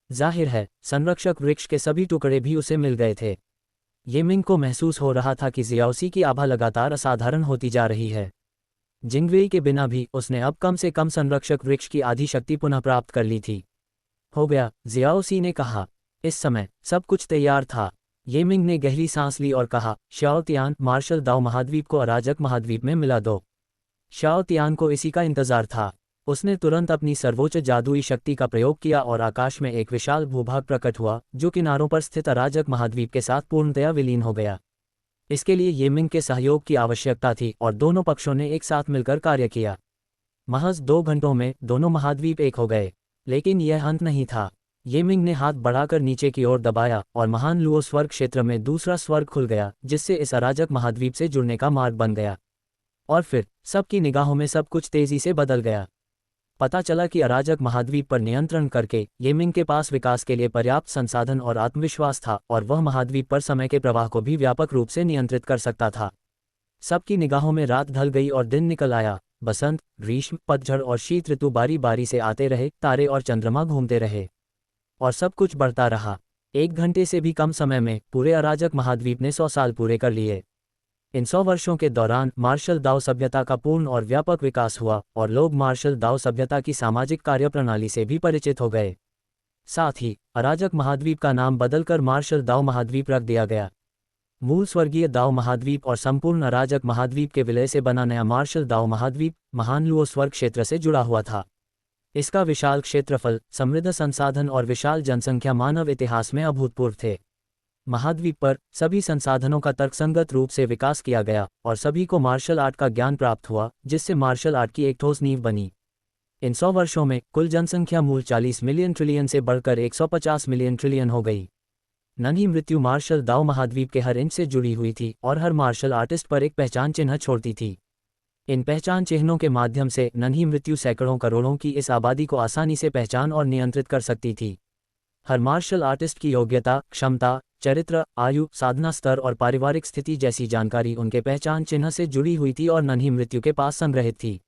जाहिर है संरक्षक वृक्ष के सभी टुकड़े भी उसे मिल गए थे। ये मिंग को महसूस हो रहा था कि जियाओसी की आभा लगातार असाधारण होती जा रही है। जिंगवेई के बिना भी उसने अब कम से कम संरक्षक वृक्ष की आधी शक्ति पुनः प्राप्त कर ली थी। हो गया, जियाओसी ने कहा। इस समय सब कुछ तैयार था। ये मिंग ने गहरी सांस ली और कहा, शाओ तियान, मार्शल दाओ महाद्वीप को अराजक महाद्वीप में मिला दो। शाओ तियान को इसी का इंतजार था। उसने तुरंत अपनी सर्वोच्च जादुई शक्ति का प्रयोग किया और आकाश में एक विशाल भूभाग प्रकट हुआ जो किनारों पर स्थित अराजक महाद्वीप के साथ पूर्णतया विलीन हो गया। इसके लिए ये मिंग के सहयोग की आवश्यकता थी और दोनों पक्षों ने एक साथ मिलकर कार्य किया। महज 2 घंटों में दोनों महाद्वीप एक हो गए। लेकिन यह अंत नहीं था। ये मिंग ने हाथ बढ़ाकर नीचे की ओर दबाया और महान लुओ स्वर्ग क्षेत्र में दूसरा स्वर्ग खुल गया, जिससे इस अराजक महाद्वीप से जुड़ने का मार्ग बन गया। और फिर सबकी निगाहों में सब कुछ तेजी से बदल गया। पता चला कि अराजक महाद्वीप पर नियंत्रण करके ये मिंग के पास विकास के लिए पर्याप्त संसाधन और आत्मविश्वास था और वह महाद्वीप पर समय के प्रवाह को भी व्यापक रूप से नियंत्रित कर सकता था। सबकी निगाहों में रात ढल गई और दिन निकल आया। बसंत, ग्रीष्म, पतझड़ और शीत ऋतु बारी बारी से आते रहे, तारे और चंद्रमा घूमते रहे और सब कुछ बढ़ता रहा। 1 घंटे से भी कम समय में पूरे अराजक महाद्वीप ने 100 साल पूरे कर लिए। इन 100 वर्षों के दौरान मार्शल दाओ सभ्यता का पूर्ण और व्यापक विकास हुआ और लोग मार्शल दाओ सभ्यता की सामाजिक कार्यप्रणाली से भी परिचित हो गए। साथ ही अराजक महाद्वीप का नाम बदलकर मार्शल दाओ महाद्वीप रख दिया गया। मूल स्वर्गीय दाओ महाद्वीप और संपूर्ण अराजक महाद्वीप के विलय से बना नया मार्शल दाओ महाद्वीप महान लुओ स्वर्ग क्षेत्र से जुड़ा हुआ था। इसका विशाल क्षेत्रफल, समृद्ध संसाधन और विशाल जनसंख्या मानव इतिहास में अभूतपूर्व थे। महाद्वीप पर सभी संसाधनों का तर्कसंगत रूप से विकास किया गया और सभी को मार्शल आर्ट का ज्ञान प्राप्त हुआ, जिससे मार्शल आर्ट की एक ठोस नींव बनी। इन 100 वर्षों में कुल जनसंख्या मूल 40 मिलियन ट्रिलियन से बढ़कर 150 मिलियन ट्रिलियन हो गई। नन्ही मृत्यु मार्शल दाओ महाद्वीप के हर इंच से जुड़ी हुई थी और हर मार्शल आर्टिस्ट पर एक पहचान चिन्ह छोड़ती थी। इन पहचान चिन्हों के माध्यम से नन्ही मृत्यु सैकड़ों करोड़ों की इस आबादी को आसानी से पहचान और नियंत्रित कर सकती थी। हर मार्शल आर्टिस्ट की योग्यता, क्षमता, चरित्र, आयु, साधना स्तर और पारिवारिक स्थिति जैसी जानकारी उनके पहचान चिन्ह से जुड़ी हुई थी और नन्ही मृत्यु के पास संग्रहित थी।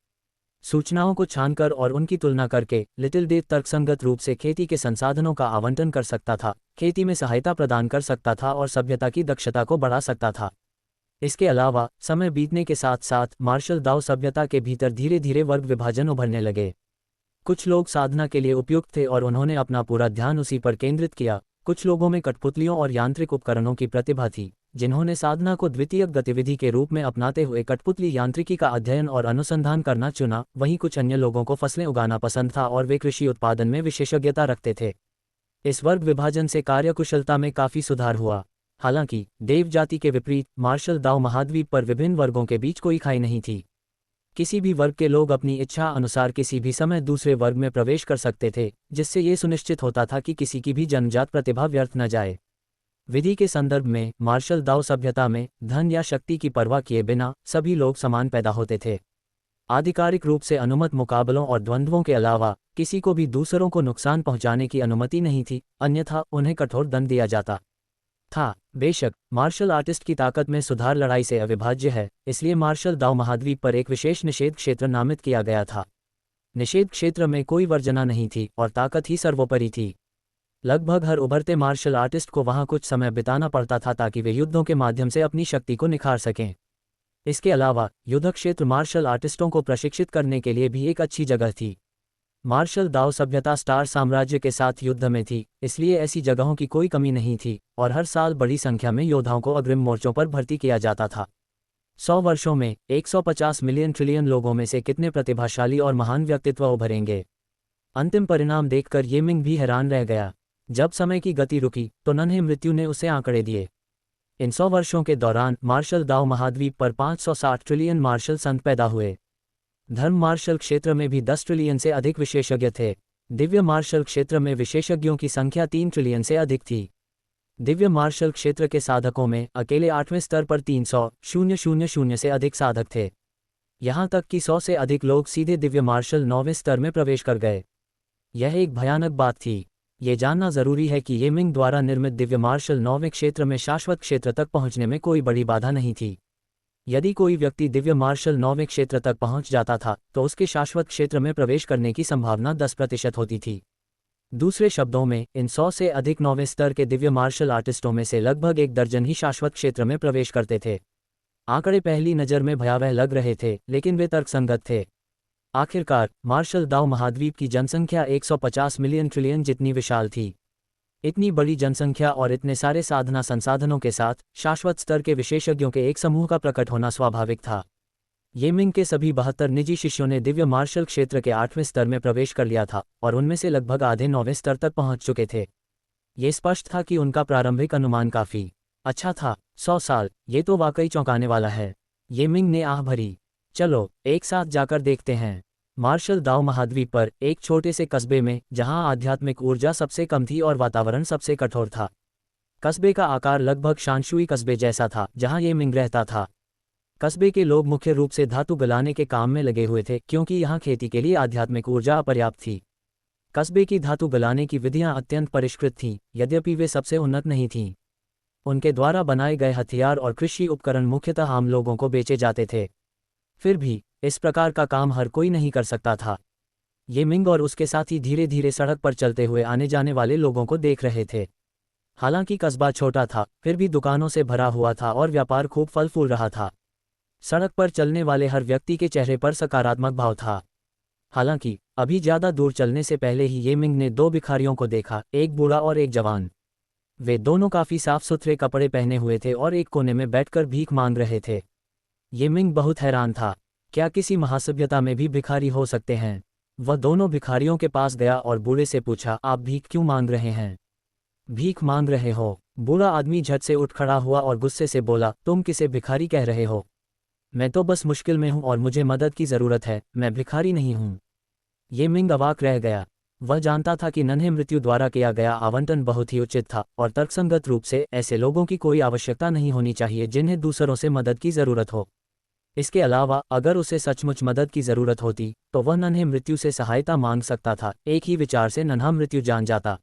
सूचनाओं को छानकर और उनकी तुलना करके लिटिल डेथ तर्कसंगत रूप से खेती के संसाधनों का आवंटन कर सकता था, खेती में सहायता प्रदान कर सकता था और सभ्यता की दक्षता को बढ़ा सकता था। इसके अलावा समय बीतने के साथ साथ मार्शल दाओ सभ्यता के भीतर धीरे धीरे वर्ग विभाजन उभरने लगे। कुछ लोग साधना के लिए उपयुक्त थे और उन्होंने अपना पूरा ध्यान उसी पर केंद्रित किया। कुछ लोगों में कठपुतलियों और यांत्रिक उपकरणों की प्रतिभा थी, जिन्होंने साधना को द्वितीयक गतिविधि के रूप में अपनाते हुए कठपुतली यांत्रिकी का अध्ययन और अनुसंधान करना चुना। वहीं कुछ अन्य लोगों को फसलें उगाना पसंद था और वे कृषि उत्पादन में विशेषज्ञता रखते थे। इस वर्ग विभाजन से कार्यकुशलता में काफी सुधार हुआ। हालांकि देव जाति के विपरीत मार्शल दाओ महाद्वीप पर विभिन्न वर्गों के बीच कोई खाई नहीं थी। किसी भी वर्ग के लोग अपनी इच्छा अनुसार किसी भी समय दूसरे वर्ग में प्रवेश कर सकते थे, जिससे ये सुनिश्चित होता था कि किसी की भी जन्मजात प्रतिभा व्यर्थ न जाए। विधि के संदर्भ में मार्शल दाओ सभ्यता में धन या शक्ति की परवाह किए बिना सभी लोग समान पैदा होते थे। आधिकारिक रूप से अनुमत मुकाबलों और द्वंद्वों के अलावा किसी को भी दूसरों को नुकसान पहुंचाने की अनुमति नहीं थी, अन्यथा उन्हें कठोर दंड दिया जाता था। बेशक मार्शल आर्टिस्ट की ताकत में सुधार लड़ाई से अविभाज्य है, इसलिए मार्शल दाओ महाद्वीप पर एक विशेष निषेध क्षेत्र नामित किया गया था। निषेध क्षेत्र में कोई वर्जना नहीं थी और ताकत ही सर्वोपरि थी। लगभग हर उभरते मार्शल आर्टिस्ट को वहां कुछ समय बिताना पड़ता था ताकि वे युद्धों के माध्यम से अपनी शक्ति को निखार सकें। इसके अलावा युद्ध क्षेत्र मार्शल आर्टिस्टों को प्रशिक्षित करने के लिए भी एक अच्छी जगह थी। मार्शल दाओ सभ्यता स्टार साम्राज्य के साथ युद्ध में थी, इसलिए ऐसी जगहों की कोई कमी नहीं थी और हर साल बड़ी संख्या में योद्धाओं को अग्रिम मोर्चों पर भर्ती किया जाता था। 100 वर्षों में 150 मिलियन ट्रिलियन लोगों में से कितने प्रतिभाशाली और महान व्यक्तित्व उभरेंगे। अंतिम परिणाम देखकर ये मिंग भी हैरान रह गया। जब समय की गति रुकी तो नन्हे मृत्यु ने उसे आंकड़े दिए। इन 100 वर्षों के दौरान मार्शल दाओ महाद्वीप पर 560 ट्रिलियन मार्शल संत पैदा हुए। धर्म मार्शल क्षेत्र में भी 10 ट्रिलियन से अधिक विशेषज्ञ थे। दिव्य मार्शल क्षेत्र में विशेषज्ञों की संख्या 3 ट्रिलियन से अधिक थी। दिव्य मार्शल क्षेत्र के साधकों में अकेले 8वें स्तर पर 300,000 से अधिक साधक थे। यहाँ तक कि 100 से अधिक लोग सीधे दिव्य मार्शल 9वें स्तर में प्रवेश कर गए। यह एक भयानक बात थी। ये जानना जरूरी है कि ये मिंग द्वारा निर्मित दिव्य मार्शल 9वें क्षेत्र में शाश्वत क्षेत्र तक पहुंचने में कोई बड़ी बाधा नहीं थी। यदि कोई व्यक्ति दिव्य मार्शल 9वें क्षेत्र तक पहुंच जाता था तो उसके शाश्वत क्षेत्र में प्रवेश करने की संभावना 10% होती थी। दूसरे शब्दों में, इन 100 से अधिक 9वें स्तर के दिव्य मार्शल आर्टिस्टों में से लगभग 1 दर्जन ही शाश्वत क्षेत्र में प्रवेश करते थे। आंकड़े पहली नज़र में भयावह लग रहे थे, लेकिन वे तर्कसंगत थे। आखिरकार, मार्शल दाओ महाद्वीप की जनसंख्या 150 मिलियन ट्रिलियन जितनी विशाल थी। इतनी बड़ी जनसंख्या और इतने सारे साधना संसाधनों के साथ शाश्वत स्तर के विशेषज्ञों के एक समूह का प्रकट होना स्वाभाविक था। ये मिंग के सभी 72 निजी शिष्यों ने दिव्य मार्शल क्षेत्र के 8वें स्तर में प्रवेश कर लिया था, और उनमें से लगभग आधे 9वें स्तर तक पहुंच चुके थे। ये स्पष्ट था कि उनका प्रारंभिक अनुमान काफ़ी अच्छा था। 100 साल, ये तो वाकई चौंकाने वाला है। ये मिंग ने आह भरी। चलो, एक साथ जाकर देखते हैं। मार्शल दाओ महाद्वीप पर, एक छोटे से कस्बे में, जहां आध्यात्मिक ऊर्जा सबसे कम थी और वातावरण सबसे कठोर था। कस्बे का आकार लगभग शानशुई कस्बे जैसा था, जहां ये मिंग रहता था। कस्बे के लोग मुख्य रूप से धातु गलाने के काम में लगे हुए थे, क्योंकि यहाँ खेती के लिए आध्यात्मिक ऊर्जा अपर्याप्त थी। कस्बे की धातु गलाने की विधियाँ अत्यंत परिष्कृत थीं, यद्यपि वे सबसे उन्नत नहीं थीं। उनके द्वारा बनाए गए हथियार और कृषि उपकरण मुख्यतः आम लोगों को बेचे जाते थे। फिर भी, इस प्रकार का काम हर कोई नहीं कर सकता था। ये मिंग और उसके साथी धीरे धीरे सड़क पर चलते हुए आने जाने वाले लोगों को देख रहे थे। हालांकि कस्बा छोटा था, फिर भी दुकानों से भरा हुआ था और व्यापार खूब फल फूल रहा था। सड़क पर चलने वाले हर व्यक्ति के चेहरे पर सकारात्मक भाव था। हालांकि, अभी ज़्यादा दूर चलने से पहले ही ये मिंग ने 2 भिखारियों को देखा, एक बूढ़ा और एक जवान। वे दोनों काफ़ी साफ सुथरे कपड़े पहने हुए थे और एक कोने में बैठकर भीख मांग रहे थे। ये मिंग बहुत हैरान था। क्या किसी महासभ्यता में भी भिखारी हो सकते हैं? वह दोनों भिखारियों के पास गया और बूढ़े से पूछा, आप भीख क्यों मांग रहे हैं? भीख मांग रहे हो? बूढ़ा आदमी झट से उठ खड़ा हुआ और गुस्से से बोला, तुम किसे भिखारी कह रहे हो? मैं तो बस मुश्किल में हूं और मुझे मदद की ज़रूरत है, मैं भिखारी नहीं हूं। ये मिंग अवाक रह गया। वह जानता था कि नन्हे मृत्यु द्वारा किया गया आवंटन बहुत ही उचित था और तर्कसंगत रूप से ऐसे लोगों की कोई आवश्यकता नहीं होनी चाहिए जिन्हें दूसरों से मदद की ज़रूरत हो। इसके अलावा, अगर उसे सचमुच मदद की ज़रूरत होती, तो वह नन्हे मृत्यु से सहायता मांग सकता था। एक ही विचार से नन्हा मृत्यु जान जाता।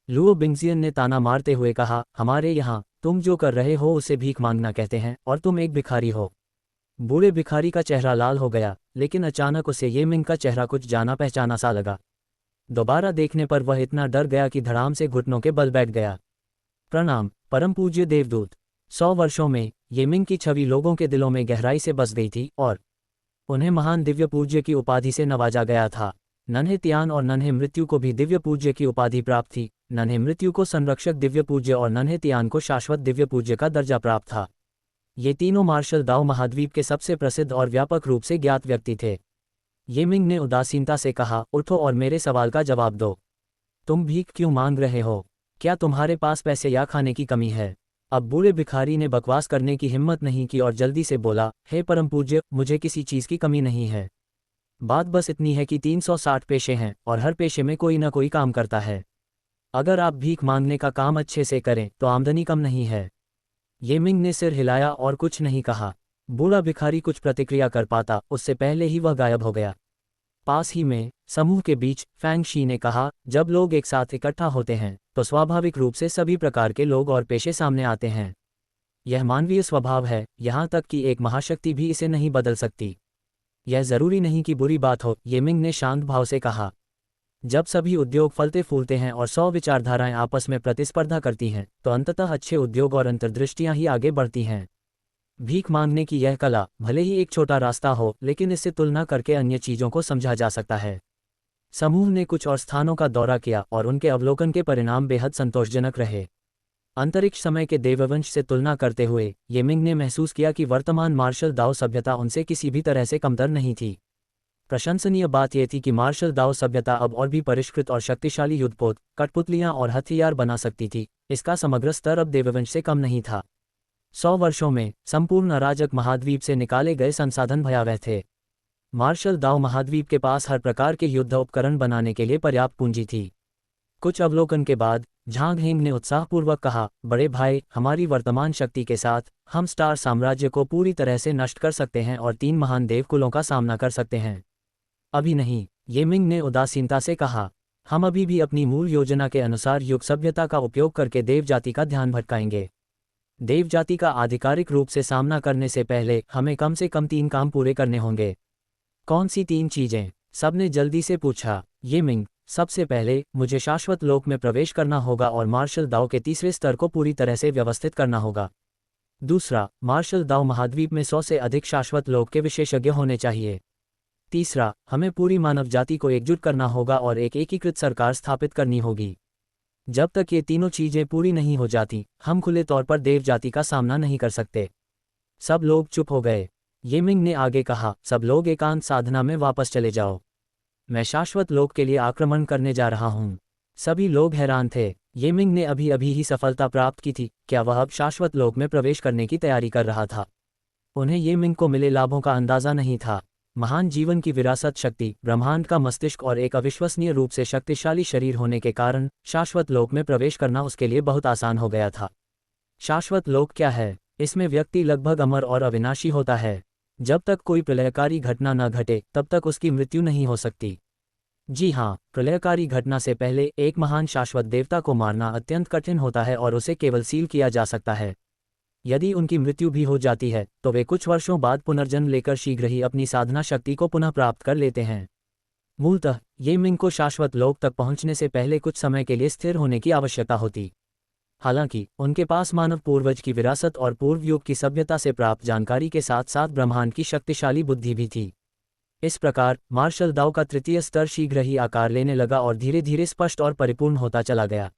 लुओ बिंगजियन ने ताना मारते हुए कहा, हमारे यहाँ तुम जो कर रहे हो उसे भीख मांगना कहते हैं, और तुम एक भिखारी हो। बूढ़े भिखारी का चेहरा लाल हो गया, लेकिन अचानक उसे ये मिंग का चेहरा कुछ जाना पहचाना सा लगा। दोबारा देखने पर वह इतना डर गया कि धड़ाम से घुटनों के बल बैठ गया। प्रणाम, परम पूज्य देवदूत। 100 वर्षों में, ये मिंग की छवि लोगों के दिलों में गहराई से बस गई थी और उन्हें महान दिव्य पूज्य की उपाधि से नवाजा गया था। नन्हे तियान और नन्हे मृत्यु को भी दिव्य पूज्य की उपाधि प्राप्त थी। नन्हे मृत्यु को संरक्षक दिव्य पूज्य और नन्हे तियान को शाश्वत दिव्य पूज्य का दर्जा प्राप्त था। ये तीनों मार्शल दाओ महाद्वीप के सबसे प्रसिद्ध और व्यापक रूप से ज्ञात व्यक्ति थे। ये मिंग ने उदासीनता से कहा, उठो और मेरे सवाल का जवाब दो। तुम भीख क्यों मांग रहे हो? क्या तुम्हारे पास पैसे या खाने की कमी है? अब बूढ़े भिखारी ने बकवास करने की हिम्मत नहीं की और जल्दी से बोला, हे परम पूज्य, मुझे किसी चीज़ की कमी नहीं है। बात बस इतनी है कि 360 पेशे हैं और हर पेशे में कोई ना कोई काम करता है। अगर आप भीख मांगने का काम अच्छे से करें तो आमदनी कम नहीं है। ये मिंग ने सिर हिलाया और कुछ नहीं कहा। बूढ़ा भिखारी कुछ प्रतिक्रिया कर पाता उससे पहले ही वह गायब हो गया। पास ही में, समूह के बीच, फैंग शी ने कहा, जब लोग एक साथ इकट्ठा होते हैं तो स्वाभाविक रूप से सभी प्रकार के लोग और पेशे सामने आते हैं। यह मानवीय स्वभाव है, यहाँ तक कि एक महाशक्ति भी इसे नहीं बदल सकती। यह जरूरी नहीं कि बुरी बात हो, ये मिंग ने शांत भाव से कहा। जब सभी उद्योग फलते फूलते हैं और 100 विचारधाराएं आपस में प्रतिस्पर्धा करती हैं, तो अंततः अच्छे उद्योग और अंतर्दृष्टियां ही आगे बढ़ती हैं। भीख मांगने की यह कला, भले ही एक छोटा रास्ता हो, लेकिन इससे तुलना करके अन्य चीज़ों को समझा जा सकता है। समूह ने कुछ और स्थानों का दौरा किया और उनके अवलोकन के परिणाम बेहद संतोषजनक रहे। अंतरिक्ष समय के देववंश से तुलना करते हुए, ये मिंग ने महसूस किया कि वर्तमान मार्शल दाओ सभ्यता उनसे किसी भी तरह से कमतर नहीं थी। प्रशंसनीय बात यह थी कि मार्शल दाओ सभ्यता अब और भी परिष्कृत और शक्तिशाली युद्धपोत, कठपुतलियां और हथियार बना सकती थी। इसका समग्र स्तर अब देववंश से कम नहीं था। 100 वर्षों में, संपूर्ण अराजक महाद्वीप से निकाले गए संसाधन भयावह थे। मार्शल दाओ महाद्वीप के पास हर प्रकार के युद्ध उपकरण बनाने के लिए पर्याप्त पूंजी थी। कुछ अवलोकन के बाद, झांग हेंग ने उत्साहपूर्वक कहा, बड़े भाई, हमारी वर्तमान शक्ति के साथ हम स्टार साम्राज्य को पूरी तरह से नष्ट कर सकते हैं और 3 महान देवकुलों का सामना कर सकते हैं। अभी नहीं, ये मिंग ने उदासीनता से कहा। हम अभी भी अपनी मूल योजना के अनुसार युग सभ्यता का उपयोग करके देव जाति का ध्यान भटकाएंगे। देव जाति का आधिकारिक रूप से सामना करने से पहले हमें कम से कम 3 काम पूरे करने होंगे। कौन सी 3 चीजें? सबने जल्दी से पूछा। ये मिंग, सबसे पहले मुझे शाश्वत लोक में प्रवेश करना होगा और मार्शल दाओ के तीसरे स्तर को पूरी तरह से व्यवस्थित करना होगा। दूसरा, मार्शल दाओ महाद्वीप में 100 से अधिक शाश्वत लोक के विशेषज्ञ होने चाहिए। तीसरा, हमें पूरी मानव जाति को एकजुट करना होगा और एक एकीकृत सरकार स्थापित करनी होगी। जब तक ये तीनों चीजें पूरी नहीं हो जाती, हम खुले तौर पर देव जाति का सामना नहीं कर सकते। सब लोग चुप हो गए। ये मिंग ने आगे कहा, सब लोग एकांत साधना में वापस चले जाओ। मैं शाश्वत लोक के लिए आक्रमण करने जा रहा हूँ। सभी लोग हैरान थे। ये मिंग ने अभी अभी ही सफलता प्राप्त की थी, क्या वह अब शाश्वत लोक में प्रवेश करने की तैयारी कर रहा था? उन्हें ये मिंग को मिले लाभों का अंदाजा नहीं था। महान जीवन की विरासत, शक्ति, ब्रह्मांड का मस्तिष्क और एक अविश्वसनीय रूप से शक्तिशाली शरीर होने के कारण शाश्वत लोक में प्रवेश करना उसके लिए बहुत आसान हो गया था। शाश्वत लोक क्या है? इसमें व्यक्ति लगभग अमर और अविनाशी होता है। जब तक कोई प्रलयकारी घटना न घटे तब तक उसकी मृत्यु नहीं हो सकती। जी हाँ, प्रलयकारी घटना से पहले एक महान शाश्वत देवता को मारना अत्यंत कठिन होता है और उसे केवल सील किया जा सकता है। यदि उनकी मृत्यु भी हो जाती है तो वे कुछ वर्षों बाद पुनर्जन्म लेकर शीघ्र ही अपनी साधना शक्ति को पुनः प्राप्त कर लेते हैं। मूलतः ये मिंग को शाश्वत लोक तक पहुंचने से पहले कुछ समय के लिए स्थिर होने की आवश्यकता होती। हालांकि उनके पास मानव पूर्वज की विरासत और पूर्व युग की सभ्यता से प्राप्त जानकारी के साथ साथ ब्रह्मांड की शक्तिशाली बुद्धि भी थी। इस प्रकार मार्शल दाओ का तृतीय स्तर शीघ्र ही आकार लेने लगा और धीरे धीरे स्पष्ट और परिपूर्ण होता चला गया।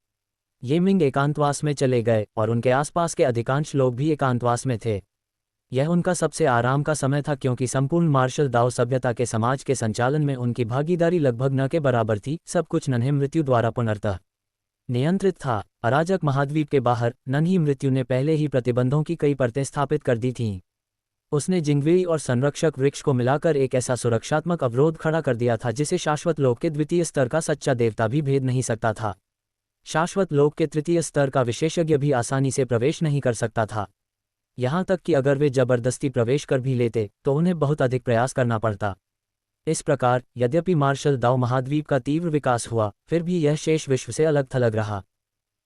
ये मिंग एकांतवास में चले गए और उनके आसपास के अधिकांश लोग भी एकांतवास में थे। यह उनका सबसे आराम का समय था क्योंकि संपूर्ण मार्शल दाओ सभ्यता के समाज के संचालन में उनकी भागीदारी लगभग न के बराबर थी। सब कुछ नन्हे मृत्यु द्वारा पुनर्तः नियंत्रित था। अराजक महाद्वीप के बाहर नन्ही मृत्यु ने पहले ही प्रतिबंधों की कई परतें स्थापित कर दी थीं। उसने जिंगवेई और संरक्षक वृक्ष को मिलाकर एक ऐसा सुरक्षात्मक अवरोध खड़ा कर दिया था जिसे शाश्वत लोक के द्वितीय स्तर का सच्चा देवता भी भेद नहीं सकता था। शाश्वत लोक के तृतीय स्तर का विशेषज्ञ भी आसानी से प्रवेश नहीं कर सकता था। यहाँ तक कि अगर वे जबरदस्ती प्रवेश कर भी लेते तो उन्हें बहुत अधिक प्रयास करना पड़ता। इस प्रकार यद्यपि मार्शल दाओ महाद्वीप का तीव्र विकास हुआ, फिर भी यह शेष विश्व से अलग थलग रहा।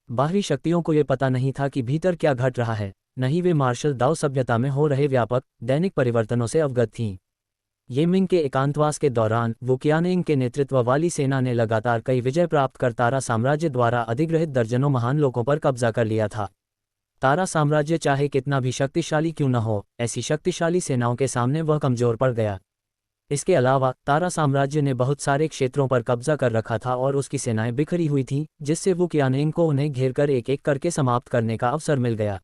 बाहरी शक्तियों को यह पता नहीं था कि भीतर क्या घट रहा है, न ही वे मार्शल दाओ सभ्यता में हो रहे व्यापक दैनिक परिवर्तनों से अवगत थीं। ये मिंग के एकांतवास के दौरान वुकियानिंग के नेतृत्व वाली सेना ने लगातार कई विजय प्राप्त कर तारा साम्राज्य द्वारा अधिग्रहित दर्जनों महान लोगों पर कब्जा कर लिया था। तारा साम्राज्य चाहे कितना भी शक्तिशाली क्यों न हो, ऐसी शक्तिशाली सेनाओं के सामने वह कमजोर पड़ गया। इसके अलावा तारा साम्राज्य ने बहुत सारे क्षेत्रों पर कब्जा कर रखा था और उसकी सेनाएं बिखरी हुई थीं, जिससे वुकियानिंग को उन्हें घेरकर एक एक करके समाप्त करने का अवसर मिल गया।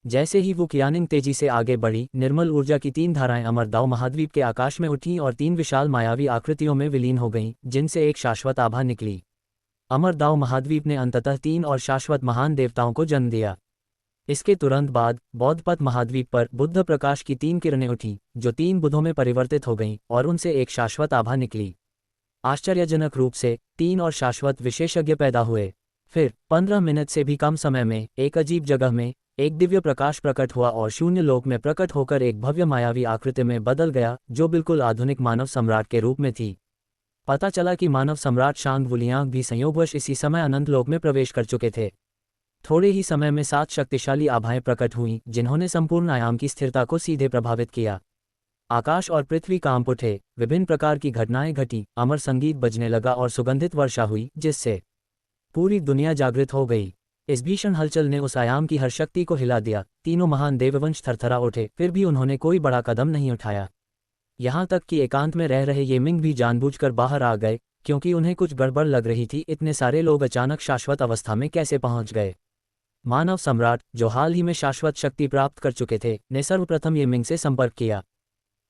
जैसे ही वुकियानिंग तेजी से आगे बढ़ी, निर्मल ऊर्जा की 3 धाराएं अमर दाओ महाद्वीप के आकाश में उठीं और 3 विशाल मायावी आकृतियों में विलीन हो गईं, जिनसे एक शाश्वत आभा निकली। अमर दाओ महाद्वीप ने अंततः 3 और शाश्वत महान देवताओं को जन्म दिया। इसके तुरंत बाद बौद्धपथ महाद्वीप पर बुद्ध प्रकाश की 3 किरणें उठीं, जो 3 बुधों में परिवर्तित हो गईं और उनसे एक शाश्वत आभा निकली। आश्चर्यजनक रूप से 3 और शाश्वत विशेषज्ञ पैदा हुए। फिर 15 मिनट से भी कम समय में एक अजीब जगह में एक दिव्य प्रकाश प्रकट हुआ और शून्य लोक में प्रकट होकर एक भव्य मायावी आकृति में बदल गया, जो बिल्कुल आधुनिक मानव सम्राट के रूप में थी। पता चला कि मानव सम्राट शांग वुलियांग भी संयोगवश इसी समय अनंत लोक में प्रवेश कर चुके थे। थोड़े ही समय में 7 शक्तिशाली आभाएं प्रकट हुईं, जिन्होंने संपूर्ण आयाम की स्थिरता को सीधे प्रभावित किया। आकाश और पृथ्वी कांप उठे, विभिन्न प्रकार की घटनाएं घटी, अमर संगीत बजने लगा और सुगंधित वर्षा हुई, जिससे पूरी दुनिया जागृत हो गई। इस भीषण हलचल ने उस आयाम की हर शक्ति को हिला दिया। तीनों महान देववंश थरथरा उठे, फिर भी उन्होंने कोई बड़ा कदम नहीं उठाया। यहाँ तक कि एकांत में रह रहे ये मिंग भी जानबूझकर बाहर आ गए, क्योंकि उन्हें कुछ गड़बड़ लग रही थी। इतने सारे लोग अचानक शाश्वत अवस्था में कैसे पहुंच गए? मानव सम्राट, जो हाल ही में शाश्वत शक्ति प्राप्त कर चुके थे, ने सर्वप्रथम ये मिंग से संपर्क किया।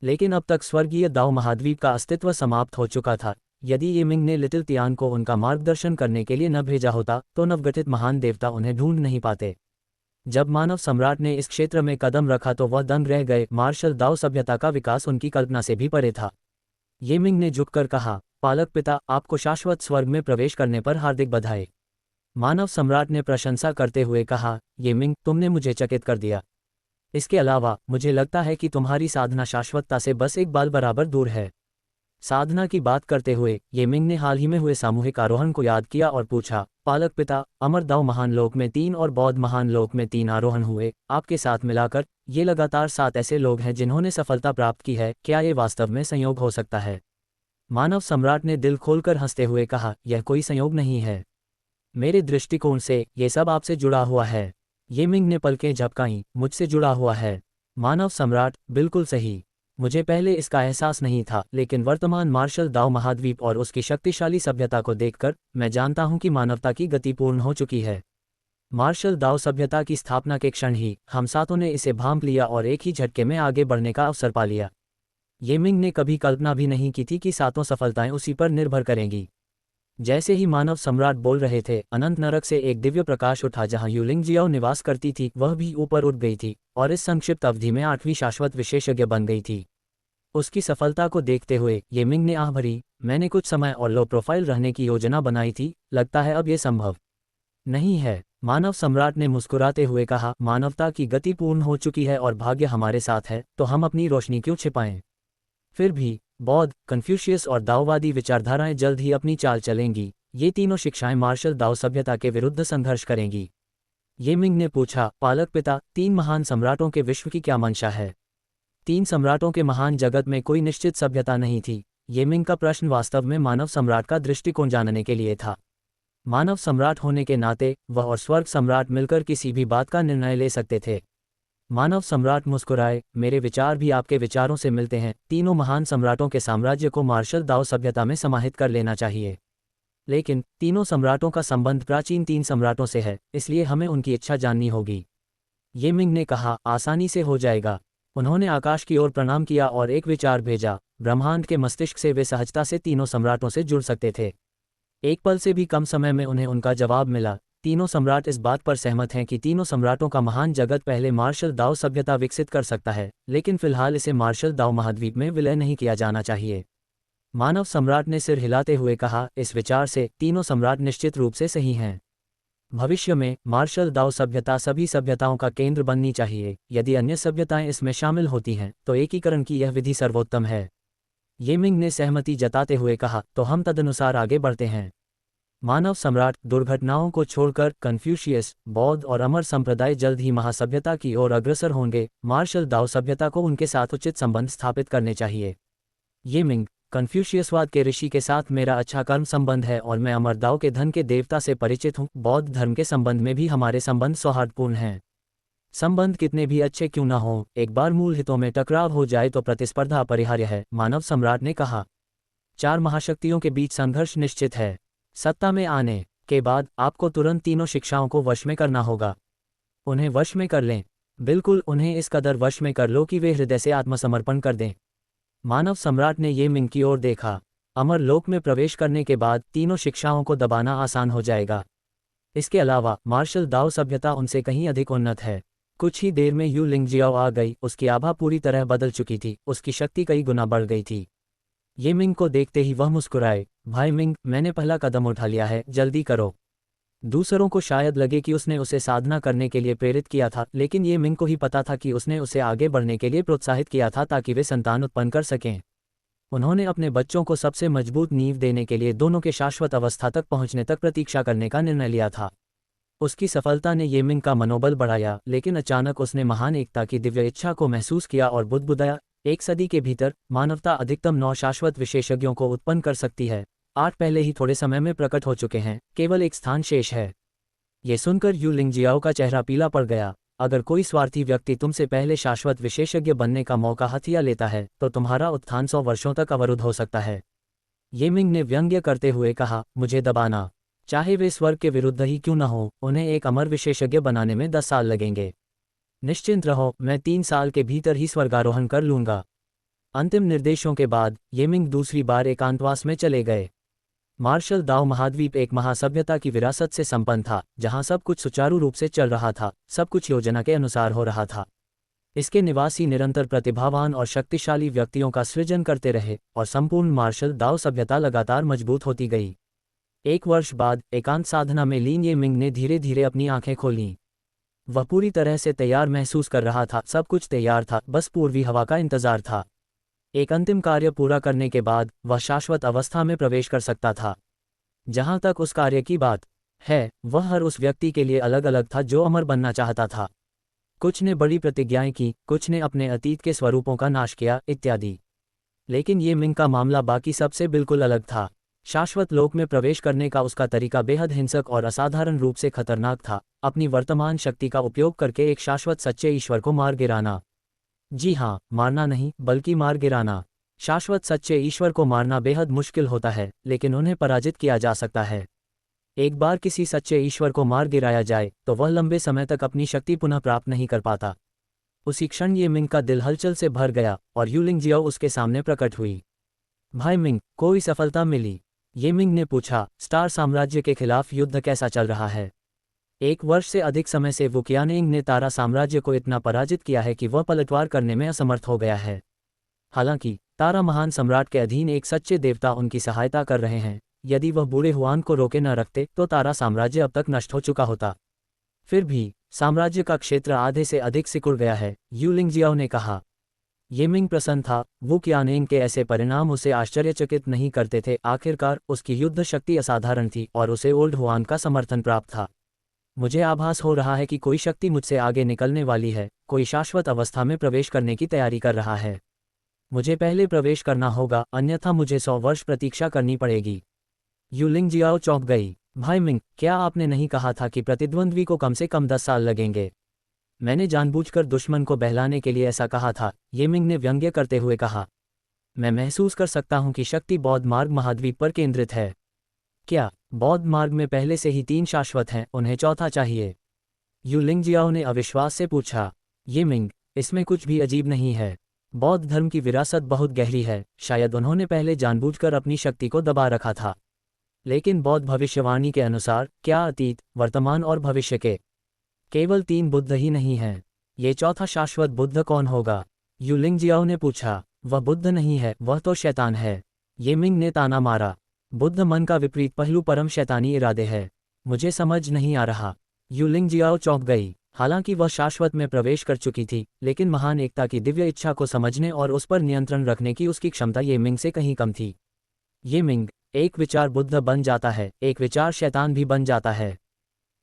लेकिन अब तक स्वर्गीय दाओ महाद्वीप का अस्तित्व समाप्त हो चुका था। यदि ये मिंग ने लिटिल तियान को उनका मार्गदर्शन करने के लिए न भेजा होता तो नवगठित महान देवता उन्हें ढूंढ नहीं पाते। जब मानव सम्राट ने इस क्षेत्र में कदम रखा तो वह दंग रह गए। मार्शल दाओ सभ्यता का विकास उनकी कल्पना से भी परे था। ये मिंग ने झुककर कहा, पालक पिता, आपको शाश्वत स्वर्ग में प्रवेश करने पर हार्दिक बधाई। मानव सम्राट ने प्रशंसा करते हुए कहा, ये मिंग, तुमने मुझे चकित कर दिया। इसके अलावा मुझे लगता है कि तुम्हारी साधना शाश्वतता से बस एक बाल बराबर दूर है। साधना की बात करते हुए ये मिंग ने हाल ही में हुए सामूहिक आरोहण को याद किया और पूछा, पालक पिता, अमर दाओ महान लोक में 3 और बौद्ध महान लोक में 3 आरोहण हुए। आपके साथ मिलाकर ये लगातार 7 ऐसे लोग हैं जिन्होंने सफलता प्राप्त की है। क्या ये वास्तव में संयोग हो सकता है? मानव सम्राट ने दिल खोलकर हंसते हुए कहा, यह कोई संयोग नहीं है। मेरे दृष्टिकोण से ये सब आपसे जुड़ा हुआ है। ये मिंग ने पलकें झपकाईं, मुझसे जुड़ा हुआ है। मानव सम्राट, बिल्कुल सही। मुझे पहले इसका एहसास नहीं था, लेकिन वर्तमान मार्शल दाओ महाद्वीप और उसकी शक्तिशाली सभ्यता को देखकर मैं जानता हूं कि मानवता की गति पूर्ण हो चुकी है। मार्शल दाओ सभ्यता की स्थापना के क्षण ही हम सातों ने इसे भांप लिया और एक ही झटके में आगे बढ़ने का अवसर पा लिया। ये मिंग ने कभी कल्पना भी नहीं की थी कि सातों सफलताएं उसी पर निर्भर करेंगी। जैसे ही मानव सम्राट बोल रहे थे, अनंत नरक से एक दिव्य प्रकाश उठा जहां यूलिंग जियाओ निवास करती थी, वह भी ऊपर उठ गई थी और इस संक्षिप्त अवधि में 8वीं शाश्वत विशेषज्ञ बन गई थी। उसकी सफलता को देखते हुए ये मिंग ने आह भरी, मैंने कुछ समय और लो प्रोफाइल रहने की योजना बनाई थी, लगता है अब ये संभव नहीं है। मानव सम्राट ने मुस्कुराते हुए कहा, मानवता की गति पूर्ण हो चुकी है और भाग्य हमारे साथ है, तो हम अपनी रोशनी क्यों छिपाएं। फिर भी बौद्ध, कन्फ्यूशियस और दाओवादी विचारधाराएं जल्द ही अपनी चाल चलेंगी। ये तीनों शिक्षाएं मार्शल दाओ सभ्यता के विरुद्ध संघर्ष करेंगी। ये मिंग ने पूछा, पालक पिता, 3 महान सम्राटों के विश्व की क्या मंशा है। 3 सम्राटों के महान जगत में कोई निश्चित सभ्यता नहीं थी। ये मिंग का प्रश्न वास्तव में मानव सम्राट का दृष्टिकोण जानने के लिए था। मानव सम्राट होने के नाते वह और स्वर्ग सम्राट मिलकर किसी भी बात का निर्णय ले सकते थे। मानव सम्राट मुस्कुराए, मेरे विचार भी आपके विचारों से मिलते हैं। तीनों महान सम्राटों के साम्राज्य को मार्शल दाओ सभ्यता में समाहित कर लेना चाहिए। लेकिन तीनों सम्राटों का संबंध प्राचीन 3 सम्राटों से है, इसलिए हमें उनकी इच्छा जाननी होगी। ये मिंग ने कहा, आसानी से हो जाएगा। उन्होंने आकाश की ओर प्रणाम किया और एक विचार भेजा। ब्रह्मांड के मस्तिष्क से वे सहजता से तीनों सम्राटों से जुड़ सकते थे। एक पल से भी कम समय में उन्हें उनका जवाब मिला। तीनों सम्राट इस बात पर सहमत हैं कि तीनों सम्राटों का महान जगत पहले मार्शल दाओ सभ्यता विकसित कर सकता है, लेकिन फिलहाल इसे मार्शल दाओ महाद्वीप में विलय नहीं किया जाना चाहिए। मानव सम्राट ने सिर हिलाते हुए कहा, इस विचार से तीनों सम्राट निश्चित रूप से सही हैं। भविष्य में मार्शल दाओ सभ्यता सभी सभ्यताओं का केंद्र बननी चाहिए। यदि अन्य सभ्यताएं इसमें शामिल होती हैं, तो एकीकरण की यह विधि सर्वोत्तम है। ये मिंग ने सहमति जताते हुए कहा, तो हम तदनुसार आगे बढ़ते हैं। मानव सम्राट, दुर्घटनाओं को छोड़कर कन्फ्यूशियस, बौद्ध और अमर संप्रदाय जल्द ही महासभ्यता की ओर अग्रसर होंगे। मार्शल दाओ सभ्यता को उनके साथ उचित संबंध स्थापित करने चाहिए। ये मिंग, कन्फ्यूशियसवाद के ऋषि के साथ मेरा अच्छा कर्म संबंध है और मैं अमर दाओ के धन के देवता से परिचित हूँ। बौद्ध धर्म के संबंध में भी हमारे संबंध सौहार्दपूर्ण हैं। संबंध कितने भी अच्छे क्यों न हों, एक बार मूल हितों में टकराव हो जाए तो प्रतिस्पर्धा अपरिहार्य है, मानव सम्राट ने कहा। 4 महाशक्तियों के बीच संघर्ष निश्चित है। सत्ता में आने के बाद आपको तुरंत तीनों शिक्षाओं को वश में करना होगा। उन्हें वश में कर लें। बिल्कुल, उन्हें इस कदर वश में कर लो कि वे हृदय से आत्मसमर्पण कर दें। मानव सम्राट ने ये मिंग की ओर देखा। अमर लोक में प्रवेश करने के बाद तीनों शिक्षाओं को दबाना आसान हो जाएगा। इसके अलावा मार्शल दाओ सभ्यता उनसे कहीं अधिक उन्नत है। कुछ ही देर में यू लिंग जियाओ आ गई। उसकी आभा पूरी तरह बदल चुकी थी, उसकी शक्ति कई गुना बढ़ गई थी। ये मिंग को देखते ही वह मुस्कुराए, भाई मिंग, मैंने पहला कदम उठा लिया है, जल्दी करो। दूसरों को शायद लगे कि उसने उसे साधना करने के लिए प्रेरित किया था, लेकिन ये मिंग को ही पता था कि उसने उसे आगे बढ़ने के लिए प्रोत्साहित किया था ताकि वे संतान उत्पन्न कर सकें। उन्होंने अपने बच्चों को सबसे मजबूत नींव देने के लिए दोनों के शाश्वत अवस्था तक पहुंचने तक प्रतीक्षा करने का निर्णय लिया था। उसकी सफलता ने ये मिंग का मनोबल बढ़ाया, लेकिन अचानक उसने महान एकता की दिव्य इच्छा को महसूस किया और बुदबुदाया, 1 सदी के भीतर मानवता अधिकतम 9 शाश्वत विशेषज्ञों को उत्पन्न कर सकती है। 8 पहले ही थोड़े समय में प्रकट हो चुके हैं, केवल 1 स्थान शेष है। ये सुनकर यू लिंग जियाओ का चेहरा पीला पड़ गया। अगर कोई स्वार्थी व्यक्ति तुमसे पहले शाश्वत विशेषज्ञ बनने का मौका हथिया लेता है, तो तुम्हारा उत्थान 100 वर्षों तक अवरुद्ध हो सकता है। ये मिंग ने व्यंग्य करते हुए कहा, मुझे दबाना, चाहे वे स्वर्ग के विरुद्ध ही क्यों न हो, उन्हें एक अमर विशेषज्ञ बनाने में 10 साल लगेंगे। निश्चिंत रहो, मैं 3 साल के भीतर ही स्वर्गारोहण कर लूंगा। अंतिम निर्देशों के बाद ये मिंग दूसरी बार एकांतवास में चले गए। मार्शल दाओ महाद्वीप एक महासभ्यता की विरासत से संपन्न था, जहां सब कुछ सुचारू रूप से चल रहा था, सब कुछ योजना के अनुसार हो रहा था। इसके निवासी निरंतर प्रतिभावान और शक्तिशाली व्यक्तियों का सृजन करते रहे और संपूर्ण मार्शल दाओ सभ्यता लगातार मजबूत होती गई। 1 वर्ष बाद एकांत साधना में लीन ये मिंग ने धीरे धीरे अपनी आंखें खोलीं। वह पूरी तरह से तैयार महसूस कर रहा था, सब कुछ तैयार था, बस पूर्वी हवा का इंतजार था। एक अंतिम कार्य पूरा करने के बाद वह शाश्वत अवस्था में प्रवेश कर सकता था। जहां तक उस कार्य की बात है, वह हर उस व्यक्ति के लिए अलग अलग था जो अमर बनना चाहता था। कुछ ने बड़ी प्रतिज्ञाएं की, कुछ ने अपने अतीत के स्वरूपों का नाश किया, इत्यादि। लेकिन ये मिंग का मामला बाकी सबसे बिल्कुल अलग था। शाश्वत लोक में प्रवेश करने का उसका तरीका बेहद हिंसक और असाधारण रूप से खतरनाक था, अपनी वर्तमान शक्ति का उपयोग करके एक शाश्वत सच्चे ईश्वर को मार गिराना। जी हाँ, मारना नहीं बल्कि मार गिराना। शाश्वत सच्चे ईश्वर को मारना बेहद मुश्किल होता है, लेकिन उन्हें पराजित किया जा सकता है। एक बार किसी सच्चे ईश्वर को मार गिराया जाए तो वह लंबे समय तक अपनी शक्ति पुनः प्राप्त नहीं कर पाता। उसी क्षण ये मिंग का दिल हलचल से भर गया और यूलिंग जियाओ उसके सामने प्रकट हुई। भाई मिंग, कोई सफलता मिली? ये मिंग ने पूछा। स्टार साम्राज्य के खिलाफ युद्ध कैसा चल रहा है? 1 वर्ष से अधिक समय से वुकियानेंग ने तारा साम्राज्य को इतना पराजित किया है कि वह पलटवार करने में असमर्थ हो गया है। हालांकि तारा महान सम्राट के अधीन एक सच्चे देवता उनकी सहायता कर रहे हैं। यदि वह बूढ़े हुआन को रोके न रखते तो तारा साम्राज्य अब तक नष्ट हो चुका होता। फिर भी साम्राज्य का क्षेत्र आधे से अधिक सिकुड़ गया है, यूलिंग जियाओ ने कहा। ये मिंग प्रसन्न था। वुकियानेंग के ऐसे परिणाम उसे आश्चर्यचकित नहीं करते थे। आखिरकार उसकी युद्ध शक्ति असाधारण थी और उसे ओल्ड हुआन का समर्थन प्राप्त था। मुझे आभास हो रहा है कि कोई शक्ति मुझसे आगे निकलने वाली है, कोई शाश्वत अवस्था में प्रवेश करने की तैयारी कर रहा है। मुझे पहले प्रवेश करना होगा, अन्यथा मुझे 100 वर्ष प्रतीक्षा करनी पड़ेगी। यूलिंग जियाओ चौंक गई। भाई मिंग, क्या आपने नहीं कहा था कि प्रतिद्वंद्वी को कम से कम 10 साल लगेंगे? मैंने जानबूझकर दुश्मन को बहलाने के लिए ऐसा कहा था, ये मिंग ने व्यंग्य करते हुए कहा। मैं महसूस कर सकता हूं कि शक्ति बौद्ध मार्ग महाद्वीप पर केंद्रित है। क्या बौद्ध मार्ग में पहले से ही 3 शाश्वत हैं, उन्हें चौथा चाहिए? यूलिंग जियाओ ने अविश्वास से पूछा। ये मिंग, इसमें कुछ भी अजीब नहीं है। बौद्ध धर्म की विरासत बहुत गहरी है, शायद उन्होंने पहले जानबूझकर अपनी शक्ति को दबा रखा था। लेकिन बौद्ध भविष्यवाणी के अनुसार क्या अतीत, वर्तमान और भविष्य के केवल 3 बुद्ध ही नहीं हैं? ये चौथा शाश्वत बुद्ध कौन होगा? यूलिंग जियाओ ने पूछा। वह बुद्ध नहीं है, वह तो शैतान है। ये मिंग ने ताना मारा। बुद्ध मन का विपरीत पहलू परम शैतानी इरादे है। मुझे समझ नहीं आ रहा। यूलिंग जियाओ चौंक गई। हालांकि वह शाश्वत में प्रवेश कर चुकी थी, लेकिन महान एकता की दिव्य इच्छा को समझने और उस पर नियंत्रण रखने की उसकी क्षमता ये मिंग से कहीं कम थी। ये मिंग, एक विचार बुद्ध बन जाता है, एक विचार शैतान भी बन जाता है।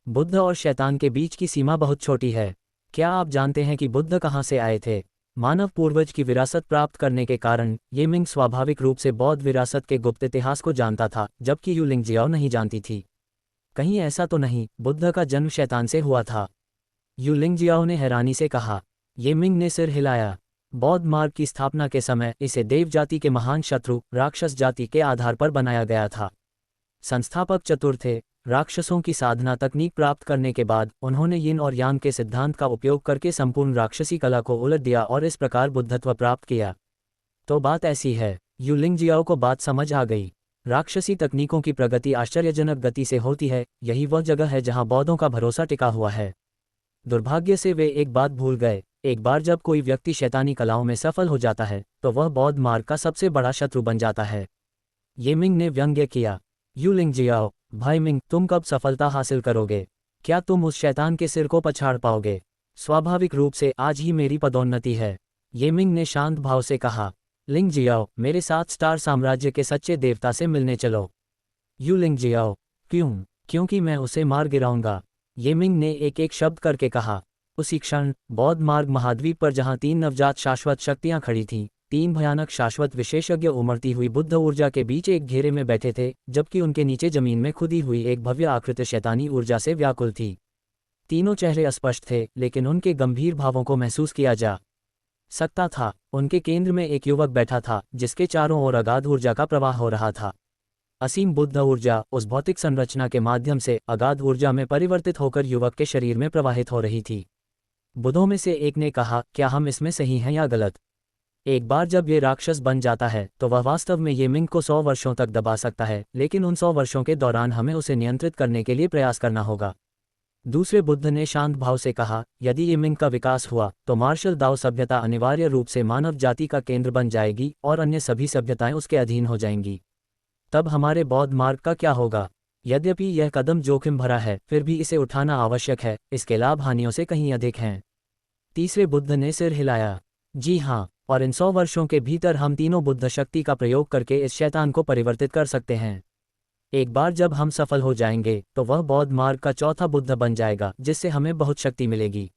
बुद्ध और शैतान के बीच की सीमा बहुत छोटी है। क्या आप जानते हैं कि बुद्ध कहाँ से आए थे? मानव पूर्वज की विरासत प्राप्त करने के कारण ये मिंग स्वाभाविक रूप से बौद्ध विरासत के गुप्त इतिहास को जानता था, जबकि यूलिंग जियाओ नहीं जानती थी। कहीं ऐसा तो नहीं, बुद्ध का जन्म शैतान से हुआ था? यूलिंग जियाओ ने हैरानी से कहा। ये मिंग ने सिर हिलाया। बौद्ध मार्ग की स्थापना के समय इसे देव जाति के महान शत्रु राक्षस जाति के आधार पर बनाया गया था। संस्थापक चतुर थे। राक्षसों की साधना तकनीक प्राप्त करने के बाद उन्होंने यिन और यांग के सिद्धांत का उपयोग करके संपूर्ण राक्षसी कला को उलट दिया और इस प्रकार बुद्धत्व प्राप्त किया। तो बात ऐसी है। यूलिंग जियाओ को बात समझ आ गई। राक्षसी तकनीकों की प्रगति आश्चर्यजनक गति से होती है। यही वह जगह है जहां बौद्धों का भरोसा टिका हुआ है। दुर्भाग्य से वे एक बात भूल गए। एक बार जब कोई व्यक्ति शैतानी कलाओं में सफल हो जाता है तो वह बौद्ध मार्ग का सबसे बड़ा शत्रु बन जाता है। ये मिंग ने व्यंग्य किया। यूलिंग जियाओ, भाई मिंग, तुम कब सफलता हासिल करोगे? क्या तुम उस शैतान के सिर को पछाड़ पाओगे? स्वाभाविक रूप से आज ही मेरी पदोन्नति है, ये मिंग ने शांत भाव से कहा। लिंग जियाओ, मेरे साथ स्टार साम्राज्य के सच्चे देवता से मिलने चलो। यूलिंग जियाओ, क्यों? क्योंकि मैं उसे मार गिराऊंगा, ये मिंग ने एक एक शब्द करके कहा। उसी क्षण बौद्ध मार्ग महाद्वीप पर जहां 3 नवजात शाश्वत शक्तियां खड़ी थीं, 3 भयानक शाश्वत विशेषज्ञ उमड़ती हुई बुद्ध ऊर्जा के बीच एक घेरे में बैठे थे, जबकि उनके नीचे जमीन में खुदी हुई एक भव्य आकृति शैतानी ऊर्जा से व्याकुल थी। तीनों चेहरे अस्पष्ट थे, लेकिन उनके गंभीर भावों को महसूस किया जा सकता था। उनके केंद्र में एक युवक बैठा था, जिसके चारों ओर अगाध ऊर्जा का प्रवाह हो रहा था। असीम बुद्ध ऊर्जा उस भौतिक संरचना के माध्यम से अगाध ऊर्जा में परिवर्तित होकर युवक के शरीर में प्रवाहित हो रही थी। बुद्धों में से एक ने कहा, क्या हम इसमें सही हैं या गलत? एक बार जब ये राक्षस बन जाता है तो वह वास्तव में ये मिंग को 100 वर्षों तक दबा सकता है, लेकिन उन 100 वर्षों के दौरान हमें उसे नियंत्रित करने के लिए प्रयास करना होगा। दूसरे बुद्ध ने शांत भाव से कहा, यदि ये मिंग का विकास हुआ तो मार्शल दाओ सभ्यता अनिवार्य रूप से मानव जाति का केंद्र बन जाएगी और अन्य सभी सभ्यताएं उसके अधीन हो जाएंगी। तब हमारे बौद्ध मार्ग का क्या होगा? यद्यपि यह कदम जोखिम भरा है, फिर भी इसे उठाना आवश्यक है। इसके लाभ हानियों से कहीं अधिक हैं। तीसरे बुद्ध ने सिर हिलाया। जी हाँ, और इन 100 वर्षों के भीतर हम तीनों बुद्ध शक्ति का प्रयोग करके इस शैतान को परिवर्तित कर सकते हैं। एक बार जब हम सफल हो जाएंगे तो वह बौद्ध मार्ग का चौथा बुद्ध बन जाएगा, जिससे हमें बहुत शक्ति मिलेगी।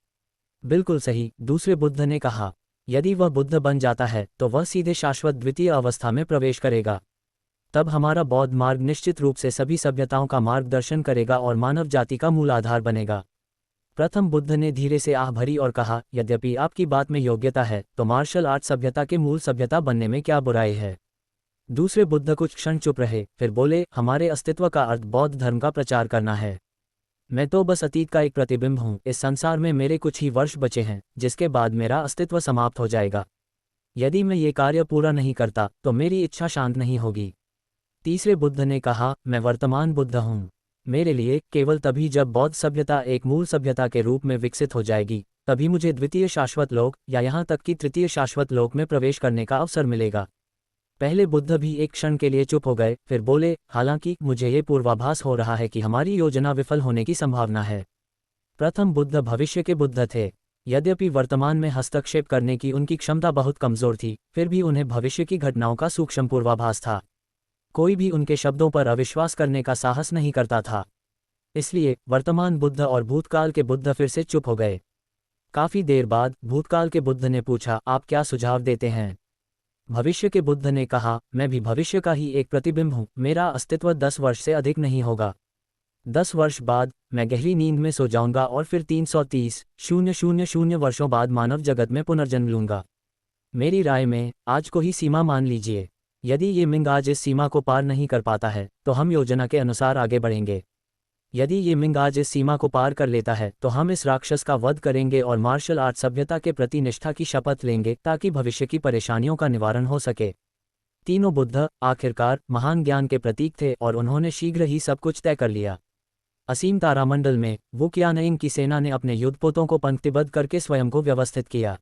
बिल्कुल सही, दूसरे बुद्ध ने कहा। यदि वह बुद्ध बन जाता है तो वह सीधे शाश्वत द्वितीय अवस्था में प्रवेश करेगा। तब हमारा बौद्ध मार्ग निश्चित रूप से सभी सभ्यताओं का मार्गदर्शन करेगा और मानव जाति का मूल आधार बनेगा। प्रथम बुद्ध ने धीरे से आह भरी और कहा, यद्यपि आपकी बात में योग्यता है तो मार्शल आर्ट सभ्यता के मूल सभ्यता बनने में क्या बुराई है। दूसरे बुद्ध कुछ क्षण चुप रहे, फिर बोले, हमारे अस्तित्व का अर्थ बौद्ध धर्म का प्रचार करना है। मैं तो बस अतीत का एक प्रतिबिंब हूँ। इस संसार में मेरे कुछ ही वर्ष बचे हैं, जिसके बाद मेरा अस्तित्व समाप्त हो जाएगा। यदि मैं ये कार्य पूरा नहीं करता तो मेरी इच्छा शांत नहीं होगी। तीसरे बुद्ध ने कहा, मैं वर्तमान बुद्ध हूँ। मेरे लिए केवल तभी जब बौद्ध सभ्यता एक मूल सभ्यता के रूप में विकसित हो जाएगी, तभी मुझे द्वितीय शाश्वत लोक या यहाँ तक कि तृतीय शाश्वत लोक में प्रवेश करने का अवसर मिलेगा। पहले बुद्ध भी एक क्षण के लिए चुप हो गए, फिर बोले, हालांकि मुझे ये पूर्वाभास हो रहा है कि हमारी योजना विफल होने की संभावना है। प्रथम बुद्ध भविष्य के बुद्ध थे। यद्यपि वर्तमान में हस्तक्षेप करने की उनकी क्षमता बहुत कमजोर थी, फिर भी उन्हें भविष्य की घटनाओं का सूक्ष्म पूर्वाभास था। कोई भी उनके शब्दों पर अविश्वास करने का साहस नहीं करता था। इसलिए वर्तमान बुद्ध और भूतकाल के बुद्ध फिर से चुप हो गए। काफी देर बाद भूतकाल के बुद्ध ने पूछा, आप क्या सुझाव देते हैं। भविष्य के बुद्ध ने कहा, मैं भी भविष्य का ही एक प्रतिबिंब हूँ। मेरा अस्तित्व 10 वर्ष से अधिक नहीं होगा। 10 वर्ष बाद मैं गहरी नींद में सो जाऊंगा और फिर 330,000 वर्षों बाद मानव जगत में पुनर्जन्म लूंगा। मेरी राय में आज को ही सीमा मान लीजिए। यदि ये मिंग आज इस सीमा को पार नहीं कर पाता है तो हम योजना के अनुसार आगे बढ़ेंगे। यदि ये मिंग आज इस सीमा को पार कर लेता है तो हम इस राक्षस का वध करेंगे और मार्शल आर्ट सभ्यता के प्रति निष्ठा की शपथ लेंगे ताकि भविष्य की परेशानियों का निवारण हो सके। तीनों बुद्ध आखिरकार महान ज्ञान के प्रतीक थे और उन्होंने शीघ्र ही सब कुछ तय कर लिया। असीम तारामंडल में वुकियानइंग की सेना ने अपने युद्धपोतों को पंक्तिबद्ध करके स्वयं को व्यवस्थित किया।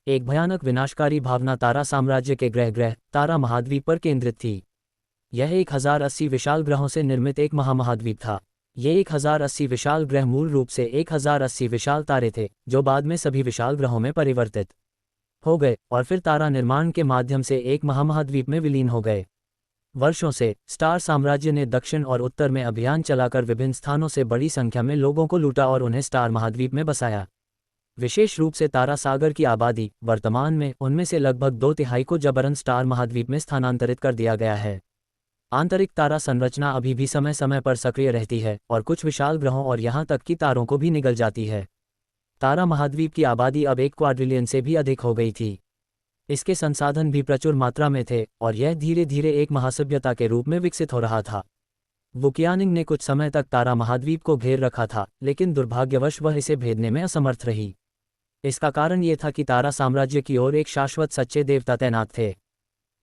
एक भयानक विनाशकारी भावना तारा साम्राज्य के ग्रह तारा महाद्वीप पर केंद्रित थी। यह 1080 विशाल ग्रहों से निर्मित एक महामहाद्वीप था। ये 1080 विशाल ग्रह मूल रूप से 1080 विशाल तारे थे, जो बाद में सभी विशाल ग्रहों में परिवर्तित हो गए और फिर तारा निर्माण के माध्यम से एक महामहाद्वीप में विलीन हो गए। वर्षों से स्टार साम्राज्य ने दक्षिण और उत्तर में अभियान चलाकर विभिन्न स्थानों से बड़ी संख्या में लोगों को लूटा और उन्हें स्टार महाद्वीप में बसाया। विशेष रूप से तारा सागर की आबादी, वर्तमान में उनमें से लगभग 2/3 को जबरन स्टार महाद्वीप में स्थानांतरित कर दिया गया है। आंतरिक तारा संरचना अभी भी समय समय पर सक्रिय रहती है और कुछ विशाल ग्रहों और यहाँ तक कि तारों को भी निगल जाती है। तारा महाद्वीप की आबादी अब 1 क्वाड्रिलियन से भी अधिक हो गई थी। इसके संसाधन भी प्रचुर मात्रा में थे और यह धीरे धीरे एक महासभ्यता के रूप में विकसित हो रहा था। वुकियानिंग ने कुछ समय तक तारा महाद्वीप को घेर रखा था, लेकिन दुर्भाग्यवश वह इसे भेदने में असमर्थ रही। इसका कारण ये था कि तारा साम्राज्य की ओर एक शाश्वत सच्चे देवता तैनात थे।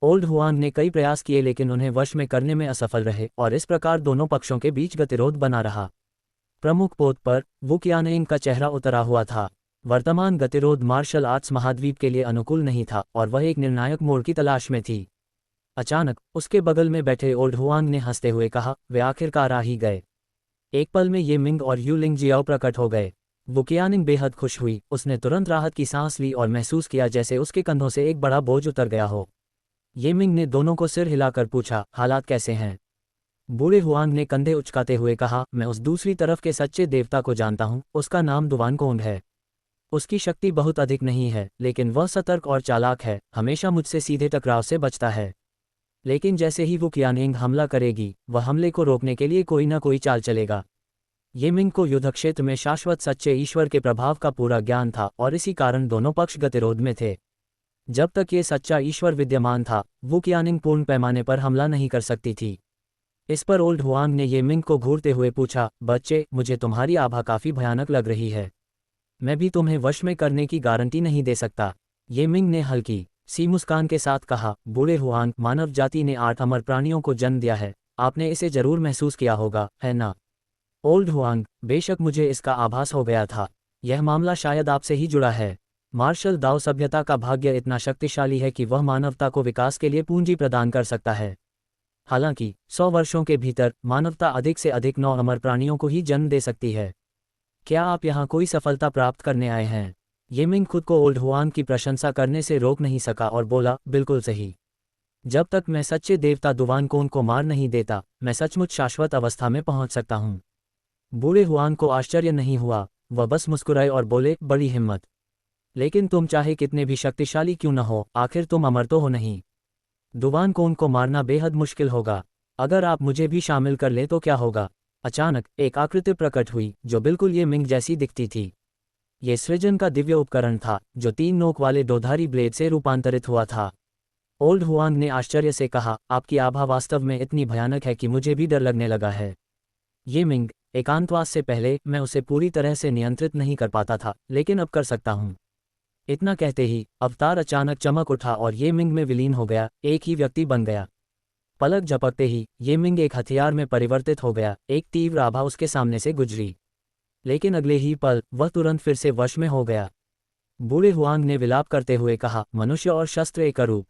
ओल्ड हुआंग ने कई प्रयास किए लेकिन उन्हें वश में करने में असफल रहे और इस प्रकार दोनों पक्षों के बीच गतिरोध बना रहा। प्रमुख पोत पर वुकियानइंग का चेहरा उतरा हुआ था। वर्तमान गतिरोध मार्शल आर्ट्स महाद्वीप के लिए अनुकूल नहीं था और वह एक निर्णायक मोड़ की तलाश में थी। अचानक उसके बगल में बैठे ओल्ड हुआंग ने हंसते हुए कहा, वे आखिरकार आ ही गए। एक पल में ये मिंग और यू लिंग जियाओ प्रकट हो गए। वुकियानिंग बेहद खुश हुई। उसने तुरंत राहत की सांस ली और महसूस किया जैसे उसके कंधों से एक बड़ा बोझ उतर गया हो। ये मिंग ने दोनों को सिर हिलाकर पूछा, हालात कैसे हैं। बूढ़े हुआंग ने कंधे उचकाते हुए कहा, मैं उस दूसरी तरफ के सच्चे देवता को जानता हूँ। उसका नाम दुवान कोंग है। उसकी शक्ति बहुत अधिक नहीं है, लेकिन वह सतर्क और चालाक है। हमेशा मुझसे सीधे टकराव से बचता है, लेकिन जैसे ही वुकियानिंग हमला करेगी, वह हमले को रोकने के लिए कोई न कोई चाल चलेगा। ये मिंग को युद्धक्षेत्र में शाश्वत सच्चे ईश्वर के प्रभाव का पूरा ज्ञान था और इसी कारण दोनों पक्ष गतिरोध में थे। जब तक ये सच्चा ईश्वर विद्यमान था, वुकियानिंग पूर्ण पैमाने पर हमला नहीं कर सकती थी। इस पर ओल्ड हुआंग ने ये मिंग को घूरते हुए पूछा, बच्चे, मुझे तुम्हारी आभा काफी भयानक लग रही है। मैं भी तुम्हें वश में करने की गारंटी नहीं दे सकता। ये मिंग ने हल्की सी मुस्कान के साथ कहा, बूढ़े हुआंग, मानव जाति ने 8 अमर प्राणियों को जन्म दिया है। आपने इसे जरूर महसूस किया होगा, है ना? ओल्ड हुआंग, बेशक मुझे इसका आभास हो गया था। यह मामला शायद आपसे ही जुड़ा है। मार्शल दाओ सभ्यता का भाग्य इतना शक्तिशाली है कि वह मानवता को विकास के लिए पूंजी प्रदान कर सकता है। हालांकि 100 वर्षों के भीतर मानवता अधिक से अधिक 9 अमर प्राणियों को ही जन्म दे सकती है। क्या आप यहाँ कोई सफलता प्राप्त करने आए हैं? ये मिंग खुद को ओल्ड हुआंग की प्रशंसा करने से रोक नहीं सका और बोला, बिल्कुल सही। जब तक मैं सच्चे देवता दुवान कोंग को मार नहीं देता, मैं सचमुच शाश्वत अवस्था में पहुंच सकता हूं। बूढ़े हुआंग को आश्चर्य नहीं हुआ। वह बस मुस्कुराए और बोले, बड़ी हिम्मत। लेकिन तुम चाहे कितने भी शक्तिशाली क्यों न हो, आखिर तुम अमर तो हो नहीं। दुवान कोन को मारना बेहद मुश्किल होगा। अगर आप मुझे भी शामिल कर लें तो क्या होगा? अचानक एक आकृति प्रकट हुई जो बिल्कुल ये मिंग जैसी दिखती थी। ये सृजन का दिव्य उपकरण था जो 3 नोक वाले दोधारी ब्लेड से रूपांतरित हुआ था। ओल्ड हुआंग ने आश्चर्य से कहा, आपकी आभा वास्तव में इतनी भयानक है कि मुझे भी डर लगने लगा है। ये मिंग, एकांतवास से पहले मैं उसे पूरी तरह से नियंत्रित नहीं कर पाता था, लेकिन अब कर सकता हूँ। इतना कहते ही अवतार अचानक चमक उठा और ये मिंग में विलीन हो गया, एक ही व्यक्ति बन गया। पलक झपकते ही ये मिंग एक हथियार में परिवर्तित हो गया, एक तीव्र आभा उसके सामने से गुजरी। लेकिन अगले ही पल वह तुरंत फिर से वश में हो गया। बूढ़े हुआंग ने विलाप करते हुए कहा, मनुष्य और शस्त्र एक रूप।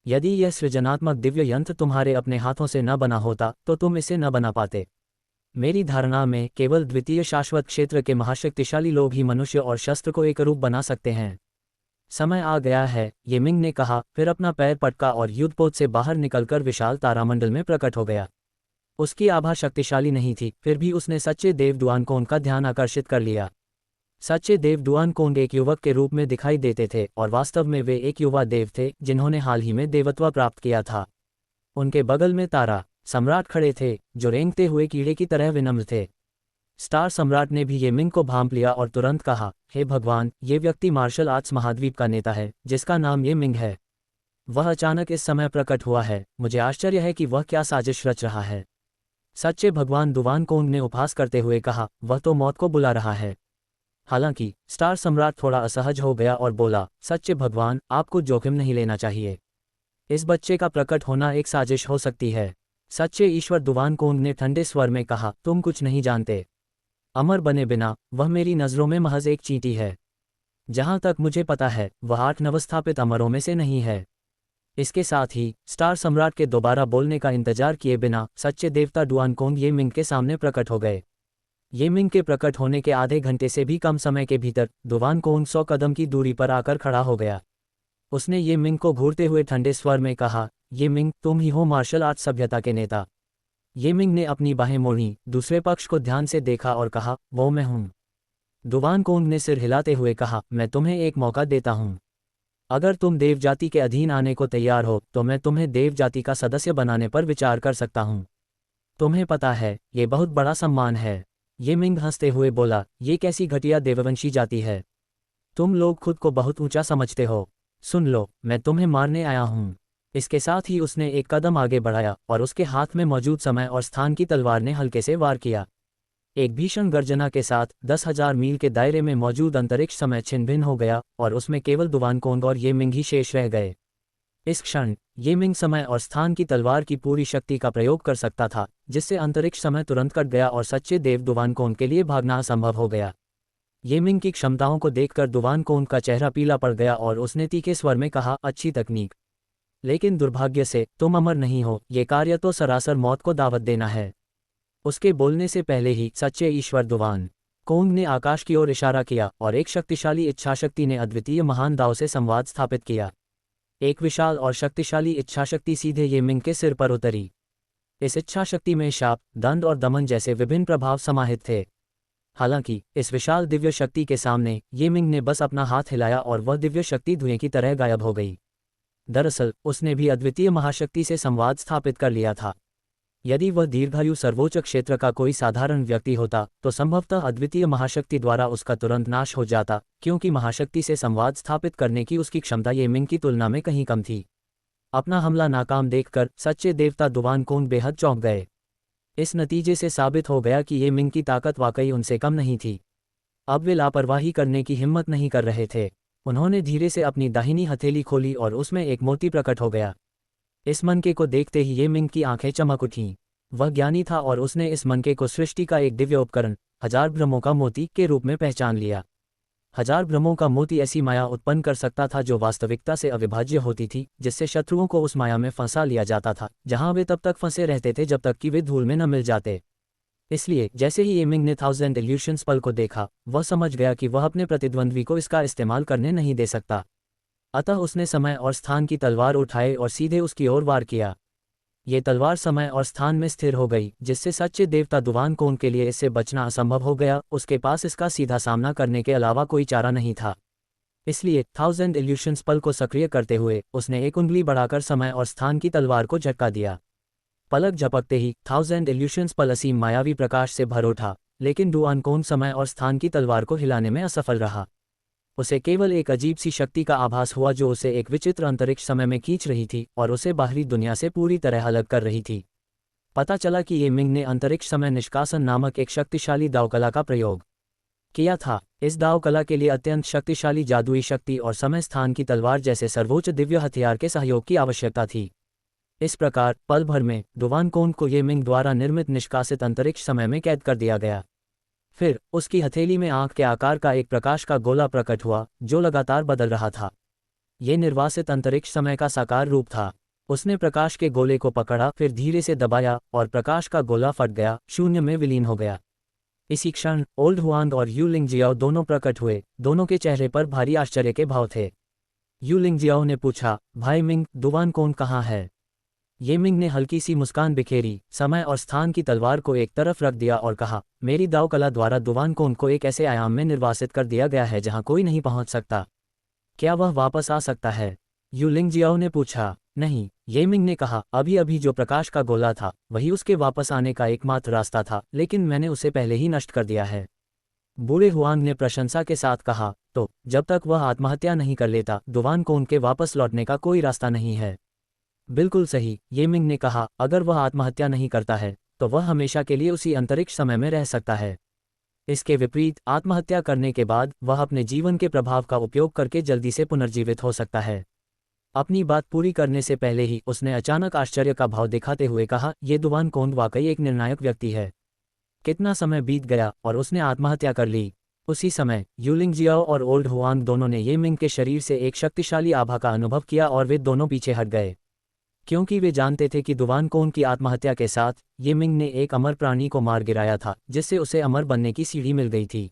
यदि यह सृजनात्मक दिव्य यंत्र तुम्हारे अपने हाथों से न बना होता तो तुम इसे न बना पाते। मेरी धारणा में केवल द्वितीय शाश्वत क्षेत्र के महाशक्तिशाली लोग ही मनुष्य और शस्त्र को एक रूप बना सकते हैं। समय आ गया है, ये मिंग ने कहा, फिर अपना पैर पटका और युद्धपोत से बाहर निकलकर विशाल तारामंडल में प्रकट हो गया। उसकी आभा शक्तिशाली नहीं थी, फिर भी उसने सच्चे देव डुआनकोन का ध्यान आकर्षित कर लिया। सच्चे देव डुआनकोन एक युवक के रूप में दिखाई देते थे और वास्तव में वे एक युवा देव थे जिन्होंने हाल ही में देवत्व प्राप्त किया था। उनके बगल में तारा सम्राट खड़े थे जो रेंगते हुए कीड़े की तरह विनम्र थे। स्टार सम्राट ने भी ये मिंग को भांप लिया और तुरंत कहा, हे भगवान, ये व्यक्ति मार्शल आर्ट्स महाद्वीप का नेता है जिसका नाम ये मिंग है। वह अचानक इस समय प्रकट हुआ है, मुझे आश्चर्य है कि वह क्या साजिश रच रहा है। सच्चे भगवान दुवानकोन ने उपहास करते हुए कहा, वह तो मौत को बुला रहा है। हालांकि स्टार सम्राट थोड़ा असहज हो गया और बोला, सच्चे भगवान, आपको जोखिम नहीं लेना चाहिए। इस बच्चे का प्रकट होना एक साजिश हो सकती है। सच्चे ईश्वर दुवानकोन ने ठंडे स्वर में कहा, तुम कुछ नहीं जानते। अमर बने बिना वह मेरी नज़रों में महज एक चींटी है। जहां तक मुझे पता है वह 8 नवस्थापित अमरों में से नहीं है। इसके साथ ही स्टार सम्राट के दोबारा बोलने का इंतजार किए बिना सच्चे देवता डुआनकोन ये मिंग के सामने प्रकट हो गए। ये मिंग के प्रकट होने के आधे घंटे से भी कम समय के भीतर दुवानकोन 100 कदम की दूरी पर आकर खड़ा हो गया। उसने ये मिंग को घूरते हुए ठंडे स्वर में कहा, ये मिंग, तुम ही हो मार्शल आर्ट सभ्यता के नेता। ये मिंग ने अपनी बाहें मोड़ी, दूसरे पक्ष को ध्यान से देखा और कहा, वो मैं हूं। दुवानकोन ने सिर हिलाते हुए कहा, मैं तुम्हें एक मौका देता हूं। अगर तुम देव जाति के अधीन आने को तैयार हो तो मैं तुम्हें देव जाति का सदस्य बनाने पर विचार कर सकता हूं। तुम्हें पता है, ये बहुत बड़ा सम्मान है। ये मिंग हंसते हुए बोला, ये कैसी घटिया देववंशी जाति है। तुम लोग खुद को बहुत ऊंचा समझते हो। सुन लो, मैं तुम्हें मारने आया हूं। इसके साथ ही उसने एक कदम आगे बढ़ाया और उसके हाथ में मौजूद समय और स्थान की तलवार ने हल्के से वार किया। एक भीषण गर्जना के साथ 10,000 मील के दायरे में मौजूद अंतरिक्ष समय छिन्न भिन्न हो गया और उसमें केवल दुवानकोन और ये मिंग ही शेष रह गए। इस क्षण ये मिंग समय और स्थान की तलवार की पूरी शक्ति का प्रयोग कर सकता था, जिससे अंतरिक्ष समय तुरंत कट गया और सच्चे देव दुवानकोन के लिए भागना असंभव हो गया। ये मिंग की क्षमताओं को देखकर दुवानकोन का चेहरा पीला पड़ गया और उसने तीखे स्वर में कहा, अच्छी तकनीक, लेकिन दुर्भाग्य से तुम अमर नहीं हो। ये कार्य तो सरासर मौत को दावत देना है। उसके बोलने से पहले ही सच्चे ईश्वर दुवानकोन ने आकाश की ओर इशारा किया और एक शक्तिशाली इच्छाशक्ति ने अद्वितीय महान दाव से संवाद स्थापित किया। एक विशाल और शक्तिशाली इच्छाशक्ति सीधे ये मिंग के सिर पर उतरी। इस इच्छाशक्ति में शाप, दंड और दमन जैसे विभिन्न प्रभाव समाहित थे। हालांकि इस विशाल दिव्य शक्ति के सामने ये मिंग ने बस अपना हाथ हिलाया और वह दिव्य शक्ति धुएं की तरह गायब हो गई। दरअसल उसने भी अद्वितीय महाशक्ति से संवाद स्थापित कर लिया था। यदि वह दीर्घायु सर्वोच्च क्षेत्र का कोई साधारण व्यक्ति होता तो संभवतः अद्वितीय महाशक्ति द्वारा उसका तुरंत नाश हो जाता, क्योंकि महाशक्ति से संवाद स्थापित करने की उसकी क्षमता ये मिंग की तुलना में कहीं कम थी। अपना हमला नाकाम देखकर सच्चे देवता दुवानकोन बेहद चौंक गए। इस नतीजे से साबित हो गया कि ये मिंग की ताकत वाकई उनसे कम नहीं थी। अब वे लापरवाही करने की हिम्मत नहीं कर रहे थे। उन्होंने धीरे से अपनी दाहिनी हथेली खोली और उसमें एक मोती प्रकट हो गया। इस मनके को देखते ही ये मिंग की आंखें चमक उठीं। वह ज्ञानी था और उसने इस मनके को सृष्टि का एक दिव्य उपकरण, 1000 भ्रमों का मोती के रूप में पहचान लिया। 1000 भ्रमों का मोती ऐसी माया उत्पन्न कर सकता था जो वास्तविकता से अविभाज्य होती थी, जिससे शत्रुओं को उस माया में फंसा लिया जाता था जहां वे तब तक फंसे रहते थे जब तक कि वे धूल में न मिल जाते। इसलिए जैसे ही ये मिंग ने 1000 इल्यूशंस पल को देखा, वह समझ गया कि वह अपने प्रतिद्वंद्वी को इसका इस्तेमाल करने नहीं दे सकता। अतः उसने समय और स्थान की तलवार उठाई और सीधे उसकी ओर वार किया। ये तलवार समय और स्थान में स्थिर हो गई, जिससे सच्चे देवता दुवानकोन के लिए इससे बचना असंभव हो गया। उसके पास इसका सीधा सामना करने के अलावा कोई चारा नहीं था। इसलिए 1000 इल्यूशंस पल को सक्रिय करते हुए उसने एक उंगली बढ़ाकर समय और स्थान की तलवार को झटका दिया। पलक झपकते ही 1000 इल्यूशंस पल असीम मायावी प्रकाश से भर उठा, लेकिन डुआनकोन समय और स्थान की तलवार को हिलाने में असफल रहा। उसे केवल एक अजीब सी शक्ति का आभास हुआ जो उसे एक विचित्र अंतरिक्ष समय में खींच रही थी और उसे बाहरी दुनिया से पूरी तरह अलग कर रही थी। पता चला कि ये मिंग ने अंतरिक्ष समय निष्कासन नामक एक शक्तिशाली दावकला का प्रयोग किया था। इस दावकला के लिए अत्यंत शक्तिशाली जादुई शक्ति और समय स्थान की तलवार जैसे सर्वोच्च दिव्य हथियार के सहयोग की आवश्यकता थी। इस प्रकार पल भर में डुआनकोन को ये मिंग द्वारा निर्मित निष्कासित अंतरिक्ष समय में कैद कर दिया गया। फिर उसकी हथेली में आंख के आकार का एक प्रकाश का गोला प्रकट हुआ जो लगातार बदल रहा था। ये निर्वासित अंतरिक्ष समय का साकार रूप था। उसने प्रकाश के गोले को पकड़ा, फिर धीरे से दबाया और प्रकाश का गोला फट गया, शून्य में विलीन हो गया। इसी क्षण ओल्ड हुआंग और यू लिंगजियाओ दोनों प्रकट हुए। दोनों के चेहरे पर भारी आश्चर्य के भाव थे। यू लिंगजियाओ ने पूछा, भाई मिंग, डुआनकोन कहाँ है? ये मिंग ने हल्की सी मुस्कान बिखेरी, समय और स्थान की तलवार को एक तरफ रख दिया और कहा, मेरी दावकला द्वारा डुआनकोन को एक ऐसे आयाम में निर्वासित कर दिया गया है जहां कोई नहीं पहुंच सकता। क्या वह वापस आ सकता है? यू लिंगजियाओ ने पूछा। नहीं, ये मिंग ने कहा, अभी अभी जो प्रकाश का गोला था वही उसके वापस आने का एकमात्र रास्ता था, लेकिन मैंने उसे पहले ही नष्ट कर दिया है। बूढ़े हुआंग ने प्रशंसा के साथ कहा, तो जब तक वह आत्महत्या नहीं कर लेता डुआनकोन के वापस लौटने का कोई रास्ता नहीं है। बिल्कुल सही, ये मिंग ने कहा, अगर वह आत्महत्या नहीं करता है तो वह हमेशा के लिए उसी अंतरिक्ष समय में रह सकता है। इसके विपरीत आत्महत्या करने के बाद वह अपने जीवन के प्रभाव का उपयोग करके जल्दी से पुनर्जीवित हो सकता है। अपनी बात पूरी करने से पहले ही उसने अचानक आश्चर्य का भाव दिखाते हुए कहा, ये डुआनकोन वाकई एक निर्णायक व्यक्ति है। कितना समय बीत गया और उसने आत्महत्या कर ली। उसी समय यू लिंगजियाओ और ओल्ड हुआंग दोनों ने ये मिंग के शरीर से एक शक्तिशाली आभा का अनुभव किया और वे दोनों पीछे हट गए, क्योंकि वे जानते थे कि डुआनकोन की आत्महत्या के साथ ये मिंग ने एक अमर प्राणी को मार गिराया था जिससे उसे अमर बनने की सीढ़ी मिल गई थी।